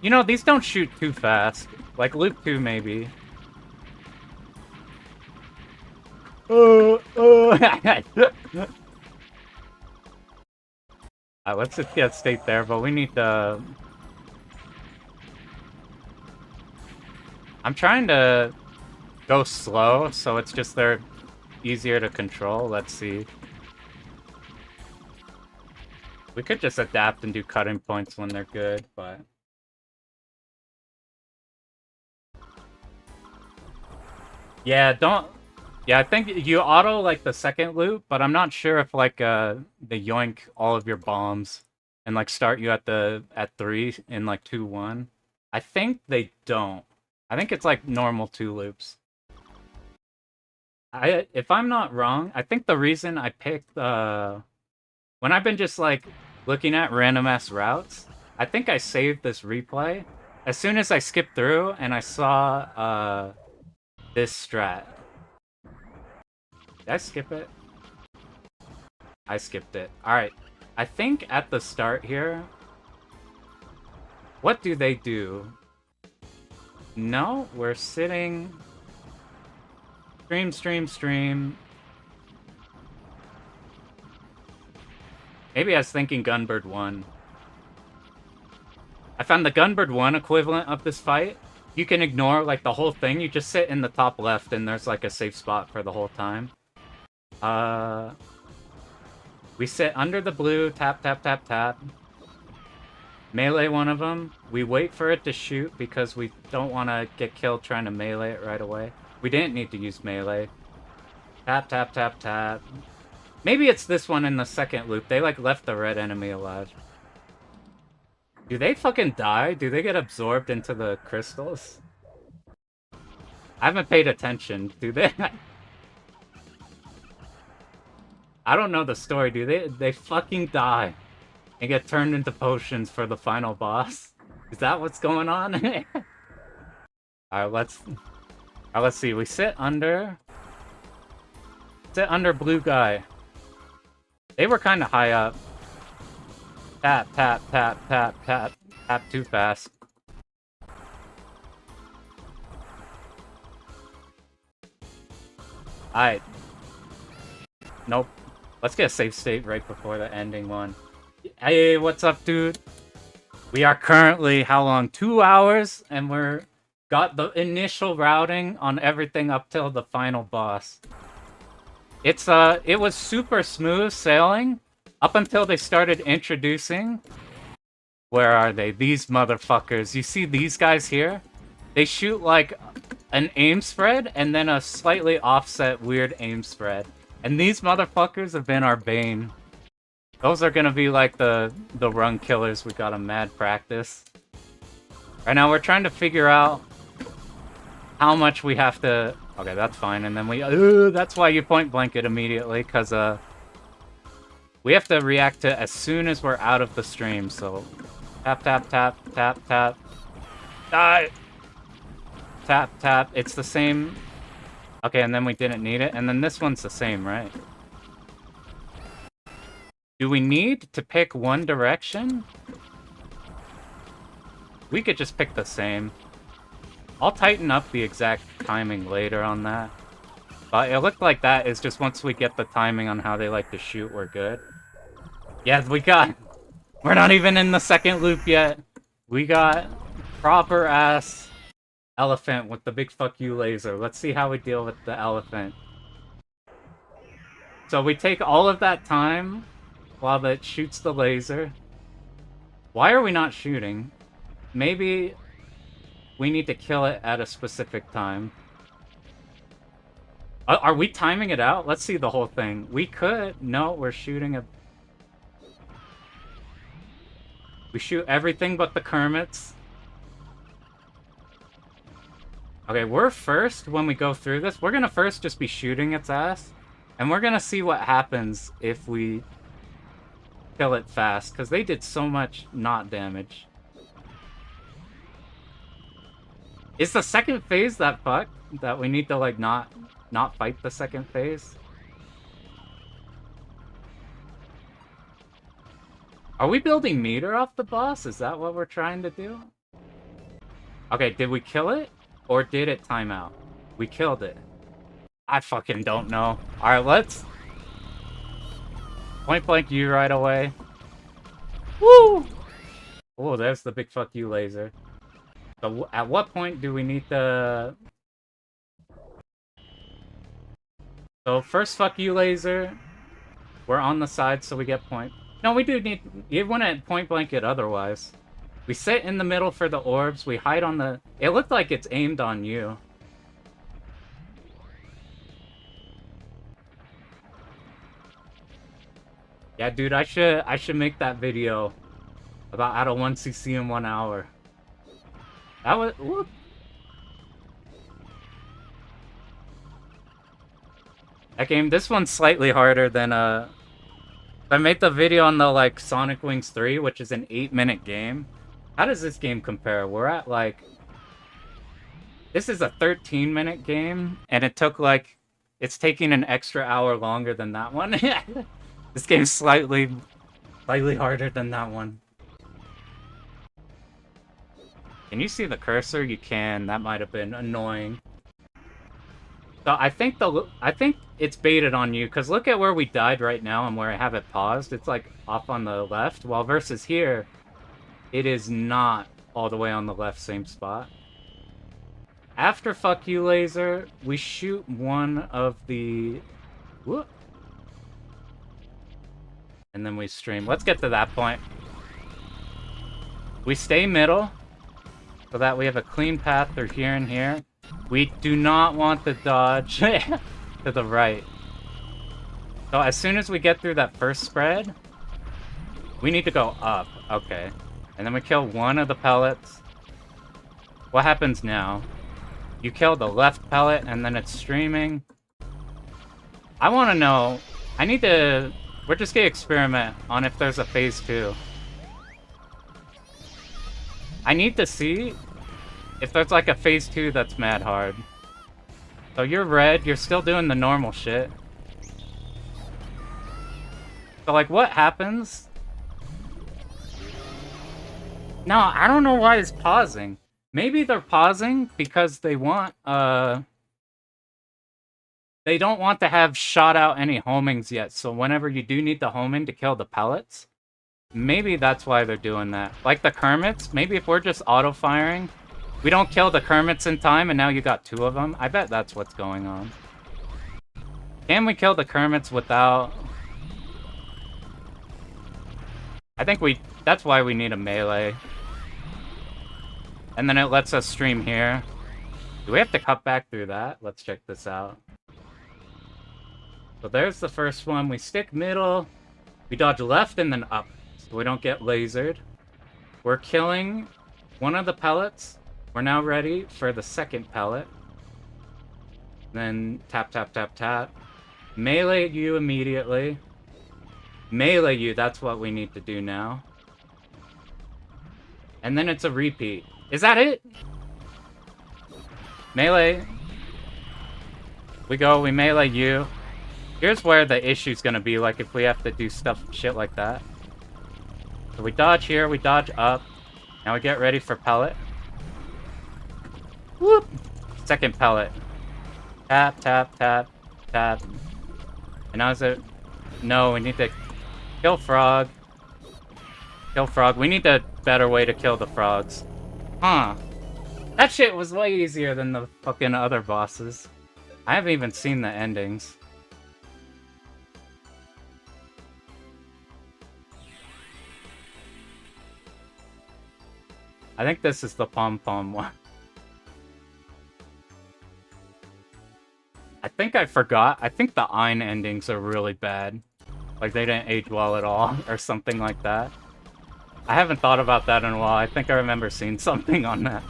You know, these don't shoot too fast. Like loop 2 maybe. Let's just get state there, but we need to... I'm trying to go slow, so it's just they're easier to control. Let's see. We could just adapt and do cutting points when they're good, but... Yeah, don't... Yeah, I think you auto, like, the second loop, but I'm not sure if, like, they yoink all of your bombs and, like, start you at 3 in, like, 2-1. I think they don't. I think it's, like, normal 2 loops. If I'm not wrong, I think the reason I picked, when I've been just, like, looking at random-ass routes, I think I saved this replay. As soon as I skipped through and I saw, this strat. Did I skip it? I skipped it. Alright. I think at the start here... What do they do? No, we're sitting... Stream. Maybe I was thinking Gunbird 1. I found the Gunbird 1 equivalent of this fight. You can ignore, like, the whole thing. You just sit in the top left and there's, like, a safe spot for the whole time. We sit under the blue, tap. Melee one of them. We wait for it to shoot because we don't want to get killed trying to melee it right away. We didn't need to use melee. Tap. Maybe it's this one in the second loop. They, like, left the red enemy alive. Do they fucking die? Do they get absorbed into the crystals? I haven't paid attention. Do they? I don't know the story. Do they fucking die and get turned into potions for the final boss? Is that what's going on? Alright, let's see. We sit under blue guy. They were kind of high up. Tap too fast. Alright. Nope. Let's get a safe state right before the ending one. Hey, what's up, dude? We are currently, how long? 2 hours, and we're got the initial routing on everything up till the final boss. It was super smooth sailing up until they started introducing... Where are they? These motherfuckers. You see these guys here? They shoot like an aim spread and then a slightly offset weird aim spread. And these motherfuckers have been our bane. Those are gonna be like the run killers we got a mad practice. Right now we're trying to figure out how much we have to... Okay, that's fine. And then that's why you point blank it immediately, because we have to react to as soon as we're out of the stream, so... Tap. Die! Tap. It's the same... Okay, and then we didn't need it. And then this one's the same, right? Do we need to pick one direction? We could just pick the same. I'll tighten up the exact timing later on that. But it looked like that is just once we get the timing on how they like to shoot, we're good. Yeah, we're not even in the second loop yet. We got proper-ass elephant with the big fuck you laser. Let's see how we deal with the elephant. So we take all of that time while it shoots the laser. Why are we not shooting? Maybe we need to kill it at a specific time. Are we timing it out? Let's see the whole thing. We could. No, we're shooting a... We shoot everything but the Kermits. Okay, we're first when we go through this. We're gonna first just be shooting its ass. And we're gonna see what happens if we kill it fast. Because they did so much not damage. Is the second phase that fucked? That we need to, like, not fight the second phase? Are we building meter off the boss? Is that what we're trying to do? Okay, did we kill it? Or did it time out? We killed it. I fucking don't know. Alright, let's... Point blank you right away. Woo! Oh, there's the big fuck you laser. So at what point do we need to... So first fuck you laser. We're on the side so we get point. No, we do need... You wouldn't point blank it otherwise. We sit in the middle for the orbs. We hide on the... It looked like it's aimed on you. Yeah, dude, I should make that video about out of 1cc in 1 hour. That was... Whoop. That game, this one's slightly harder than, I made the video on the, like, Sonic Wings 3, which is an 8-minute game. How does this game compare? We're at, like... This is a 13-minute game, and it took, like... It's taking an extra hour longer than that one. This game's slightly harder than that one. Can you see the cursor? You can. That might have been annoying. So I think it's baited on you, because look at where we died right now and where I have it paused. It's like off on the left, while versus here, it is not all the way on the left same spot. After Fuck You Laser, we shoot one of the... Whoop. And then we stream. Let's get to that point. We stay middle, so that we have a clean path through here and here. We do not want the dodge to the right. So as soon as we get through that first spread, we need to go up. Okay. And then we kill one of the pellets. What happens now? You kill the left pellet, and then it's streaming. I want to know... I need to... We're just gonna experiment on if there's a phase 2. I need to see if there's like a phase 2 that's mad hard. So you're red, you're still doing the normal shit. So like what happens? No, I don't know why it's pausing. Maybe they're pausing because they want, they don't want to have shot out any homings yet, so whenever you do need the homing to kill the pellets, maybe that's why they're doing that. Like the Kermits, maybe if we're just auto-firing, we don't kill the Kermits in time and now you got 2 of them. I bet that's what's going on. Can we kill the Kermits without... I think that's why we need a melee. And then it lets us stream here. Do we have to cut back through that? Let's check this out. So there's the first one. We stick middle. We dodge left and then up, so we don't get lasered. We're killing one of the pellets. We're now ready for the second pellet. Then tap, tap, tap, tap. Melee you immediately. Melee you, that's what we need to do now. And then it's a repeat. Is that it? Melee. We go, we melee you. Here's where the issue's gonna be, like, if we have to do shit like that. So we dodge here, we dodge up. Now we get ready for pellet. Whoop! Second pellet. Tap, tap, tap, tap. And now is it... No, we need to kill frog. Kill frog. We need a better way to kill the frogs. Huh. That shit was way easier than the fucking other bosses. I haven't even seen the endings. I think this is the pom-pom one. I think I forgot. I think the Ein endings are really bad. Like, they didn't age well at all, or something like that. I haven't thought about that in a while. I think I remember seeing something on that.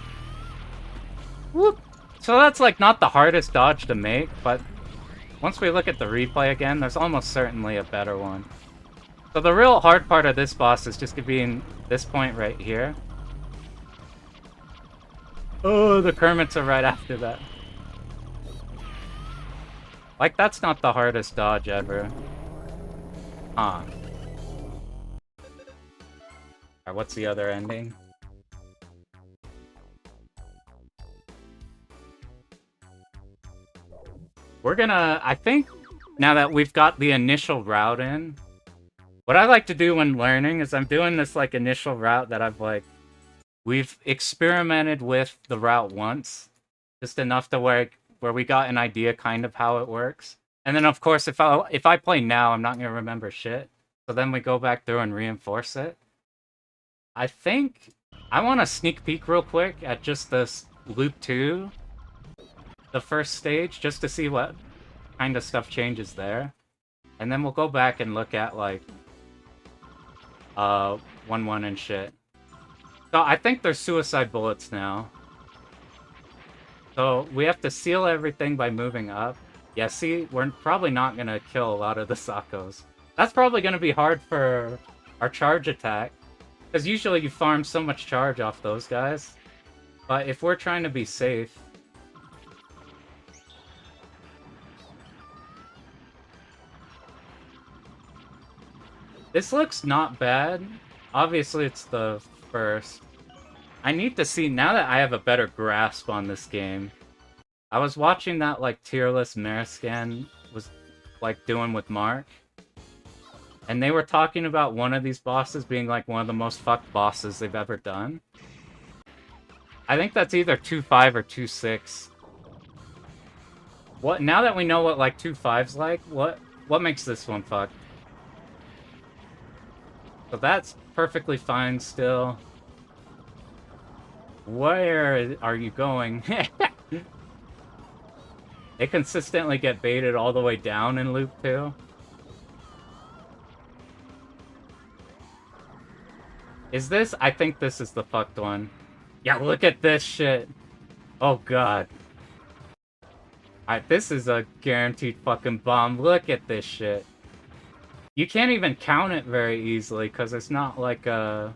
Whoop! So that's, like, not the hardest dodge to make, but once we look at the replay again, there's almost certainly a better one. So the real hard part of this boss is just to be in this point right here. Oh, the Kermits are right after that. Like, that's not the hardest dodge ever. Huh. Alright, what's the other ending? We're gonna... I think, now that we've got the initial route in, what I like to do when learning is I'm doing this, like, initial route that I've, like... We've experimented with the route once, just enough to where we got an idea kind of how it works. And then, of course, if I play now, I'm not gonna remember shit. So then we go back through and reinforce it. I think I want to sneak peek real quick at just this loop 2, the first stage, just to see what kind of stuff changes there. And then we'll go back and look at, like, 1-1 and shit. So I think there's suicide bullets now. So we have to seal everything by moving up. Yeah, see, we're probably not going to kill a lot of the Sakos. That's probably going to be hard for our charge attack. Because usually you farm so much charge off those guys. But if we're trying to be safe... This looks not bad. Obviously it's the first. I need to see, now that I have a better grasp on this game. I was watching that, like, tier list Mariscan was, like, doing with Mark. And they were talking about one of these bosses being, like, one of the most fucked bosses they've ever done. I think that's either 2-5 or 2-6. What, now that we know what, like, 2-5's like, what makes this one fucked? So that's perfectly fine still. Where are you going? They consistently get baited all the way down in loop 2. Is this? I think this is the fucked one. Yeah, look at this shit. Oh god. Alright, this is a guaranteed fucking bomb. Look at this shit. You can't even count it very easily, because it's not like a...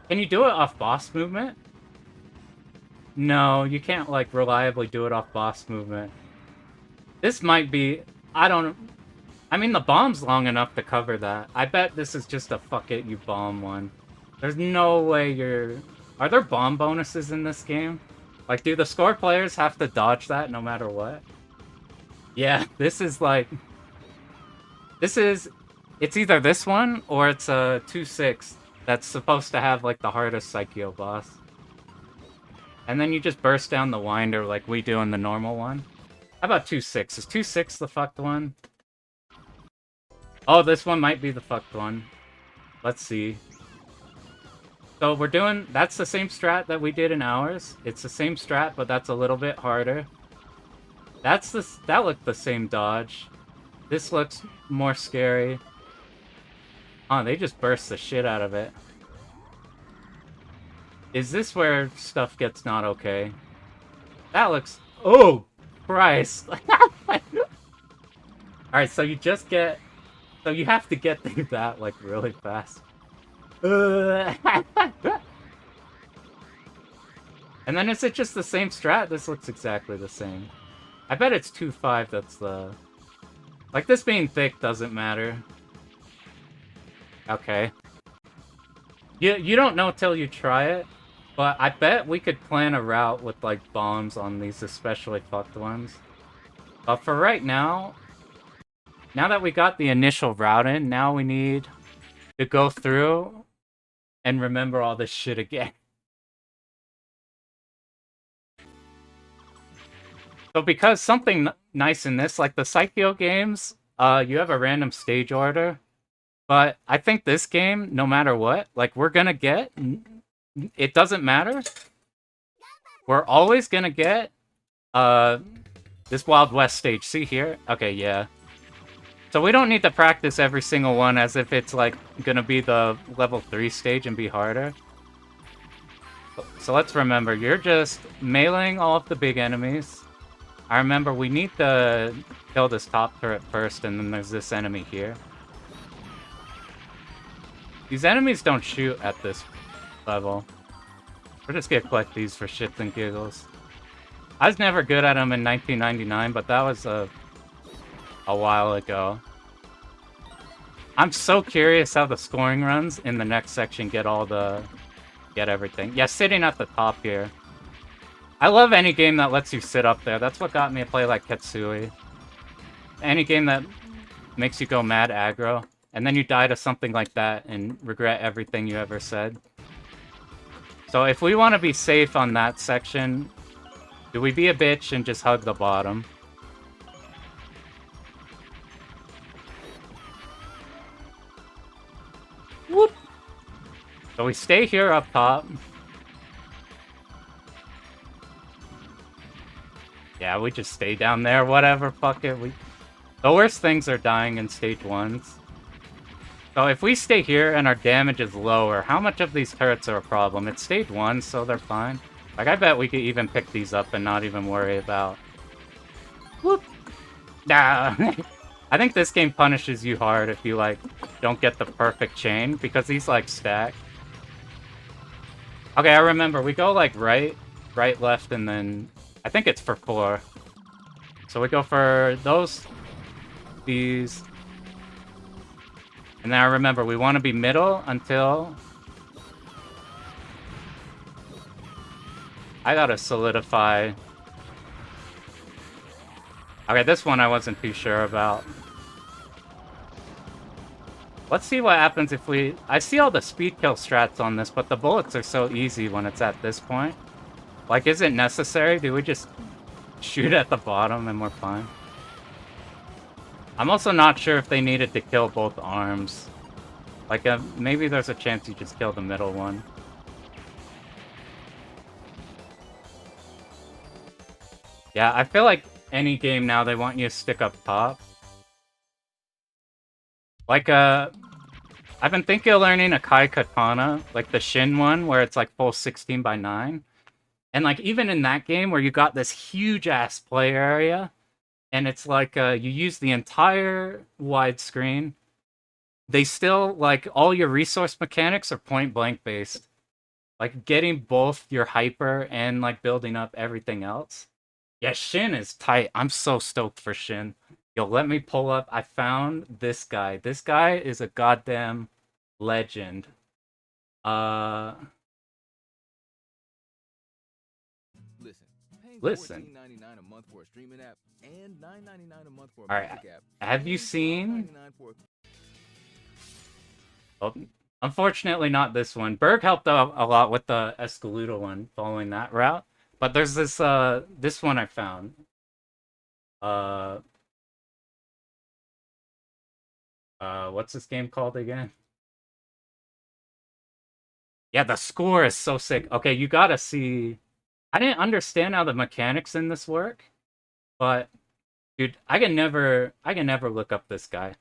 Can you do it off boss movement? No, you can't, like, reliably do it off boss movement. This might be... I don't... I mean, the bomb's long enough to cover that. I bet this is just a fuck it, you bomb one. There's no way you're... Are there bomb bonuses in this game? Like, do the score players have to dodge that no matter what? Yeah, this is like... This is... It's either this one, or it's a 2-6 that's supposed to have, like, the hardest Psycho boss. And then you just burst down the winder like we do in the normal one. How about 2-6? Is 2-6 the fucked one? Oh, this one might be the fucked one. Let's see. So we're doing... That's the same strat that we did in ours. It's the same strat, but that's a little bit harder. That looked the same dodge. This looks more scary. Oh, they just burst the shit out of it. Is this where stuff gets not okay? That looks... Oh! Christ! Alright, so you just get... So you have to get through that, like, really fast. And then is it just the same strat? This looks exactly the same. I bet it's 2-5 that's the... Like, this being thick doesn't matter. Okay. You don't know till you try it, but I bet we could plan a route with, like, bombs on these especially fucked ones. But for right now, now that we got the initial route in, now we need to go through and remember all this shit again. So because something nice in this, like the Psycho games, you have a random stage order. But I think this game, no matter what, like, we're gonna get... It doesn't matter. We're always gonna get, this Wild West stage. See here? Okay, yeah. So we don't need to practice every single one as if it's, like, gonna be the level 3 stage and be harder. So let's remember, you're just meleeing all of the big enemies. I remember we need to kill this top turret first, and then there's this enemy here. These enemies don't shoot at this level. We're just gonna collect these for shits and giggles. I was never good at them in 1999, but that was a while ago. I'm so curious how the scoring runs in the next section get everything. Yeah, sitting at the top here. I love any game that lets you sit up there. That's what got me to play like Ketsui. Any game that makes you go mad aggro. And then you die to something like that and regret everything you ever said. So if we want to be safe on that section, do we be a bitch and just hug the bottom? we stay here up top. Yeah, we just stay down there, whatever, fuck it. The worst things are dying in stage 1s. So if we stay here and our damage is lower, how much of these turrets are a problem? It's stage 1, so they're fine. Like, I bet we could even pick these up and not even worry about... Whoop! Nah! I think this game punishes you hard if you, like, don't get the perfect chain, because these, like, stack. Okay, I remember. We go, like, right, left, and then... I think it's for 4. So we go for these... And then I remember, we want to be middle until... I gotta solidify... Okay, this one I wasn't too sure about. Let's see what happens if we... I see all the speed kill strats on this, but the bullets are so easy when it's at this point. Like, is it necessary? Do we just shoot at the bottom and we're fine? I'm also not sure if they needed to kill both arms. Like, maybe there's a chance you just kill the middle one. Yeah, I feel like any game now, they want you to stick up top. Like, I've been thinking of learning a Kai Katana, like the Shin one, where it's like full 16:9. And like, even in that game where you got this huge-ass play area, and it's like, you use the entire widescreen, they still, like, all your resource mechanics are point-blank based. Like, getting both your hyper and, like, building up everything else. Yeah, Shin is tight. I'm so stoked for Shin. Yo, let me pull up. I found this guy. This guy is a goddamn legend. Listen. Alright, have you seen... Oh, unfortunately not this one. Berg helped out a lot with the Escaluda one, following that route. But there's this, this one I found. What's this game called again? Yeah, the score is so sick. Okay, you gotta see... I didn't understand how the mechanics in this work, but dude, I can never look up this guy.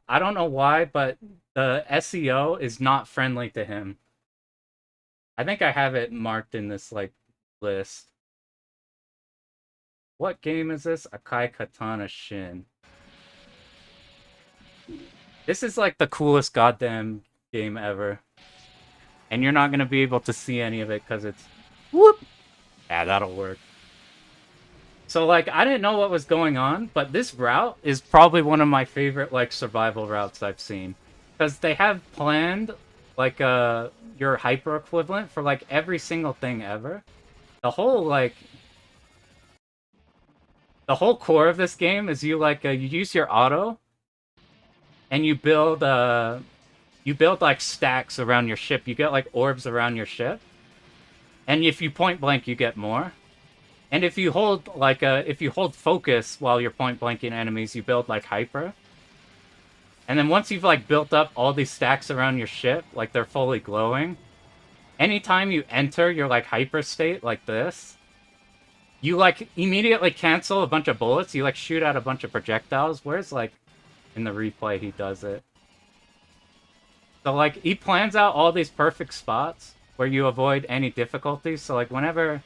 I don't know why, but the SEO is not friendly to him. I think I have it marked in this like list. What game is this? Akai Katana Shin. This is like the coolest goddamn game ever. And you're not going to be able to see any of it because it's... Whoop! Yeah, that'll work. So, like, I didn't know what was going on, but this route is probably one of my favorite, like, survival routes I've seen. Because they have planned, like, your hyper equivalent for, like, every single thing ever. The whole, like... The whole core of this game is you, like, you use your auto, and you build, like, stacks around your ship. You get, like, orbs around your ship. And if you point blank, you get more. And if you hold, like, if you hold focus while you're point blanking enemies, you build, like, hyper. And then once you've, like, built up all these stacks around your ship, like, they're fully glowing, anytime you enter your, like, hyper state, like this, you, like, immediately cancel a bunch of bullets. You, like, shoot out a bunch of projectiles. Where's, like, in the replay he does it? So, like, he plans out all these perfect spots where you avoid any difficulties. So, like, whenever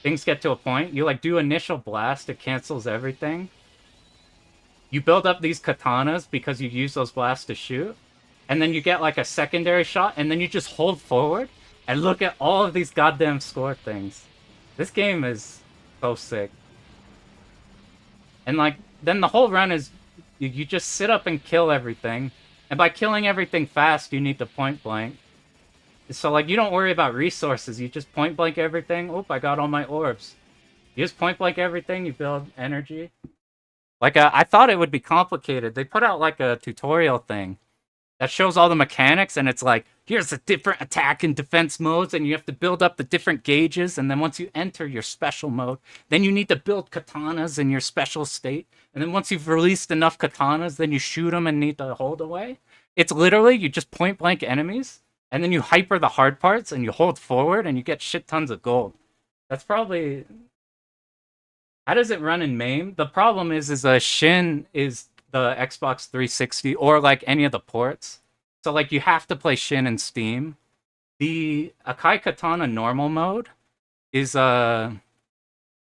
things get to a point, you, like, do initial blast. It cancels everything. You build up these katanas because you use those blasts to shoot. And then you get, like, a secondary shot. And then you just hold forward and look at all of these goddamn score things. This game is so sick. And, like, then the whole run is you just sit up and kill everything. And by killing everything fast, you need to point blank. So, like, you don't worry about resources. You just point blank everything. Oop, I got all my orbs. You just point blank everything. You build energy. Like, I thought it would be complicated. They put out, like, a tutorial thing that shows all the mechanics. And it's like, here's the different attack and defense modes. And you have to build up the different gauges. And then once you enter your special mode, then you need to build katanas in your special state. And then once you've released enough katanas, then you shoot them and need to hold away. It's literally you just point blank enemies, and then you hyper the hard parts, and you hold forward, and you get shit tons of gold. That's probably how does it run in MAME? The problem is Shin is the Xbox 360 or like any of the ports. So like you have to play Shin in Steam. The Akai Katana normal mode is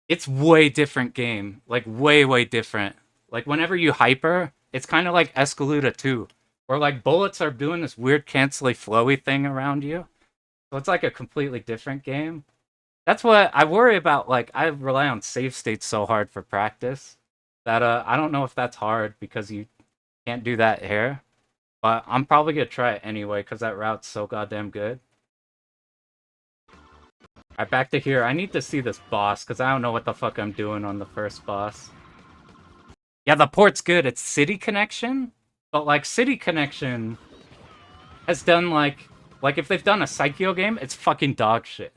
it's way different game. Like way different. Like whenever you hyper, it's kind of like Escaluda 2, where like bullets are doing this weird cancelly flowy thing around you. So it's like a completely different game. That's what I worry about. Like I rely on save states so hard for practice that I don't know if that's hard because you can't do that here. But I'm probably gonna try it anyway because that route's so goddamn good. Alright, back to here. I need to see this boss because I don't know what the fuck I'm doing on the first boss. Yeah, the port's good. It's City Connection, but like City Connection has done like if they've done a Psycho game, it's fucking dog shit.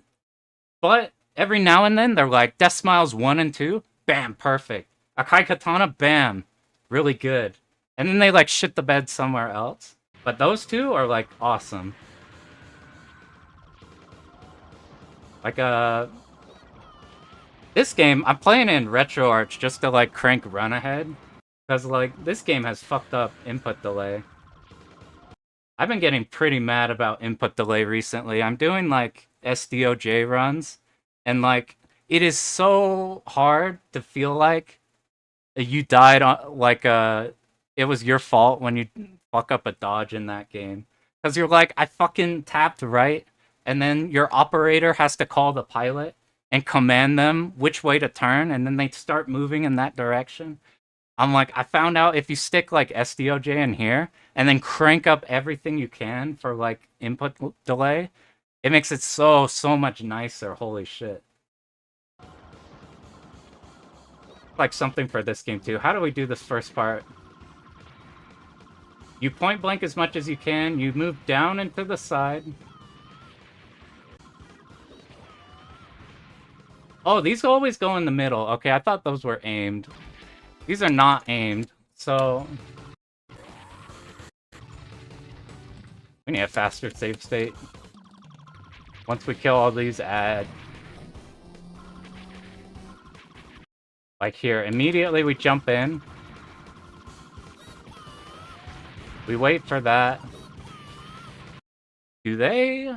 But every now and then, they're like, Death Smiles 1 and 2, bam, perfect. Akai Katana, bam, really good. And then they like shit the bed somewhere else. But those two are like awesome. Like, this game, I'm playing in RetroArch just to like crank run ahead. Because like, this game has fucked up input delay. I've been getting pretty mad about input delay recently. I'm doing like SDOJ runs, and like it is so hard to feel like you died on like it was your fault when you fuck up a dodge in that game, because you're like, I fucking tapped right, and then your operator has to call the pilot and command them which way to turn, and then they start moving in that direction. I'm like, I found out if you stick like SDOJ in here and then crank up everything you can for like input delay, it makes it so much nicer. Holy shit. Like something for this game too. How do we do this first part? You point blank as much as you can. You move down and to the side. Oh, these always go in the middle. Okay, I thought those were aimed. These are not aimed, so we need a faster save state. Once we kill all these, add. Like here, immediately we jump in. We wait for that. Do they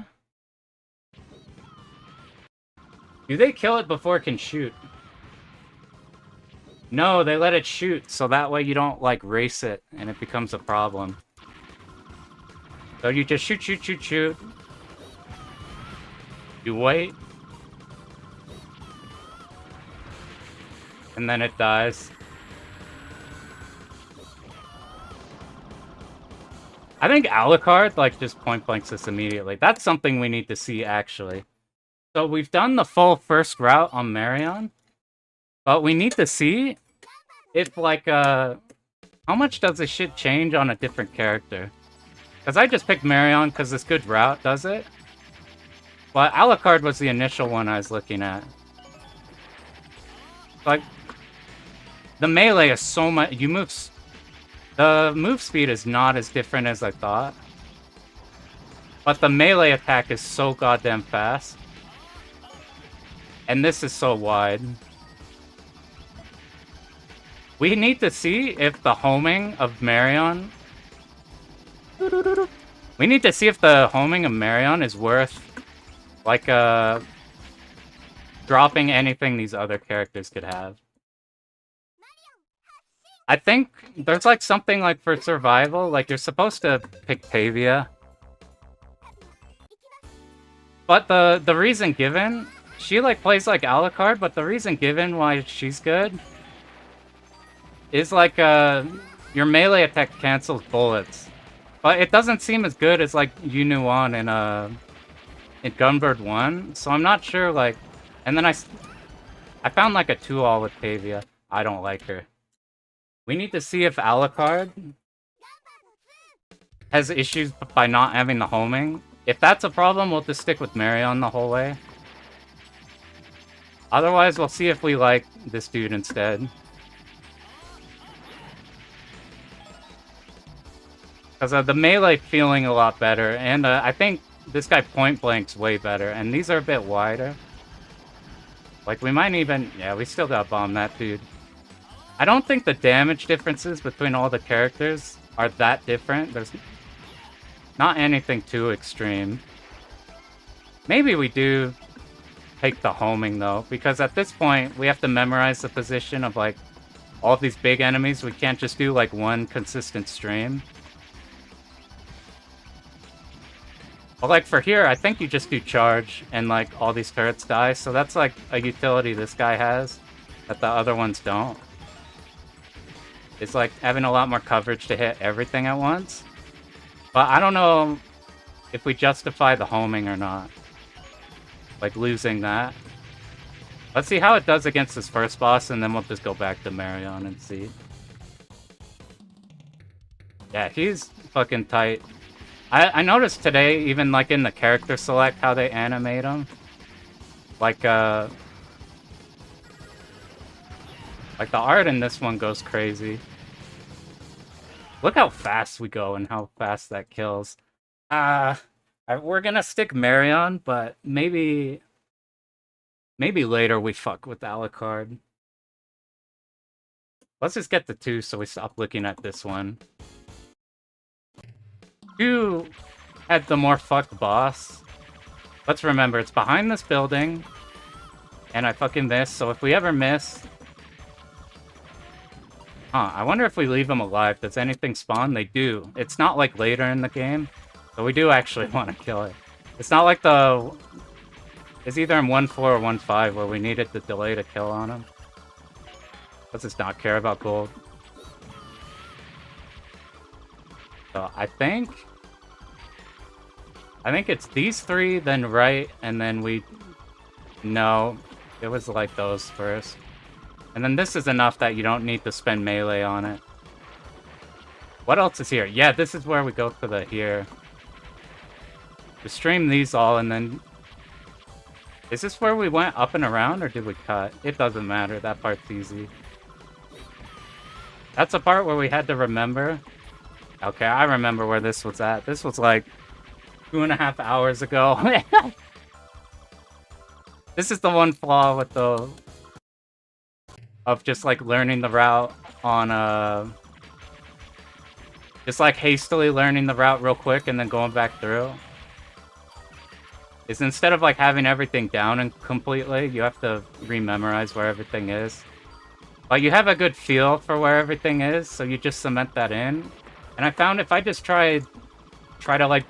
kill it before it can shoot? No, they let it shoot, so that way you don't, like, race it, and it becomes a problem. So you just shoot. You wait. And then it dies. I think Alucard, like, just point blanks this immediately. That's something we need to see, actually. So we've done the full first route on Marion. But we need to see if, like, how much does this shit change on a different character? Because I just picked Marion because this good route does it. But Alucard was the initial one I was looking at. Like, the melee is so much... The move speed is not as different as I thought. But the melee attack is so goddamn fast. And this is so wide. We need to see if the homing of Marion... We need to see if the homing of Marion is worth, like, dropping anything these other characters could have. I think there's, like, something, like, for survival. Like, you're supposed to pick Tavia. But the reason given... She, like, plays like Alucard, but the reason given why she's good... is like, your melee attack cancels bullets. But it doesn't seem as good as, like, Yunuan in Gunbird 1. So I'm not sure, like... And then I found, like, a 2-all with Tavia. I don't like her. We need to see if Alucard has issues by not having the homing. If that's a problem, we'll just stick with Marion the whole way. Otherwise, we'll see if we like this dude instead. Because the melee feeling a lot better, and I think this guy point blank's way better, and these are a bit wider. Like, we might even... Yeah, we still gotta bomb that dude. I don't think the damage differences between all the characters are that different. There's not anything too extreme. Maybe we do take the homing, though, because at this point, we have to memorize the position of, like, all these big enemies. We can't just do, like, one consistent stream. But, like, for here, I think you just do charge, and, like, all these turrets die, so that's, like, a utility this guy has that the other ones don't. It's, like, having a lot more coverage to hit everything at once. But I don't know if we justify the homing or not. Like, losing that. Let's see how it does against this first boss, and then we'll just go back to Marion and see. Yeah, he's fucking tight. I noticed today, even like in the character select, how they animate him. Like the art in this one goes crazy. Look how fast we go and how fast that kills. We're gonna stick Marion, but maybe later we fuck with Alucard. Let's just get the 2 so we stop looking at this one. 2 had the more fucked boss. Let's remember, it's behind this building. And I fucking missed, so if we ever miss... Huh, I wonder if we leave him alive, does anything spawn? They do. It's not like later in the game, so we do actually want to kill it. It's not like the... It's either in 1.4 or 1.5 where we needed the delay to kill on him. Let's just not care about gold. So I think it's these 3, then right, and then we... No, it was like those first. And then this is enough that you don't need to spend melee on it. What else is here? Yeah, this is where we go for the here. We stream these all, and then... Is this where we went up and around, or did we cut? It doesn't matter, that part's easy. That's a part where we had to remember. Okay, I remember where this was at. This was like 2.5 hours ago. This is the one flaw with the... Of just like learning the route on just like hastily learning the route real quick and then going back through. Is instead of like having everything down and completely, you have to rememorize where everything is. But you have a good feel for where everything is, so you just cement that in. And I found if I just try to like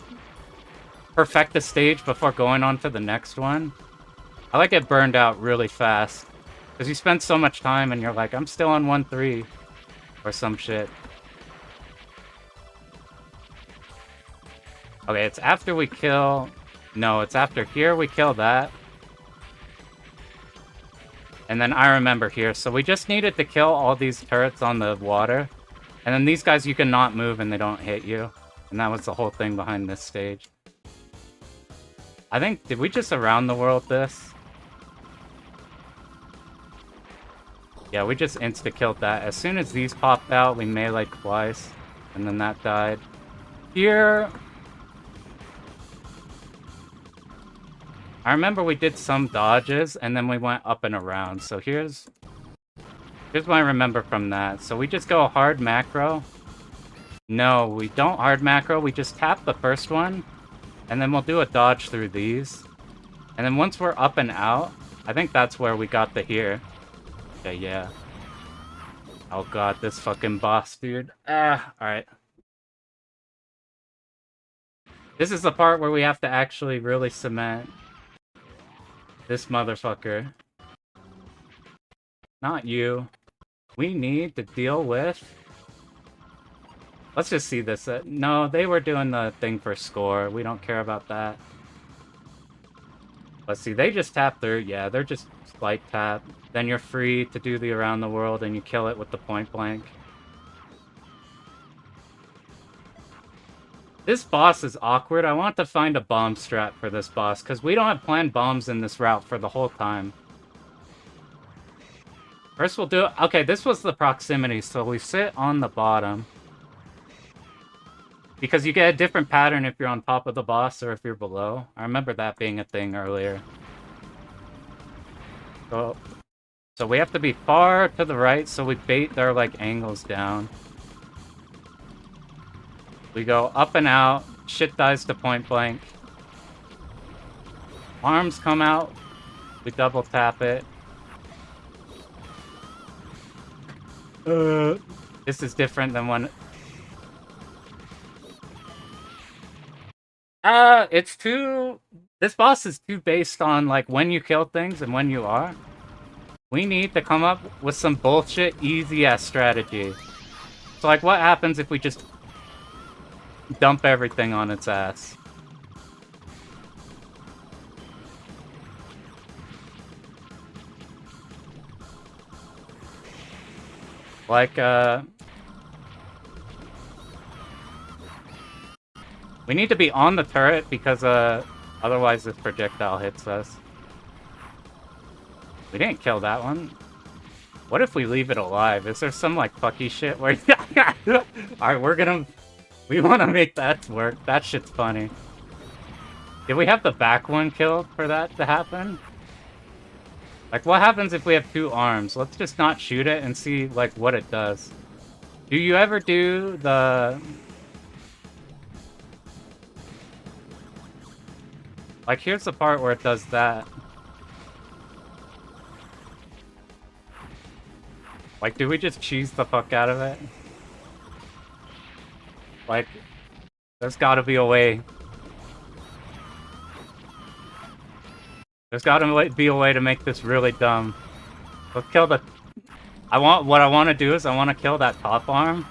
perfect the stage before going on to the next one, I like get burned out really fast. Because you spend so much time and you're like, I'm still on 1-3 or some shit. Okay, it's after we kill... No, it's after here we kill that. And then I remember here. So we just needed to kill all these turrets on the water. And then these guys you can not move and they don't hit you. And that was the whole thing behind this stage. I think... Did we just around the world this? Yeah, we just insta-killed that. As soon as these popped out, we melee twice. And then that died. Here... I remember we did some dodges, and then we went up and around. So here's what I remember from that. So we just go hard macro. No, we don't hard macro. We just tap the first one. And then we'll do a dodge through these. And then once we're up and out, I think that's where we got the here. Okay, yeah. Oh god, this fucking boss, dude. Alright. This is the part where we have to actually really cement this motherfucker. Not you. We need to deal with... Let's just see this. No, they were doing the thing for score. We don't care about that. Let's see, they just tap through. Yeah, they're just light tap. Then you're free to do the around the world and you kill it with the point blank. This boss is awkward. I want to find a bomb strat for this boss, because we don't have planned bombs in this route for the whole time. First we'll do... Okay, this was the proximity, so we sit on the bottom. Because you get a different pattern if you're on top of the boss or if you're below. I remember that being a thing earlier. So we have to be far to the right so we bait their, like, angles down. We go up and out. Shit dies to point blank. Arms come out. We double tap it. This is different than when... it's too... This boss is too based on, like, when you kill things and when you are. We need to come up with some bullshit, easy-ass strategy. So, like, what happens if we just dump everything on its ass? Like, we need to be on the turret because, otherwise this projectile hits us. We didn't kill that one. What if we leave it alive? Is there some, like, fucky shit where... Alright, we wanna make that work. That shit's funny. Did we have the back one killed for that to happen? Like, what happens if we have two arms? Let's just not shoot it and see, like, what it does. Do you ever do the... Like, here's the part where it does that. Like, do we just cheese the fuck out of it? Like, there's gotta be a way. There's gotta be a way to make this really dumb. Let's kill the... What I want to do is I want to kill that top arm.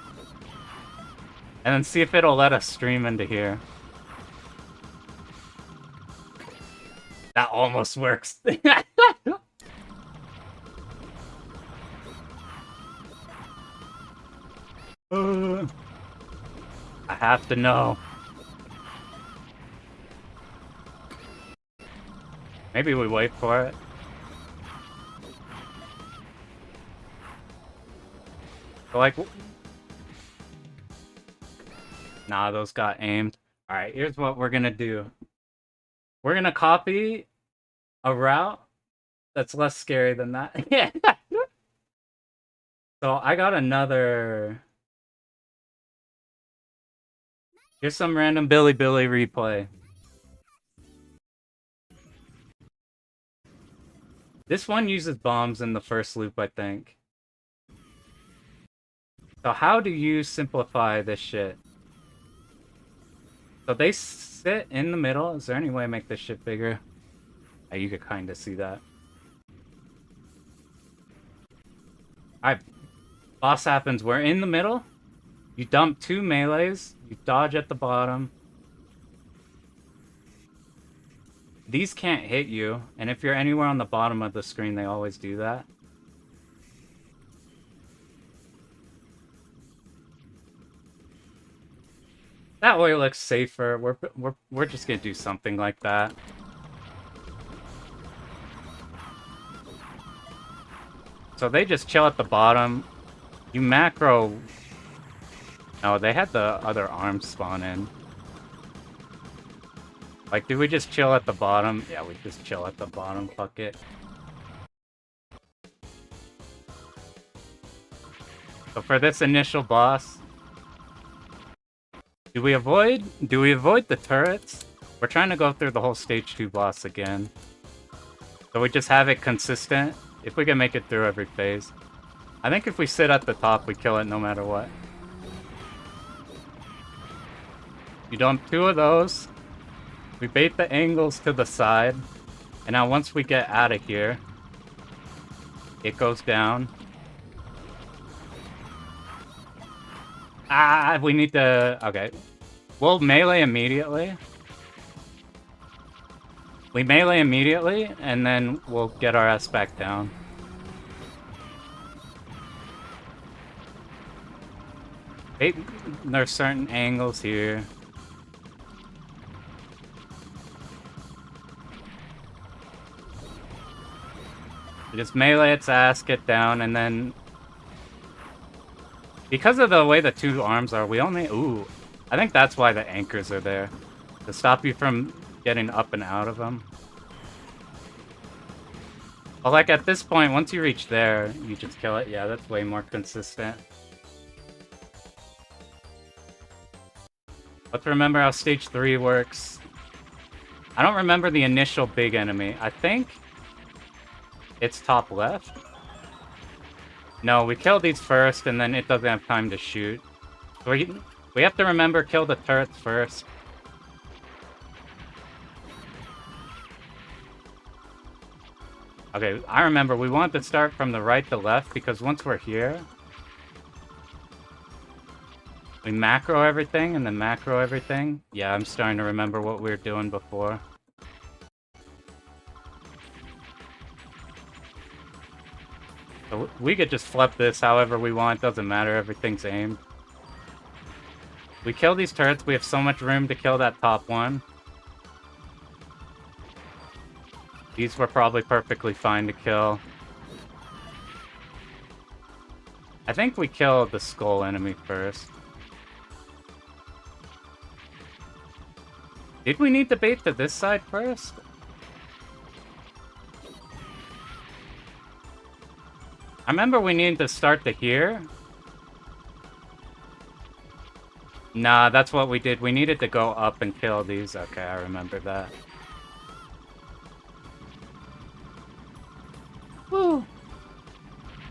And then see if it'll let us stream into here. That almost works. I have to know. Maybe we wait for it. So, like... Nah, those got aimed. Alright, here's what we're gonna do. We're gonna copy a route that's less scary than that. Yeah. So I got another... Here's some random Billy replay. This one uses bombs in the first loop, I think. So how do you simplify this shit? So they sit in the middle. Is there any way to make this shit bigger? Oh, you could kind of see that. Alright. Boss happens. We're in the middle. You dump two melees. You dodge at the bottom. These can't hit you. And if you're anywhere on the bottom of the screen, they always do that. That way it looks safer. We're just gonna do something like that. So they just chill at the bottom. You macro... Oh, they had the other arms spawn in. Like, do we just chill at the bottom? Yeah, we just chill at the bottom. Fuck it. So for this initial boss... Do we avoid the turrets? We're trying to go through the whole stage 2 boss again. So we just have it consistent. If we can make it through every phase. I think if we sit at the top, we kill it no matter what. You dump two of those. We bait the angles to the side. And now once we get out of here, it goes down. Ah, we need to... Okay. We'll melee immediately. We melee immediately, and then we'll get our ass back down. There's certain angles here. Just melee its ass, get down, and then... Because of the way the two arms are, we only... Ooh. I think that's why the anchors are there. To stop you from getting up and out of them. But like at this point, once you reach there, you just kill it. Yeah, that's way more consistent. Let's remember how stage 3 works. I don't remember the initial big enemy. I think it's top left. No, we kill these first, and then it doesn't have time to shoot. So we have to remember, kill the turrets first. Okay, I remember we want to start from the right to left, because once we're here, we macro everything, and then macro everything. Yeah, I'm starting to remember what we were doing before. So we could just flip this however we want, doesn't matter, everything's aimed. We kill these turrets, we have so much room to kill that top one. These were probably perfectly fine to kill. I think we killed the skull enemy first. Did we need to bait to this side first? I remember we needed to start to here. Nah, that's what we did. We needed to go up and kill these. Okay, I remember that. Woo!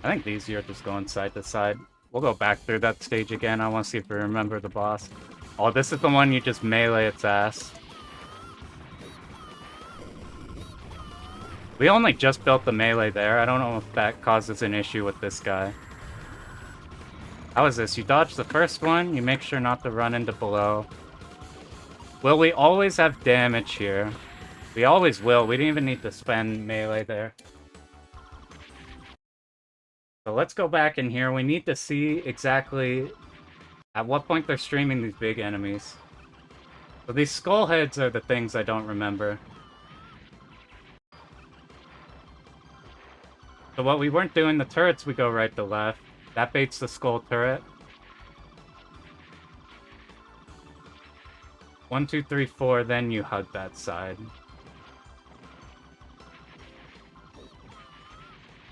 I think these are just going side to side. We'll go back through that stage again. I want to see if we remember the boss. Oh, this is the one you just melee its ass. We only just built the melee there. I don't know if that causes an issue with this guy. How is this? You dodge the first one, you make sure not to run into below. Will we always have damage here? We always will. We didn't even need to spend melee there. So let's go back in here. We need to see exactly at what point they're streaming these big enemies. So these skull heads are the things I don't remember. So what we weren't doing, the turrets, we go right to left. That baits the skull turret. 1, 2, 3, 4, then you hug that side.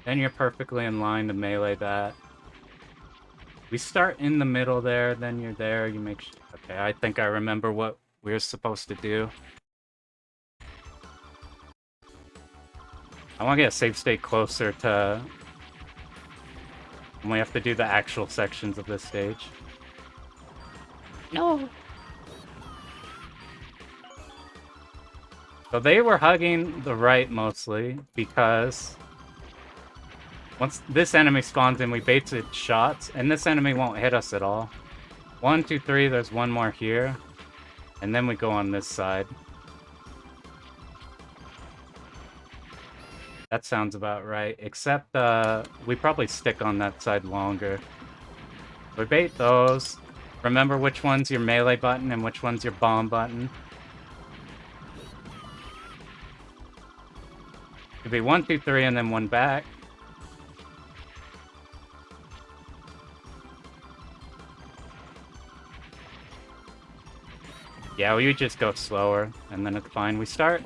Then you're perfectly in line to melee that. We start in the middle there, then you're there, you make sure... Okay, I think I remember what we're supposed to do. I want to get a save state closer to when we have to do the actual sections of this stage. No! So they were hugging the right mostly, because once this enemy spawns in, we bait its shots, and this enemy won't hit us at all. 1, 2, 3, there's one more here, and then we go on this side. That sounds about right, except we probably stick on that side longer. We bait those. Remember which one's your melee button and which one's your bomb button. Could be 1, 2, 3, and then one back. Yeah, we just go slower, and then it's fine. We start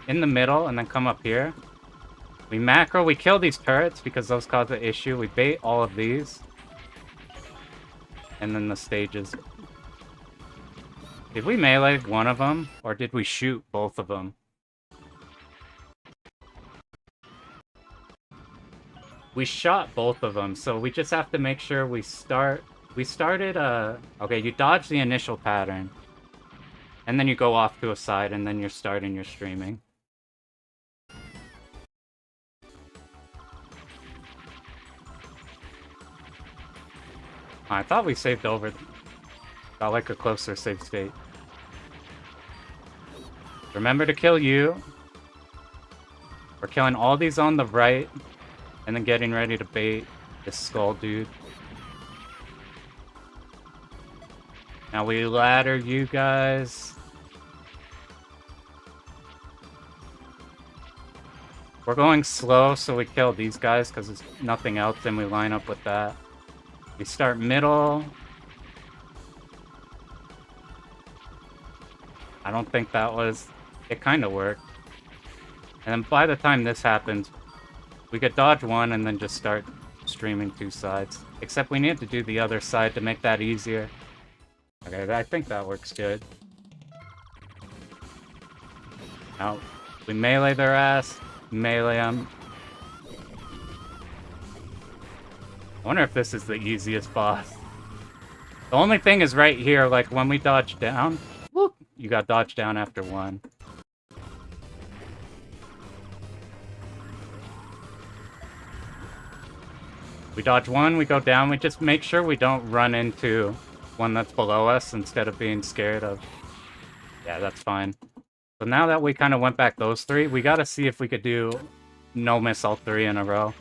in the middle, and then come up here. We macro, we kill these turrets, because those cause an issue. We bait all of these. And then the stages. Did we melee one of them, or did we shoot both of them? We shot both of them, so we just have to make sure we start... We started, okay, you dodge the initial pattern. And then you go off to a side, and then you're starting your streaming. I thought we saved over. Got like a closer save state. Remember to kill you. We're killing all these on the right. And then getting ready to bait this skull dude. Now we ladder you guys. We're going slow, so we kill these guys because there's nothing else, and we line up with that. We start middle. I don't think that was... It kind of worked. And then by the time this happens, we could dodge one and then just start streaming two sides. Except we need to do the other side to make that easier. Okay, I think that works good. Now, we melee their ass, melee them. I wonder if this is the easiest boss. The only thing is right here, like when we dodge down, whoop, you got dodged down after one. We dodge one, we go down, we just make sure we don't run into one that's below us instead of being scared of... Yeah, that's fine. So now that we kind of went back those three, we gotta see if we could do no miss all three in a row.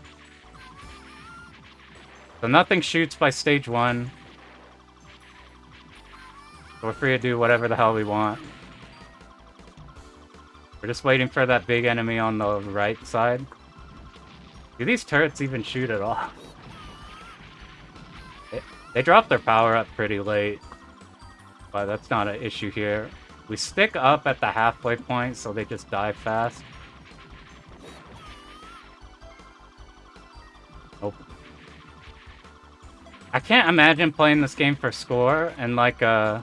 So nothing shoots by stage one. So we're free to do whatever the hell we want. We're just waiting for that big enemy on the right side. Do these turrets even shoot at all? They drop their power up pretty late, but that's not an issue here. We stick up at the halfway point, so they just die fast. Nope. I can't imagine playing this game for score and like no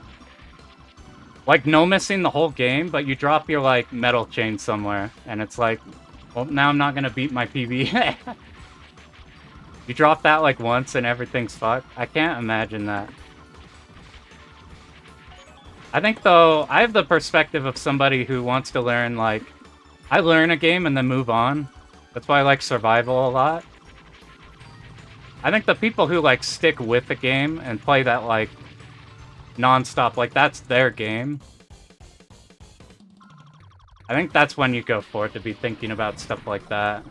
missing the whole game, but you drop your like metal chain somewhere, and it's like, well, now I'm not gonna beat my PB. You drop that like once and everything's fucked. I can't imagine that. I think though, I have the perspective of somebody who wants to learn like... I learn a game and then move on. That's why I like survival a lot. I think the people who like stick with the game and play that like non-stop, like that's their game. I think that's when you go for it, to be thinking about stuff like that.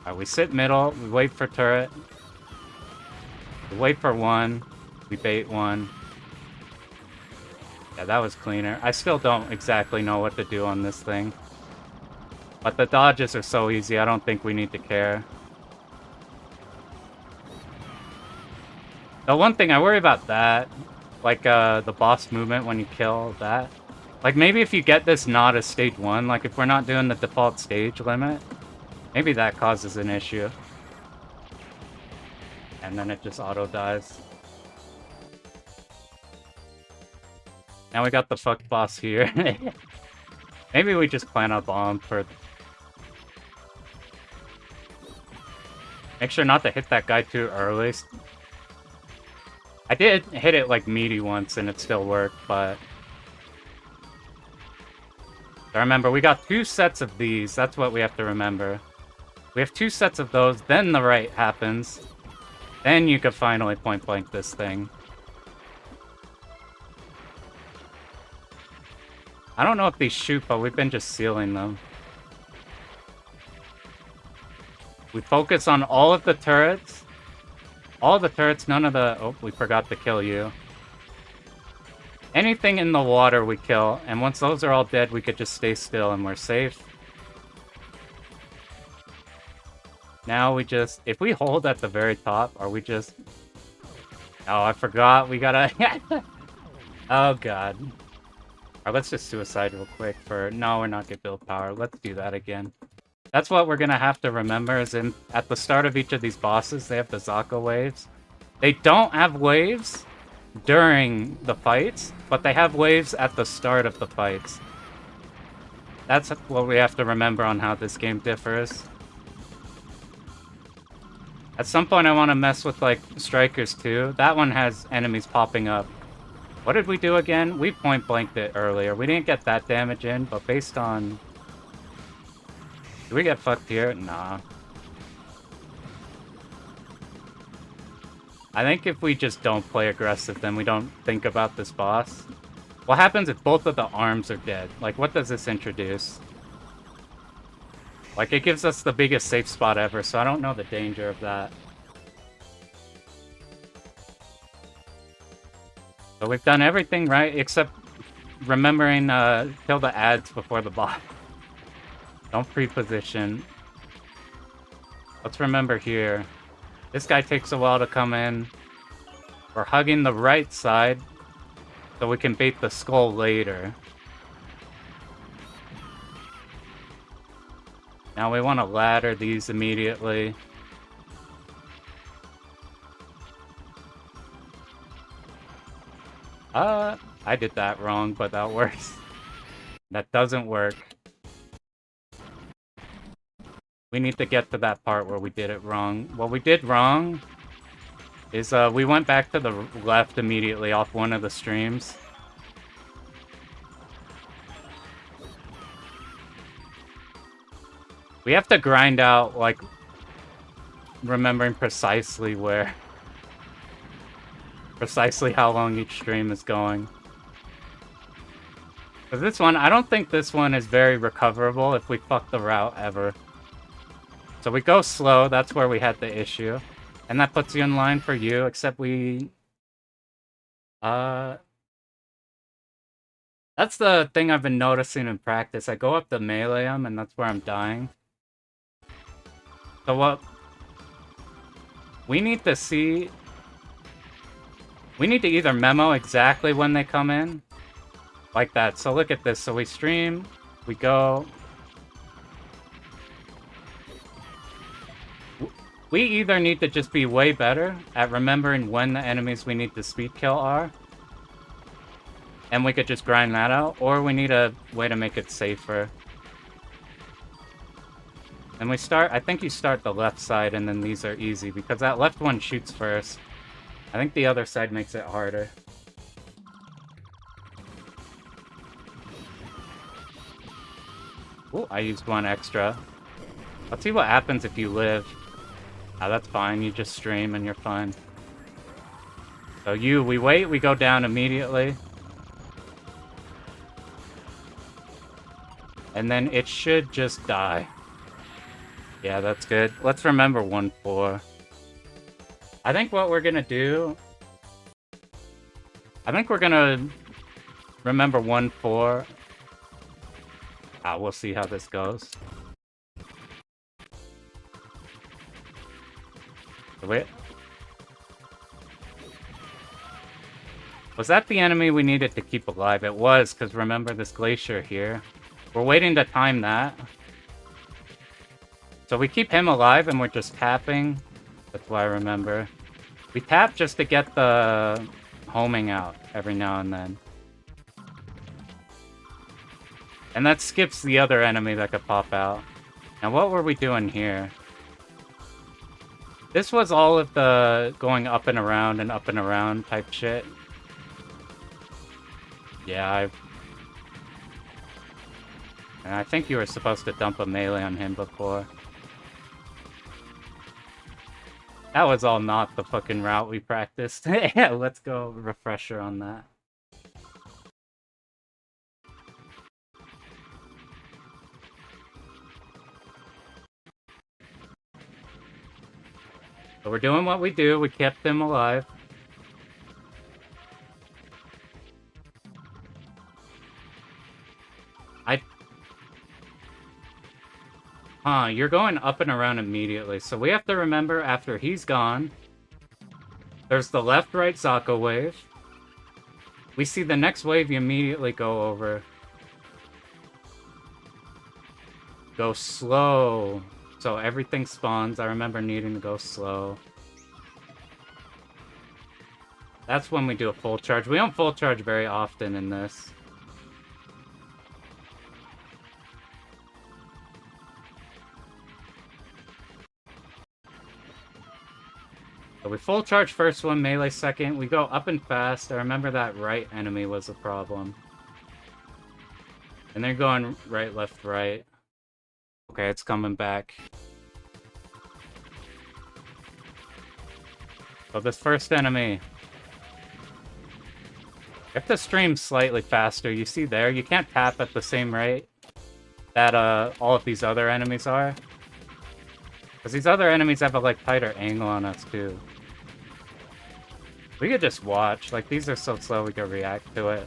Alright, we sit middle, we wait for turret. We wait for one, we bait one. Yeah, that was cleaner. I still don't exactly know what to do on this thing. But the dodges are so easy, I don't think we need to care. The one thing, I worry about that. Like, the boss movement when you kill that. Like, maybe if you get this not as stage 1, like if we're not doing the default stage limit, maybe that causes an issue. And then it just auto-dies. Now we got the fuck boss here. Maybe we just plant a bomb for... Make sure not to hit that guy too early. I did hit it like meaty once and it still worked, but... So remember, we got 2 sets of these. That's what we have to remember. We have 2 sets of those, then the right happens. Then you can finally point blank this thing. I don't know if these shoot, but we've been just sealing them. We focus on all of the turrets. All the turrets, none of the... Oh, we forgot to kill you. Anything in the water we kill, and once those are all dead, we could just stay still and we're safe. Now we just... If we hold at the very top, are we just... Oh, I forgot. We gotta... Oh, God. Alright, let's just suicide real quick for... No, we're not gonna build power. Let's do that again. That's what we're gonna have to remember, is at the start of each of these bosses, they have the Zaka waves. They don't have waves during the fights, but they have waves at the start of the fights. That's what we have to remember on how this game differs. At some point I want to mess with, like, Strikers too. That one has enemies popping up. What did we do again? We point blanked it earlier. We didn't get that damage in, but based on... Did we get fucked here? Nah. I think if we just don't play aggressive, then we don't think about this boss. What happens if both of the arms are dead? Like, what does this introduce? Like, it gives us the biggest safe spot ever, so I don't know the danger of that. So we've done everything right, except remembering kill the ads before the boss. Don't pre-position. Let's remember here. This guy takes a while to come in. We're hugging the right side. So we can bait the skull later. Now we want to ladder these immediately. I did that wrong, but that works. That doesn't work. We need to get to that part where we did it wrong. What we did wrong is we went back to the left immediately off one of the streams. We have to grind out, like, remembering precisely where... precisely how long each stream is going. Because this one, I don't think this one is very recoverable if we fuck the route ever. So we go slow, that's where we had the issue. And that puts you in line for you, except we... That's the thing I've been noticing in practice. I go up to melee them, and that's where I'm dying. So what... we need to see... we need to either memo exactly when they come in. Like that. So look at this. So we stream, we go... we either need to just be way better at remembering when the enemies we need to speed kill are. And we could just grind that out. Or we need a way to make it safer. And we start... I think you start the left side and then these are easy. Because that left one shoots first. I think the other side makes it harder. Ooh, I used one extra. Let's see what happens if you live. Ah, that's fine. You just stream and you're fine. So we wait, we go down immediately. And then it should just die. Yeah, that's good. Let's remember 1-4. I think what we're gonna do... I think we're gonna remember 1-4. Ah, we'll see how this goes. Wait. Was that the enemy we needed to keep alive? It was, because remember this glacier here. We're waiting to time that. So we keep him alive and we're just tapping. That's why I remember. We tap just to get the homing out every now and then. And that skips the other enemy that could pop out. Now what were we doing here? This was all of the going up and around type shit. Yeah, I think you were supposed to dump a melee on him before. That was all not the fucking route we practiced. Yeah, let's go refresher on that. So we're doing what we do. We kept them alive. You're going up and around immediately. So we have to remember after he's gone, there's the left-right Zako wave. We see the next wave, you immediately go over. Go slow. So everything spawns. I remember needing to go slow. That's when we do a full charge. We don't full charge very often in this. So we full charge first one, melee second. We go up and fast. I remember that right enemy was a problem. And they're going right, left, right. Okay, it's coming back. So this first enemy. You have to stream slightly faster. You see there, you can't tap at the same rate that all of these other enemies are. Because these other enemies have a like tighter angle on us too. We could just watch. Like, these are so slow we could react to it.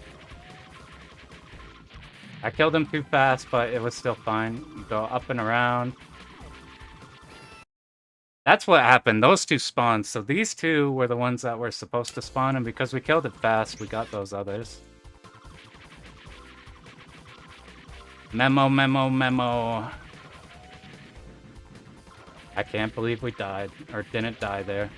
I killed him too fast, but it was still fine. You go up and around. That's what happened. Those two spawned. So these two were the ones that were supposed to spawn, and because we killed it fast, we got those others. Memo, memo, memo. I can't believe we died, or didn't die there.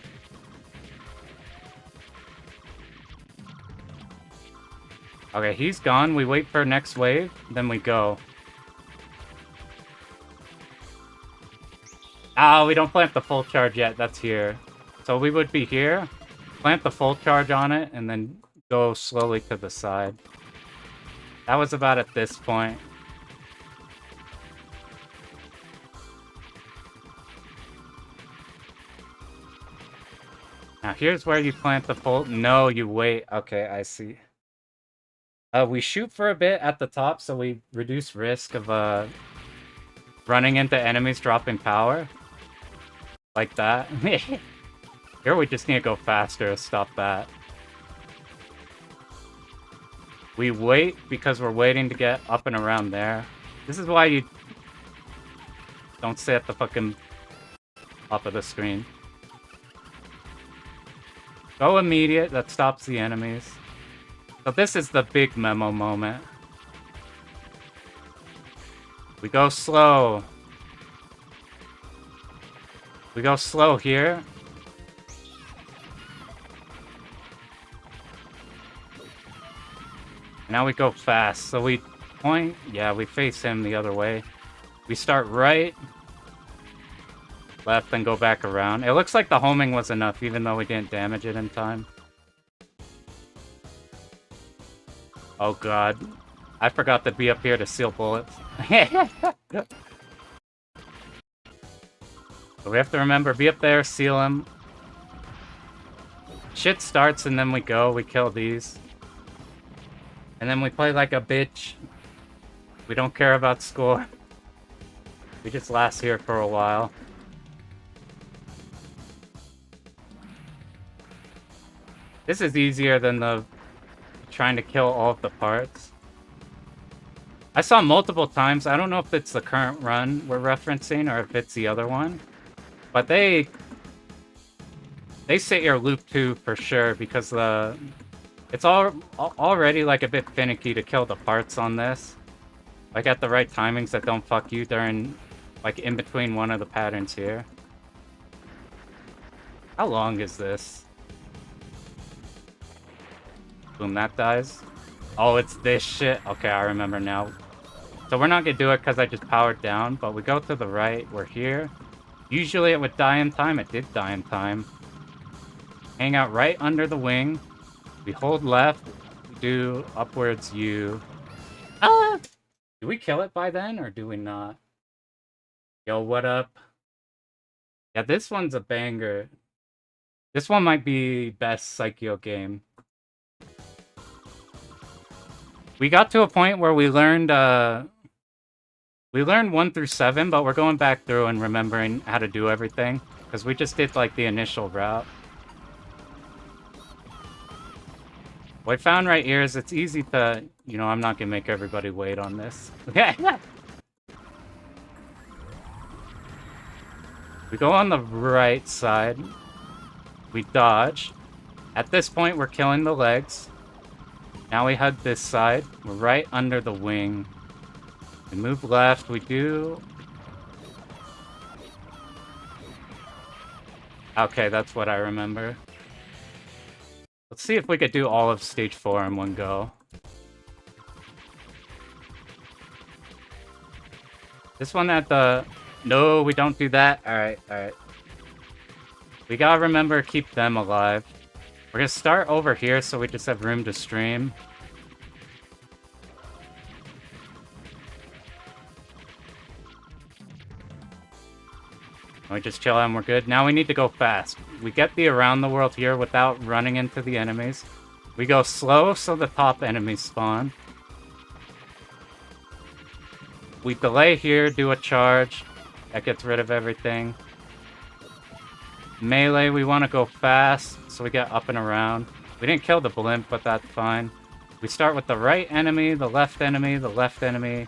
Okay, he's gone. We wait for next wave, then we go. Ah, we don't plant the full charge yet. That's here. So we would be here, plant the full charge on it, and then go slowly to the side. That was about at this point. Now here's where you plant the full... No, you wait. Okay, I see. We shoot for a bit at the top, so we reduce risk of running into enemies dropping power. Like that. Here we just need to go faster to stop that. We wait because we're waiting to get up and around there. This is why you don't stay at the fucking top of the screen. Go immediate, that stops the enemies. So this is the big memo moment. We go slow. We go slow here. Now we go fast. So we point. Yeah, we face him the other way. We start right. Left and go back around. It looks like the homing was enough, even though we didn't damage it in time. Oh god. I forgot to be up here to seal bullets. So we have to remember, be up there, seal him. Shit starts and then we go, we kill these. And then we play like a bitch. We don't care about score. We just last here for a while. This is easier than the trying to kill all of the parts. I saw multiple times, I don't know if it's the current run we're referencing or if it's the other one. But they sit your loop too for sure because it's already like a bit finicky to kill the parts on this. Like at the right timings that don't fuck you during like in between one of the patterns here. How long is this? Boom, that dies. Oh, it's this shit. Okay, I remember now. So we're not gonna do it because I just powered down, but we go to the right, we're here. Usually it would die in time, it did die in time. Hang out right under the wing. We hold left, we do upwards U. Ah! Do we kill it by then, or do we not? Yo, what up? Yeah, this one's a banger. This one might be best Psycho game. We got to a point where we learned 1 through 7, but we're going back through and remembering how to do everything. Because we just did, like, the initial route. What I found right here is it's easy to... You know, I'm not going to make everybody wait on this. We go on the right side. We dodge. At this point, we're killing the legs. Now we hug this side. We're right under the wing. We move left, we do... Okay, that's what I remember. Let's see if we could do all of stage 4 in one go. This one at the... No, we don't do that. Alright, alright. We gotta remember to keep them alive. We're gonna start over here so we just have room to stream. We just chill out and we're good. Now we need to go fast. We get the around the world here without running into the enemies. We go slow so the top enemies spawn. We delay here, do a charge. That gets rid of everything. Melee, we want to go fast, so we get up and around. We didn't kill the blimp, but that's fine. We start with the right enemy, the left enemy, the left enemy.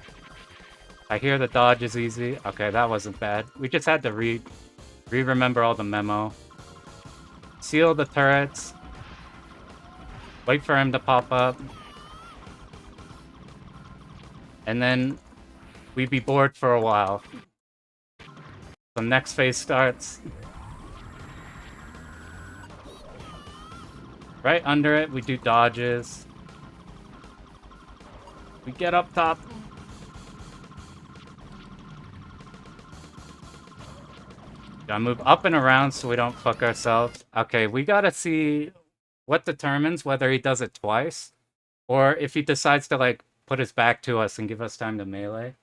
I hear the dodge is easy. Okay, that wasn't bad. We just had to read Re-remember all the memo. Seal the turrets. Wait for him to pop up. And then we'd be bored for a while. The next phase starts. Right under it, we do dodges. We get up top. Gotta move up and around so we don't fuck ourselves. Okay, we gotta see what determines whether he does it twice, or if he decides to, like, put his back to us and give us time to melee.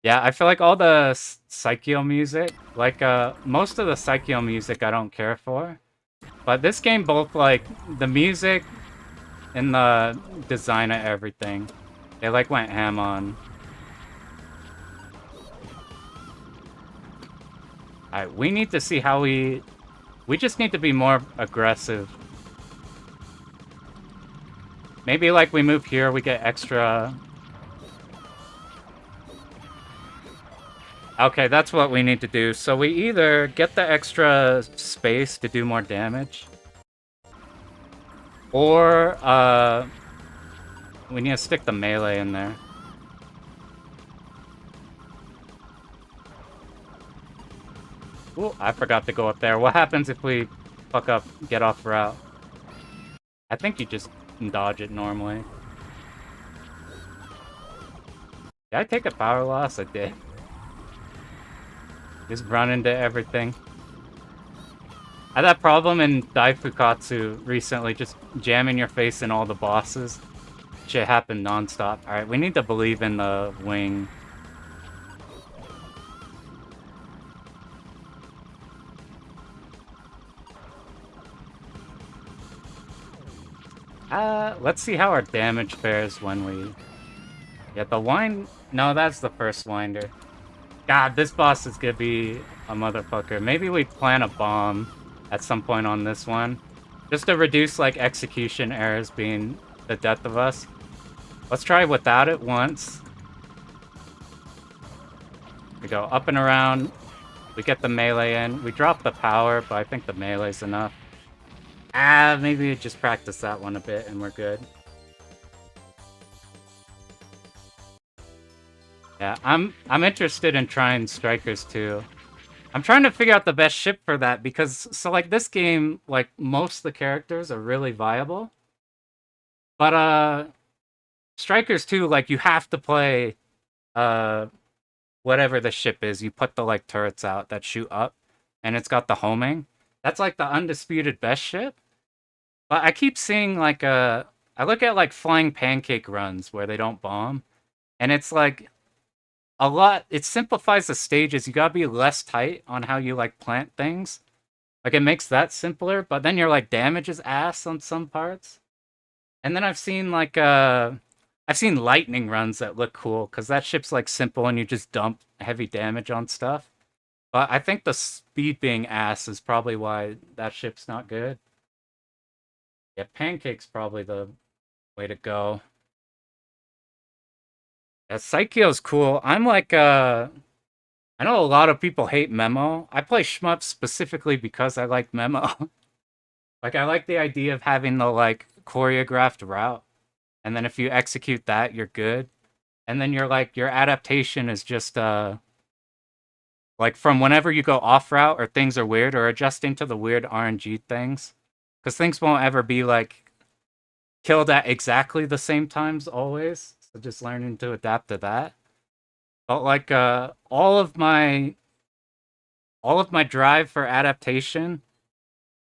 Yeah, I feel like all the Psycho music, like, most of the Psycho music I don't care for. But this game, both, like, the music and the design of everything, they, like, went ham on. Alright, we need to see how we just need to be more aggressive. Maybe, like, we move here, we get extra... Okay, that's what we need to do. So we either get the extra space to do more damage, or, we need to stick the melee in there. Ooh, I forgot to go up there. What happens if we fuck up, get off route? I think you just dodge it normally. Did I take a power loss? I did. Just run into everything. I had that problem in Daifukatsu recently, just jamming your face in all the bosses. Shit happened non-stop. Alright, we need to believe in the wing. Let's see how our damage fares when we... Yeah, the wind... No, that's the first winder. God, this boss is gonna be a motherfucker. Maybe we plant a bomb at some point on this one. Just to reduce, like, execution errors being the death of us. Let's try without it once. We go up and around. We get the melee in. We drop the power, but I think the melee's enough. Maybe we just practice that one a bit and we're good. Yeah, I'm interested in trying Strikers too. I'm trying to figure out the best ship for that because, so, like, this game, like, most of the characters are really viable. But, Strikers too, like, you have to play, whatever the ship is. You put the, like, turrets out that shoot up, and it's got the homing. That's, like, the undisputed best ship. But I keep seeing, like, I look at, like, flying pancake runs where they don't bomb, and it's, like, a lot... It simplifies the stages. You gotta be less tight on how you, like, plant things. Like, it makes that simpler, but then your, like, damage is ass on some parts. And then I've seen, like, I've seen lightning runs that look cool, because that ship's, like, simple and you just dump heavy damage on stuff. But I think the speed being ass is probably why that ship's not good. Yeah, Pancake's probably the way to go. Yeah, Psycheo's cool. I'm like, I know a lot of people hate Memo. I play Shmup specifically because I like Memo. Like, I like the idea of having the, like, choreographed route. And then if you execute that, you're good. And then you're, like, your adaptation is just, like, from whenever you go off route or things are weird or adjusting to the weird RNG things. Because things won't ever be, like, killed at exactly the same times always. So just learning to adapt to that. But, like, all of my drive for adaptation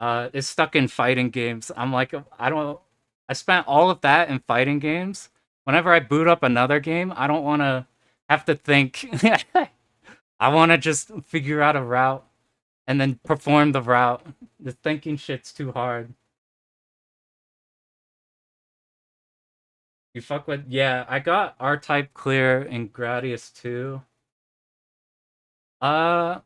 is stuck in fighting games. I'm like, I spent all of that in fighting games. Whenever I boot up another game, I don't want to have to think. I want to just figure out a route and then perform the route. The thinking shit's too hard. You fuck with... Yeah, I got R-Type clear in Gradius 2. I'm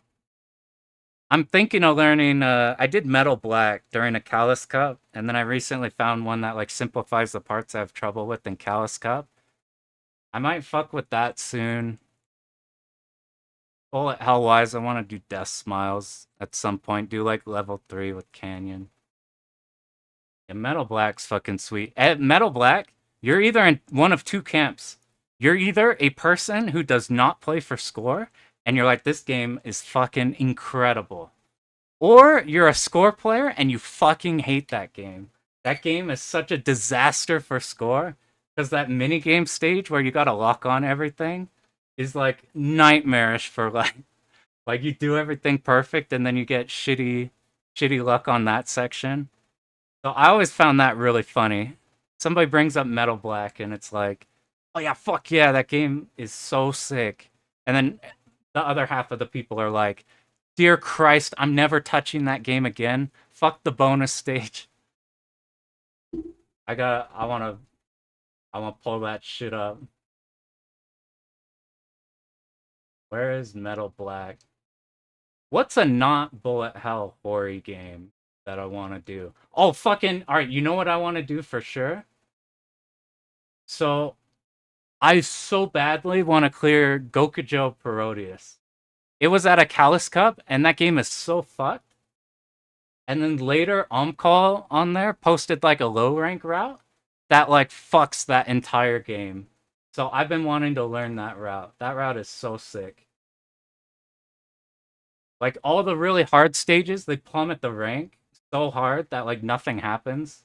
thinking of learning, I did Metal Black during a Callus Cup, and then I recently found one that, like, simplifies the parts I have trouble with in Callus Cup. I might fuck with that soon. Bullet hell wise, I want to do Death Smiles at some point. Do like level 3 with Canyon. And Metal Black's fucking sweet. At Metal Black, you're either in one of two camps. You're either a person who does not play for score, and you're like, this game is fucking incredible. Or you're a score player and you fucking hate that game. That game is such a disaster for score. Because that minigame stage where you gotta lock on everything is like nightmarish for like you do everything perfect and then you get shitty luck on that section. So I always found that really funny. Somebody brings up Metal Black and it's like, oh yeah, fuck yeah, that game is so sick. And then the other half of the people are like, dear Christ, I'm never touching that game again. Fuck the bonus stage. I wanna pull that shit up. Where is Metal Black? What's a not bullet hell horror game that I wanna do? Oh fucking alright, you know what I wanna do for sure? So I so badly want to clear Gokujo Parodius. It was at a Callus Cup, and that game is so fucked. And then later, Omcall on there posted like a low rank route that like fucks that entire game. So I've been wanting to learn that route. That route is so sick. Like all the really hard stages, they plummet the rank so hard that like nothing happens.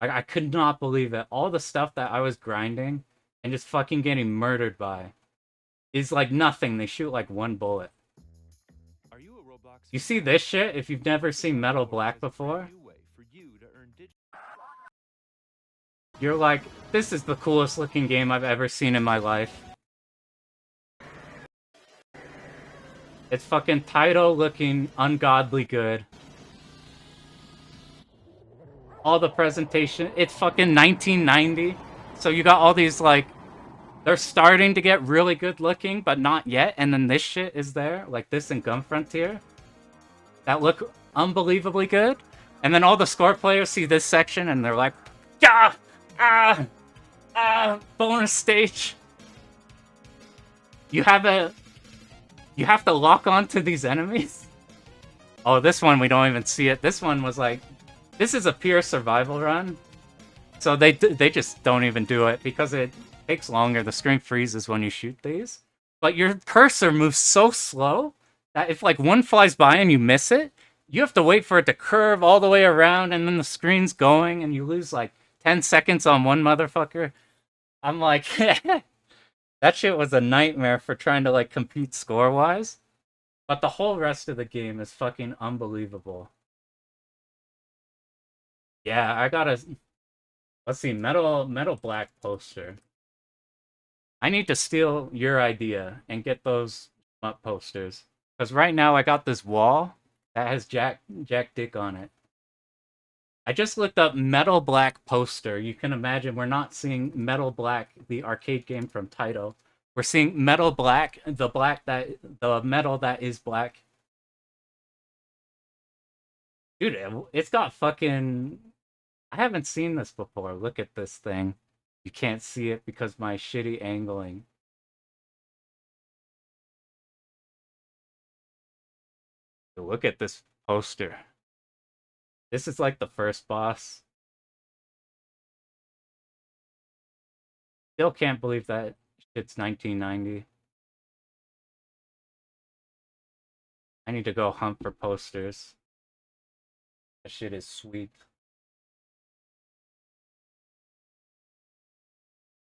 Like I could not believe it. All the stuff that I was grinding and just fucking getting murdered by is like nothing. They shoot like one bullet. You see this shit if you've never seen Metal Black before? You're like, this is the coolest looking game I've ever seen in my life. It's fucking Taito looking ungodly good. All the presentation, it's fucking 1990. So you got all these like, they're starting to get really good looking, but not yet. And then this shit is there, like this in Gun Frontier, that look unbelievably good. And then all the score players see this section and they're like, bonus stage. You have to lock on to these enemies. Oh, this one we don't even see it. This one was like, this is a pure survival run. So they just don't even do it because it takes longer. The screen freezes when you shoot these. But your cursor moves so slow that if like one flies by and you miss it, you have to wait for it to curve all the way around and then the screen's going and you lose like 10 seconds on one motherfucker. I'm like, that shit was a nightmare for trying to like compete score-wise. But the whole rest of the game is fucking unbelievable. Yeah, I gotta... Let's see, Metal Black poster. I need to steal your idea and get those up posters. Because right now I got this wall that has Jack Dick on it. I just looked up Metal Black poster. You can imagine we're not seeing Metal Black, the arcade game from Taito. We're seeing Metal Black, the metal that is black. Dude, it's got fucking... I haven't seen this before. Look at this thing. You can't see it because my shitty angling. Look at this poster. This is like the first boss. Still can't believe that shit's 1990. I need to go hunt for posters. That shit is sweet.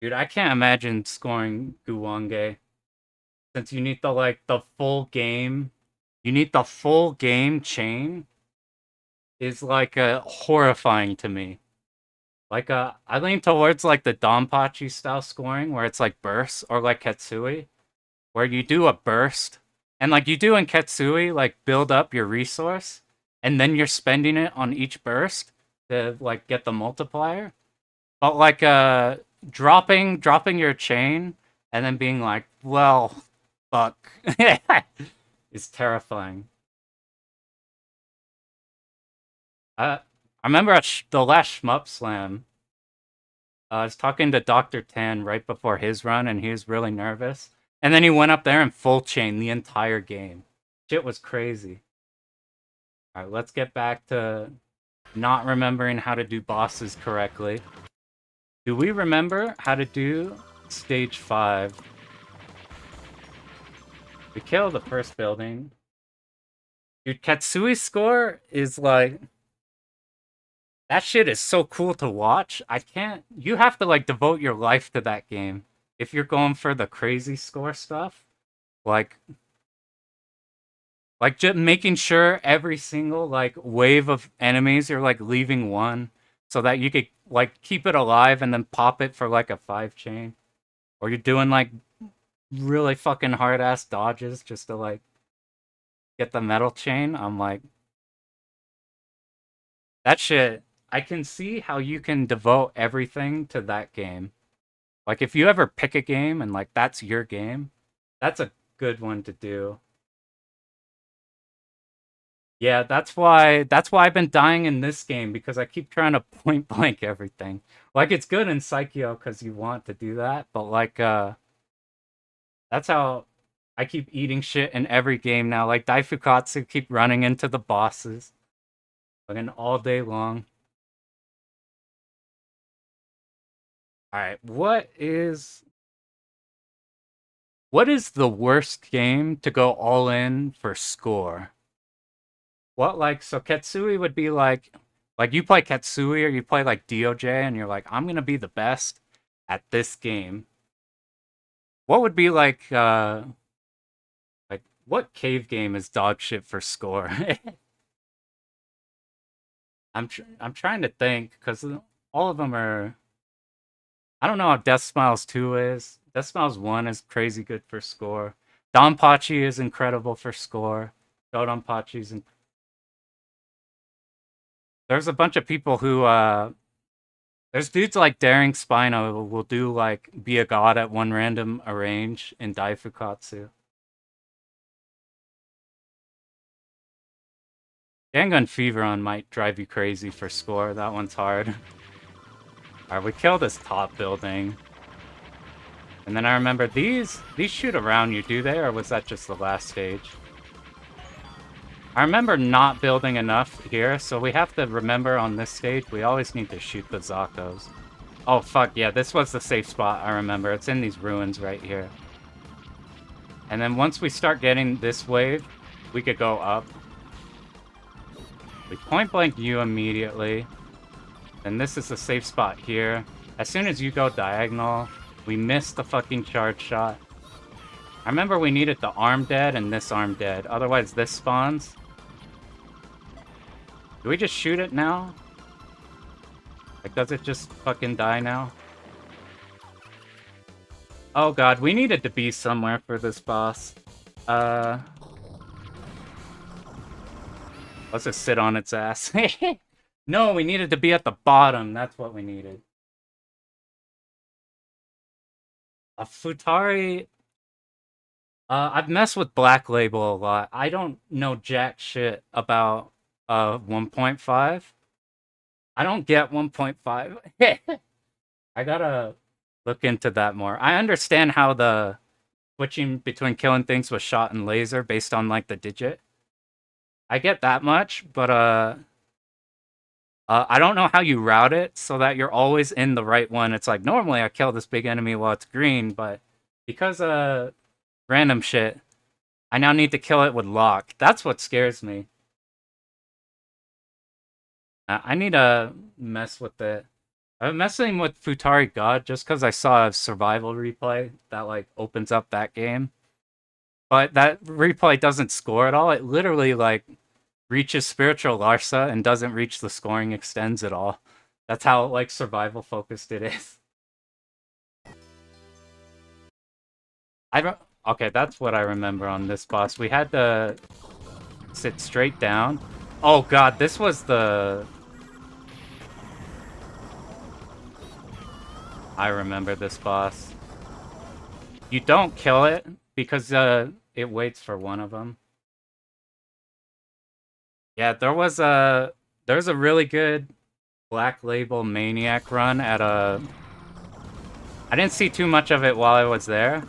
Dude, I can't imagine scoring Guwange. Since you need the full game. You need the full game chain. Is like horrifying to me. Like I lean towards like the Donpachi style scoring where it's like bursts or like Ketsui. Where you do a burst. And like you do in Ketsui, like build up your resource. And then you're spending it on each burst to like get the multiplier. But like dropping your chain and then being like, well, fuck, is terrifying. I remember at the last Shmup Slam, I was talking to Dr. Tan right before his run, and he was really nervous. And then he went up there and full chain the entire game. Shit was crazy. Alright, let's get back to not remembering how to do bosses correctly. Do we remember how to do stage 5? We kill the first building. Dude, Katsui's score is like... That shit is so cool to watch. I can't... You have to like devote your life to that game. If you're going for the crazy score stuff. Like just making sure every single like wave of enemies you're like leaving one so that you could like keep it alive and then pop it for like a 5 chain. Or you're doing like really fucking hard ass dodges just to like get the metal chain. I'm like, that shit, I can see how you can devote everything to that game. Like if you ever pick a game and like that's your game, that's a good one to do. Yeah, that's why I've been dying in this game, because I keep trying to point blank everything. Like it's good in Psycho because you want to do that, but like that's how I keep eating shit in every game now. Like Daifukatsu keep running into the bosses. Fucking all day long. Alright, what is the worst game to go all in for score? What, like, so Katsui would be like you play Katsui or you play like DOJ and you're like, I'm gonna be the best at this game. What would be like what cave game is dog shit for score? I'm trying to think, because all of them are... I don't know how Death Smiles 2 is. Death Smiles 1 is crazy good for score. Donpachi is incredible for score. Dodonpachi's There's a bunch of people who there's dudes like Daring Spino who will do like be a god at one random arrange in Daifukatsu. Dangun Feveron might drive you crazy for score. That one's hard. Alright, we kill this top building. And then I remember these shoot around you, do they? Or was that just the last stage? I remember not building enough here, so we have to remember on this stage, we always need to shoot the Zakos. Oh fuck, yeah, this was the safe spot, I remember. It's in these ruins right here. And then once we start getting this wave, we could go up. We point blank you immediately. And this is the safe spot here. As soon as you go diagonal, we miss the fucking charge shot. I remember we needed the arm dead and this arm dead. Otherwise this spawns. Do we just shoot it now? Like, does it just fucking die now? Oh god, we needed to be somewhere for this boss. Let's just sit on its ass. No, we needed to be at the bottom. That's what we needed. A Futari... I've messed with Black Label a lot. I don't know jack shit about 1.5. I don't get 1.5. I gotta look into that more. I understand how the switching between killing things with shot and laser based on like the digit. I get that much, but I don't know how you route it so that you're always in the right one. It's like, normally I kill this big enemy while it's green, but because random shit, I now need to kill it with lock. That's what scares me. I need to mess with it. I'm messing with Futari God just because I saw a survival replay that like opens up that game. But that replay doesn't score at all. It literally like reaches Spiritual Larsa and doesn't reach the scoring extends at all. That's how like survival focused it is. Okay, that's what I remember on this boss. We had to sit straight down. Oh god, this was the... I remember this boss. You don't kill it because it waits for one of them. Yeah, there's a really good Black Label Maniac run at a... I didn't see too much of it while I was there,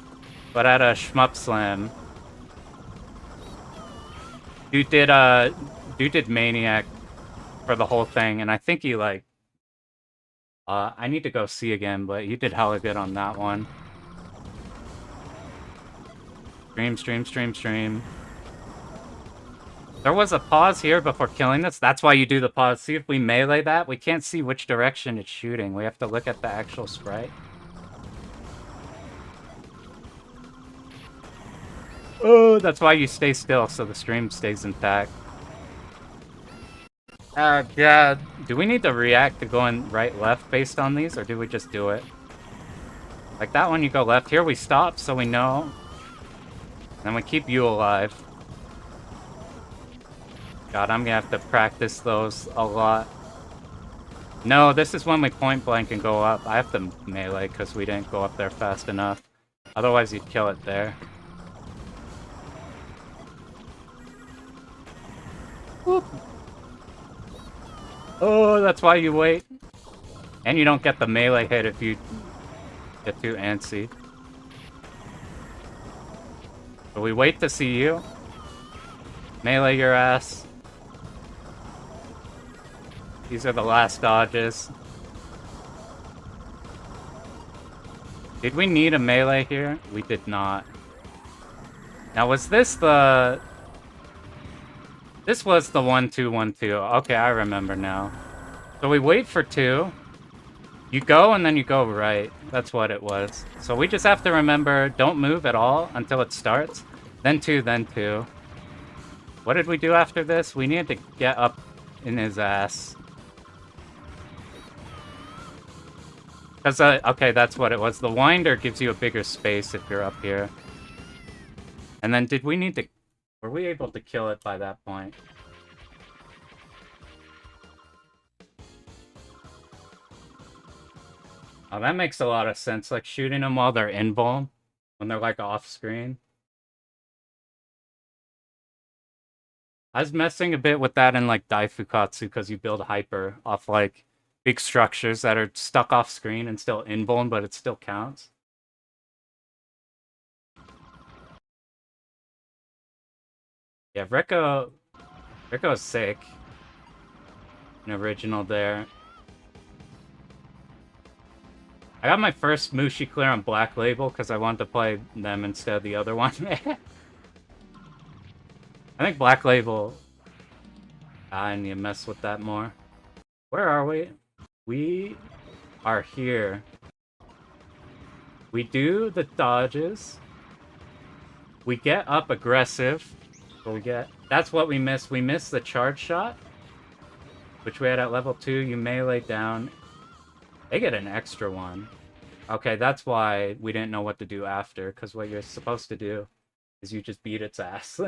but at a shmup slam. Dude did Maniac for the whole thing, and I think he like I need to go see again, but he did hella good on that one. Stream. There was a pause here before killing this. That's why you do the pause. See if we melee that. We can't see which direction it's shooting. We have to look at the actual sprite. Oh, that's why you stay still, so the stream stays intact. Yeah. Do we need to react to going right, left based on these, or do we just do it? Like that one, you go left. Here we stop, so we know. Then we keep you alive. God, I'm gonna have to practice those a lot. No, this is when we point blank and go up. I have to melee because we didn't go up there fast enough. Otherwise, you'd kill it there. Whoop. Oh, that's why you wait. And you don't get the melee hit if you get too antsy. But we wait to see you. Melee your ass. These are the last dodges. Did we need a melee here? We did not. Now, was this the... This was the 1-2-1-2. Okay, I remember now. So we wait for 2. You go and then you go right. That's what it was. So we just have to remember, don't move at all until it starts. Then 2, then 2. What did we do after this? We needed to get up in his ass. Because, okay, that's what it was. The winder gives you a bigger space if you're up here. And then did we need to... Were we able to kill it by that point? Oh, that makes a lot of sense. Like shooting them while they're invuln. When they're like off screen. I was messing a bit with that in like Daifukatsu because you build hyper off like big structures that are stuck off screen and still invuln, but it still counts. Yeah, Rico's sick. An original there. I got my first Mushi clear on Black Label because I wanted to play them instead of the other one. I think Black Label... I need to mess with that more. Where are we? We are here. We do the dodges. We get up aggressive. So we get... That's what we missed. We missed the charge shot. Which we had at level 2. You melee down. They get an extra one. Okay, that's why we didn't know what to do after. Because what you're supposed to do is you just beat its ass.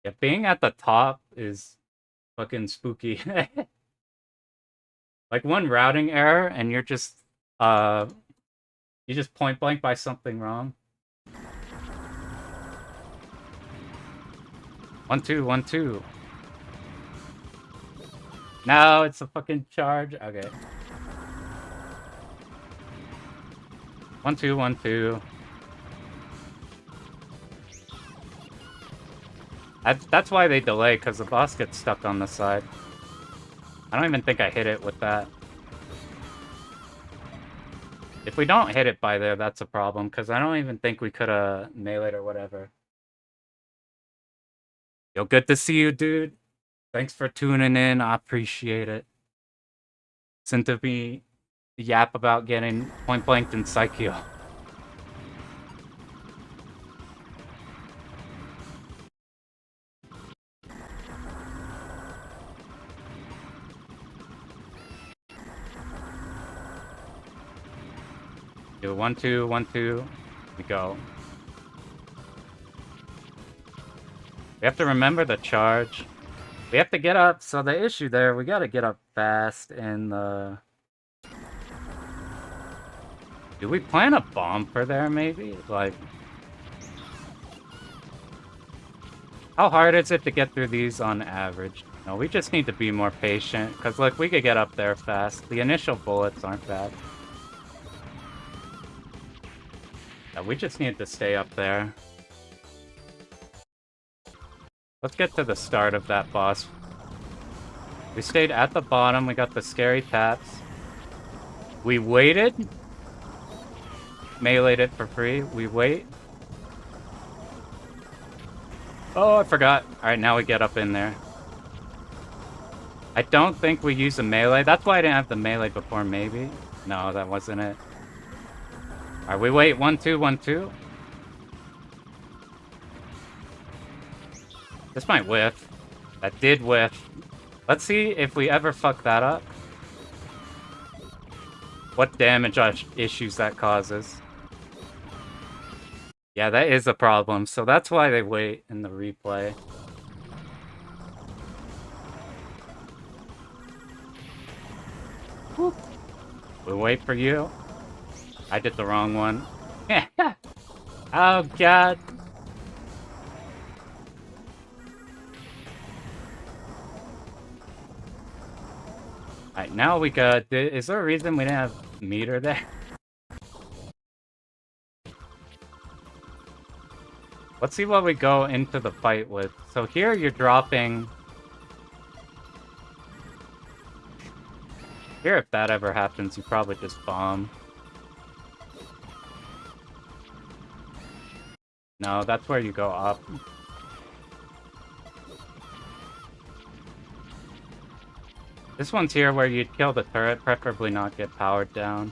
Yeah, being at the top is fucking spooky. Like one routing error and you're just you just point blank by something wrong. 1-2-1-2. No, it's a fucking charge. Okay. 1-2-1-2. That's why they delay, because the boss gets stuck on the side. I don't even think I hit it with that. If we don't hit it by there, that's a problem, because I don't even think we could have meleeed or whatever. Yo, good to see you, dude. Thanks for tuning in. I appreciate it. Listen to me yap about getting point blanked in Psycho. Do 1-2-1-2. We go. We have to remember the charge. We have to get up. So the issue there, we got to get up fast and do we plan a bomb for there maybe? Like How hard is it to get through these on average? No, we just need to be more patient, because look, we could get up there fast. The initial bullets aren't bad. Yeah, we just need to stay up there. Let's get to the start of that boss. We stayed at the bottom, we got the scary taps. We waited. Meleeed it for free. We wait. Oh, I forgot. Alright, now we get up in there. I don't think we use a melee. That's why I didn't have the melee before, maybe. No, that wasn't it. Alright, we wait. 1, 2, 1, 2. This might whiff. That did whiff. Let's see if we ever fuck that up. What damage issues that causes. Yeah, that is a problem. So that's why they wait in the replay. Whoop. We wait for you. I did the wrong one. Oh, God. Alright, now we got... Is there a reason we didn't have meter there? Let's see what we go into the fight with. So here you're dropping... Here, if that ever happens, you probably just bomb. No, that's where you go up. This one's here where you'd kill the turret, preferably not get powered down.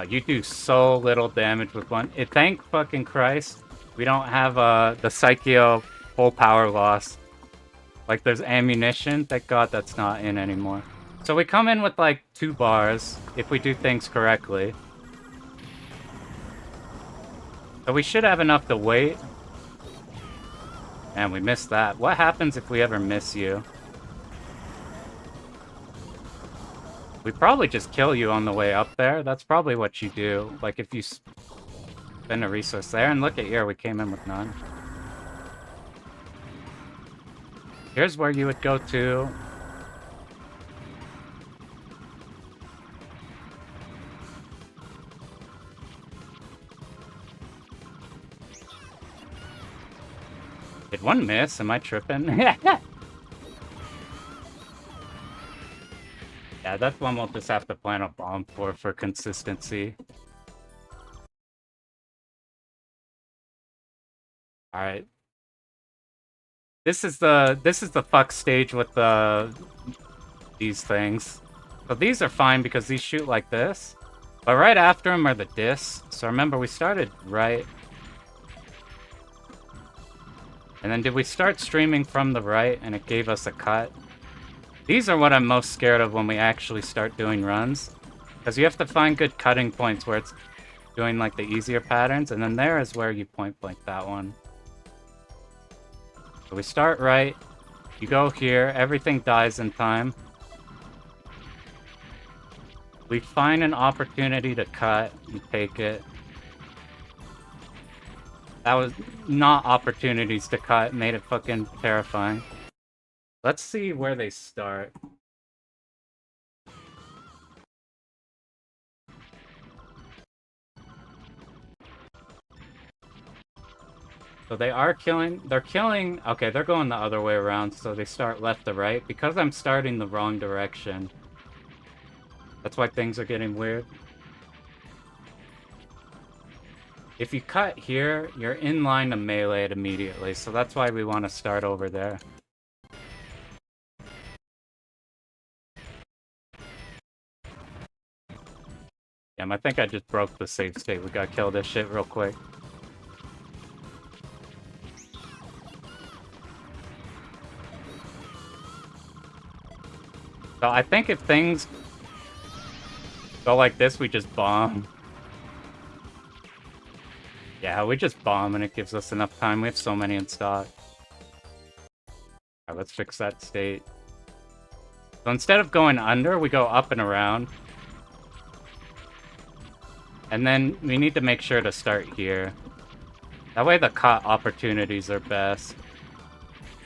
You do so little damage with one. Thank fucking Christ, we don't have the Psycho full power loss. Like, there's ammunition. Thank God that's not in anymore. So we come in with, like, 2 bars, if we do things correctly. So we should have enough to wait. And we missed that. What happens if we ever miss you? We probably just kill you on the way up there. That's probably what you do. Like, if you spend a resource there. And look at here, we came in with none. Here's where you would go to. Did one miss? Am I tripping? Yeah, that's one we'll just have to plant a bomb for consistency. Alright. This is the fuck stage with these things. So these are fine because these shoot like this. But right after them are the discs. So remember, we started right. And then did we start streaming from the right and it gave us a cut? These are what I'm most scared of when we actually start doing runs. Because you have to find good cutting points where it's doing like the easier patterns. And then there is where you point blank that one. So we start right. You go here. Everything dies in time. We find an opportunity to cut. You take it. That was not opportunities to cut. Made it fucking terrifying. Let's see where they start. So they are killing... They're killing... Okay, they're going the other way around, so they start left to right. Because I'm starting the wrong direction. That's why things are getting weird. If you cut here, you're in line to melee it immediately, so that's why we want to start over there. Damn, I think I just broke the save state. We gotta kill this shit real quick. So I think if things go like this, we just bomb. Yeah, we just bomb and it gives us enough time. We have so many in stock. Alright, let's fix that state. So instead of going under, we go up and around. And then we need to make sure to start here. That way the cut opportunities are best.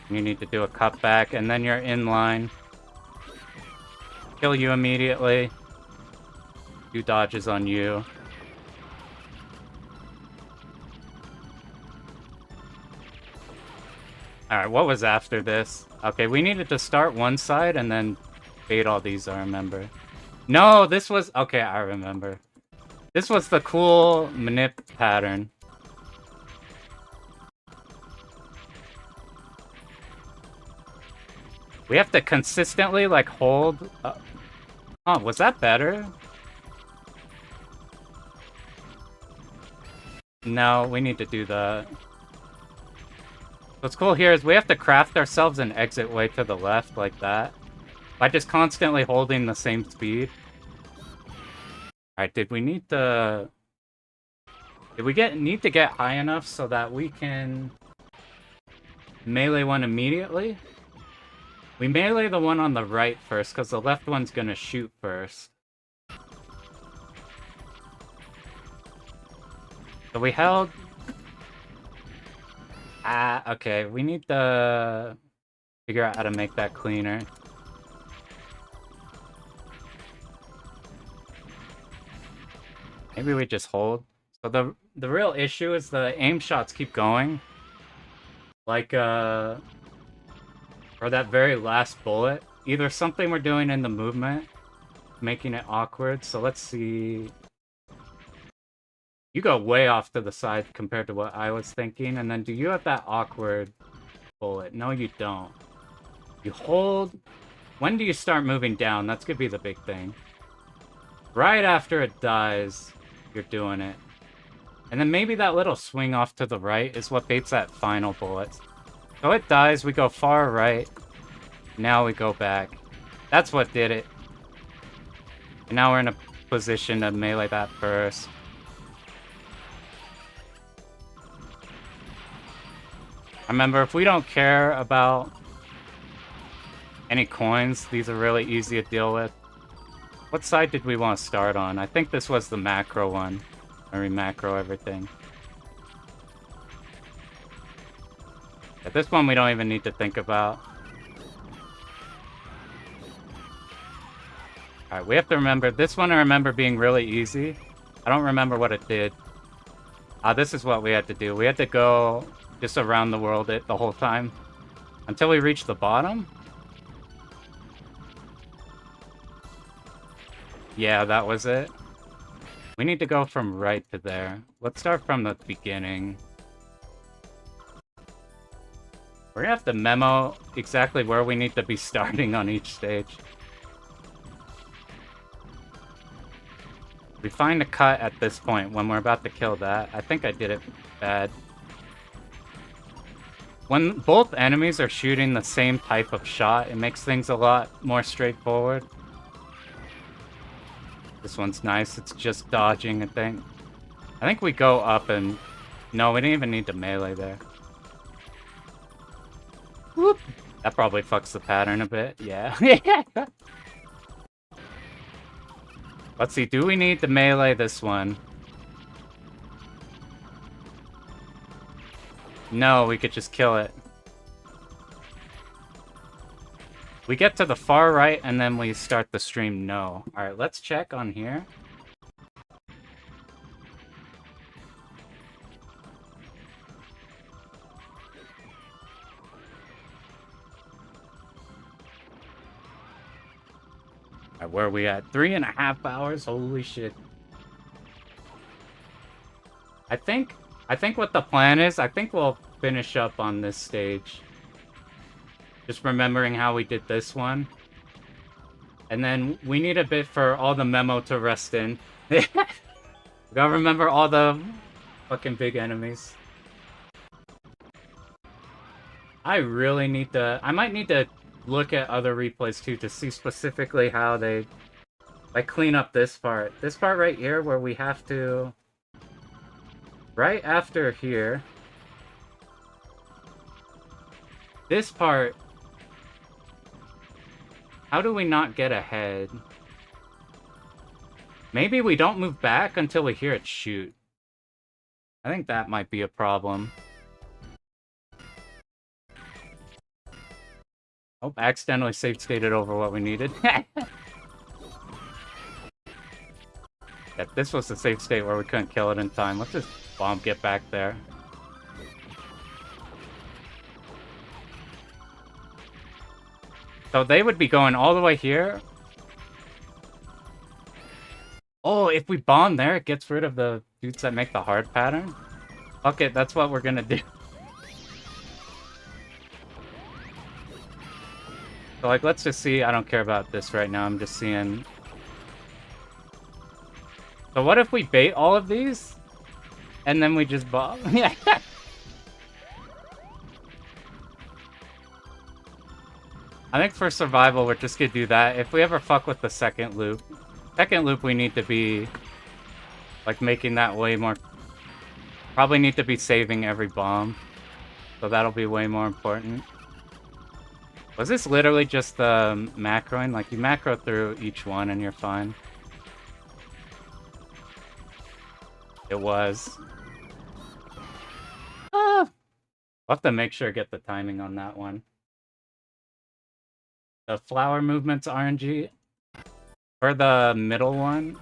You need to do a cutback, and then you're in line. Kill you immediately. Do dodges on you. Alright, what was after this? Okay, we needed to start one side and then bait all these, I remember. No, this was... Okay, I remember. This was the cool manip pattern. We have to consistently, like, hold... Oh, was that better? No, we need to do that. What's cool here is we have to craft ourselves an exit way to the left, like that. By just constantly holding the same speed. Alright, did we need to... Did we need to get high enough so that we can... melee one immediately? We melee the one on the right first, because the left one's gonna shoot first. So we held... okay, we need to figure out how to make that cleaner. Maybe we just hold. So the real issue is the aim shots keep going. Like, for that very last bullet. Either something we're doing in the movement, making it awkward. So let's see. You go way off to the side compared to what I was thinking. And then do you have that awkward bullet? No, you don't. You hold. When do you start moving down? That's gonna be the big thing. Right after it dies, you're doing it. And then maybe that little swing off to the right is what baits that final bullet. So it dies, we go far right. Now we go back. That's what did it. And now we're in a position to melee that first. Remember, if we don't care about any coins, these are really easy to deal with. What side did we want to start on? I think this was the macro one. Where we macro everything. At this one, we don't even need to think about. Alright, we have to remember, this one I remember being really easy. I don't remember what it did. This is what we had to do. We had to go just around the world the whole time. Until we reach the bottom? Yeah, that was it. We need to go from right to there. Let's start from the beginning. We're gonna have to memo exactly where we need to be starting on each stage. We find a cut at this point when we're about to kill that. I think I did it bad. When both enemies are shooting the same type of shot, it makes things a lot more straightforward. This one's nice. It's just dodging, I think. I think we go up and... No, we didn't even need to melee there. Whoop! That probably fucks the pattern a bit. Yeah. Let's see. Do we need to melee this one? No, we could just kill it. We get to the far right, and then we start the stream. No. Alright, let's check on here. Alright, where are we at? 3.5 hours? Holy shit. I think what the plan is, I think we'll finish up on this stage. Just remembering how we did this one. And then we need a bit for all the memo to rest in. We gotta remember all the fucking big enemies. I really need to... I might need to look at other replays too to see specifically how they... like, clean up this part. This part right here where we have to... Right after here... This part... How do we not get ahead? Maybe we don't move back until we hear it shoot. I think that might be a problem. Oh, accidentally save stated over what we needed. Yeah, this was the save state where we couldn't kill it in time. Let's just bomb get back there. So they would be going all the way here. Oh, if we bomb there, it gets rid of the dudes that make the hard pattern. Fuck it, that's what we're gonna do. So, like, let's just see. I don't care about this right now. I'm just seeing. So what if we bait all of these? And then we just bomb? Yeah. I think for survival, we're just gonna do that. If we ever fuck with the second loop, we need to be, like, making that way more... Probably need to be saving every bomb. So that'll be way more important. Was this literally just the macroing? Like, you macro through each one and you're fine. It was. We'll have to make sure to get the timing on that one. The flower movement's RNG. For the middle one.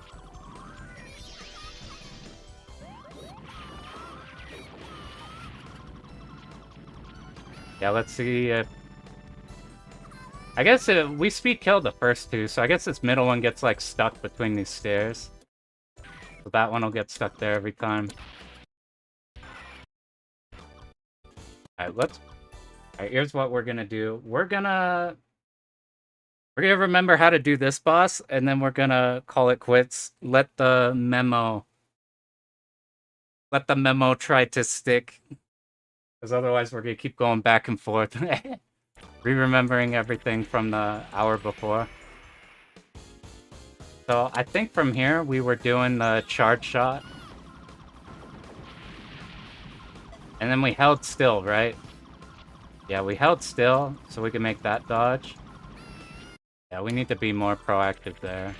Yeah, let's see if... I guess we speed killed the first two, so I guess this middle one gets, like, stuck between these stairs. So that one will get stuck there every time. Alright, Alright, here's what we're gonna do. We're gonna remember how to do this boss, and then we're gonna call it quits. Let the memo try to stick. Because otherwise we're gonna keep going back and forth. Re-remembering everything from the hour before. So I think from here we were doing the charge shot. And then we held still, right? Yeah, we held still so we can make that dodge. Yeah, we need to be more proactive there.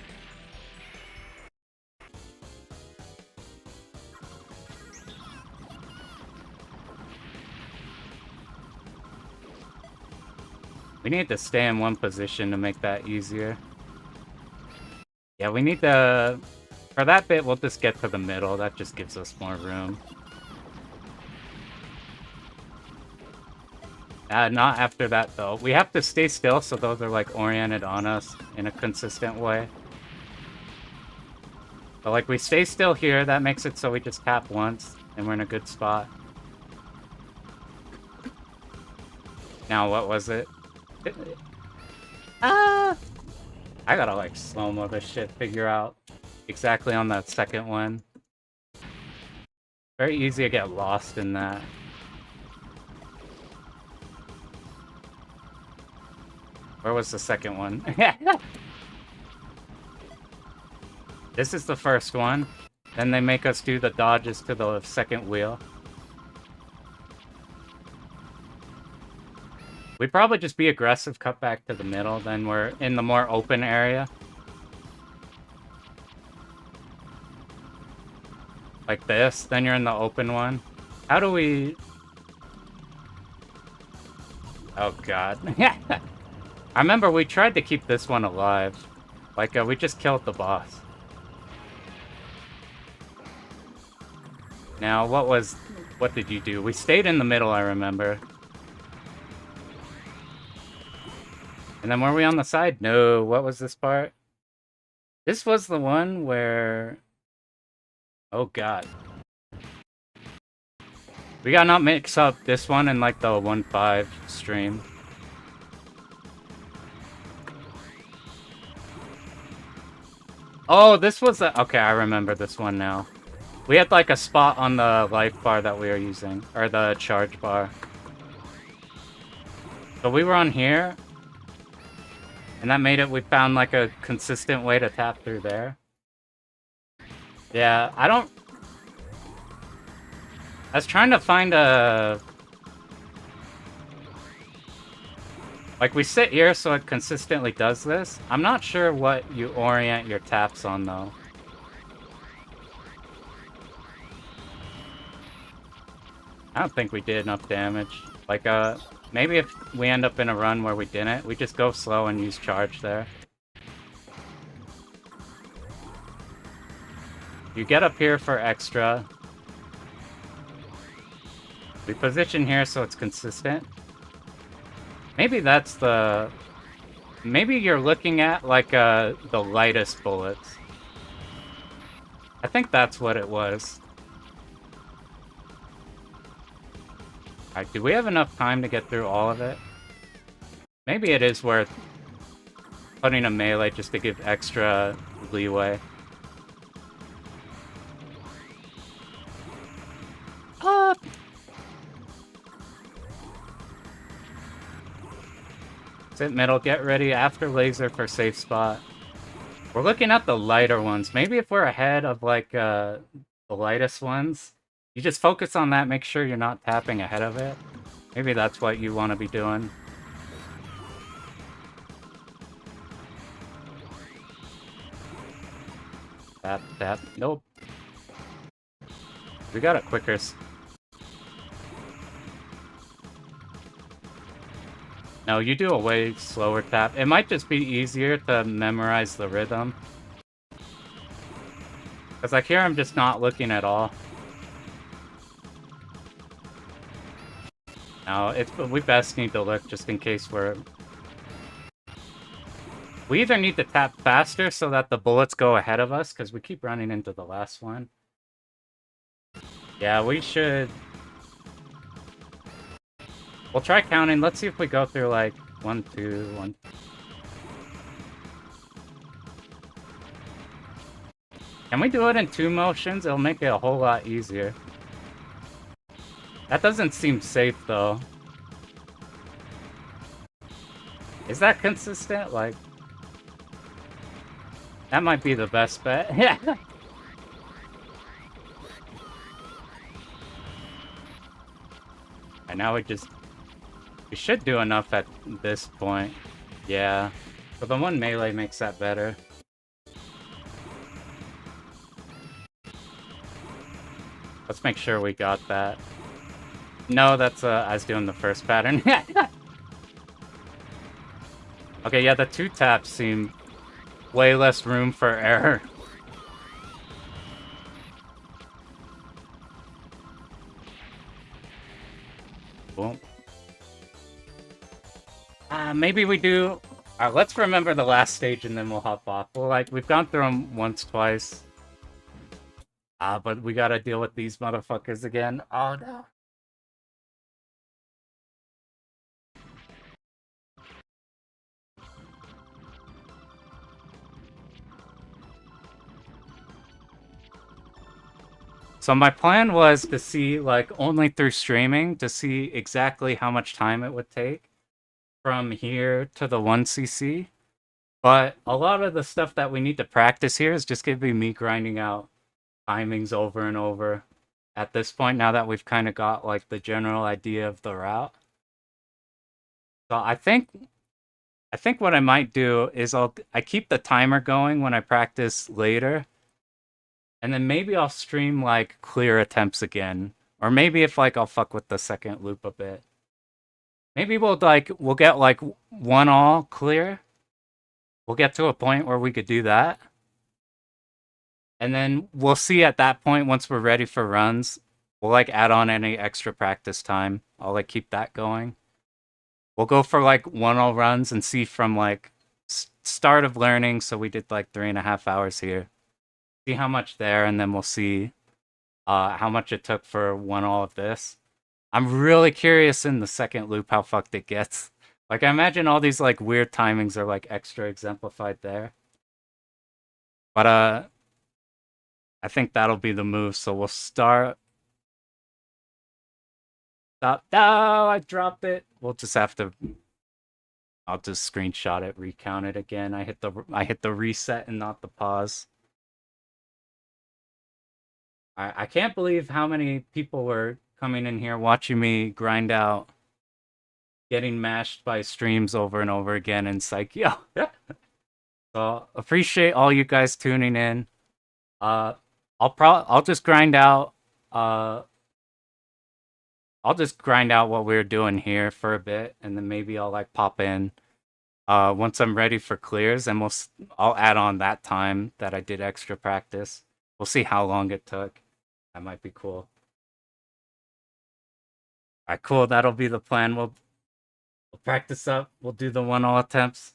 We need to stay in one position to make that easier. Yeah, we need to... For that bit, we'll just get to the middle. That just gives us more room. Not after that, though. We have to stay still so those are, like, oriented on us in a consistent way. But, like, we stay still here. That makes it so we just tap once, and we're in a good spot. Now, what was it? I gotta, like, slow-mo this shit, figure out exactly on that second one. Very easy to get lost in that. Where was the second one? This is the first one. Then they make us do the dodges to the second wheel. We probably just be aggressive, cut back to the middle, then we're in the more open area. Like this, then you're in the open one. How do we... Oh god. I remember we tried to keep this one alive. Like, we just killed the boss. Now, what did you do? We stayed in the middle, I remember. And then were we on the side? No, what was this part? This was the one where... Oh god. We gotta not mix up this one and like the 1.5 stream. Oh, this was the... Okay, I remember this one now. We had like a spot on the life bar that we were using. Or the charge bar. So we were on here. And that made it, we found like a consistent way to tap through there. Yeah, I was trying to find a... Like, we sit here so it consistently does this. I'm not sure what you orient your taps on, though. I don't think we did enough damage. Like, maybe if we end up in a run where we didn't, we just go slow and use charge there. You get up here for extra. We position here so it's consistent. Maybe that's the... Maybe you're looking at, like, the lightest bullets. I think that's what it was. Alright, do we have enough time to get through all of it? Maybe it is worth putting a melee just to give extra leeway. Up! Sit middle, get ready after laser for safe spot. We're looking at the lighter ones. Maybe if we're ahead of, like, the lightest ones, you just focus on that, make sure you're not tapping ahead of it. Maybe that's what you want to be doing. Tap, tap. Nope. We got it quicker. No, you do a way slower tap. It might just be easier to memorize the rhythm. Because like here I'm just not looking at all. No, we best need to look just in case we're... We either need to tap faster so that the bullets go ahead of us, because we keep running into the last one. Yeah, we should... We'll try counting. Let's see if we go through like 1, 2, 1. Can we do it in 2 motions? It'll make it a whole lot easier. That doesn't seem safe though. Is that consistent? Like, that might be the best bet. Yeah. And now we should do enough at this point. Yeah. But the one melee makes that better. Let's make sure we got that. No, that's I was doing the first pattern. Okay, yeah, the 2 taps seem way less room for error. Boom. Maybe we do... Alright, let's remember the last stage and then we'll hop off. Well, we've gone through them once, twice. But we gotta deal with these motherfuckers again. Oh, no. So my plan was to see, like, only through streaming, to see exactly how much time it would take from here to the 1cc. But a lot of the stuff that we need to practice here is just gonna be me grinding out timings over and over at this point, now that we've kind of got, like, the general idea of the route. So I think what I might do is I keep the timer going when I practice later. And then maybe I'll stream, like, clear attempts again. Or maybe if, like, I'll fuck with the second loop a bit. Maybe we'll get, like, 1 all clear. We'll get to a point where we could do that. And then we'll see at that point, once we're ready for runs, we'll, like, add on any extra practice time. I'll, like, keep that going. We'll go for, like, 1 all runs and see from, like, start of learning. So we did, like, 3.5 hours here. See how much there, and then we'll see how much it took for 1 all of this. I'm really curious in the second loop how fucked it gets. Like, I imagine all these, like, weird timings are, like, extra exemplified there. But, I think that'll be the move, so we'll start... Stop. No, I dropped it. We'll just have to... I'll just screenshot it, recount it again. I hit the reset and not the pause. I can't believe how many people were coming in here watching me grind out getting mashed by streams over and over again in Psycho. So appreciate all you guys tuning in. I'll just grind out I'll just grind out what we're doing here for a bit, and then maybe I'll like pop in once I'm ready for clears, and I'll add on that time that I did extra practice. We'll see how long it took. That might be cool. All right, cool. That'll be the plan. We'll practice up. We'll do the 1 all attempts.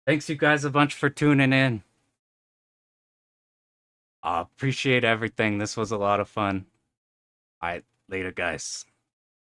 Thanks you guys a bunch for tuning in. Appreciate everything. This was a lot of fun. All right, later, guys.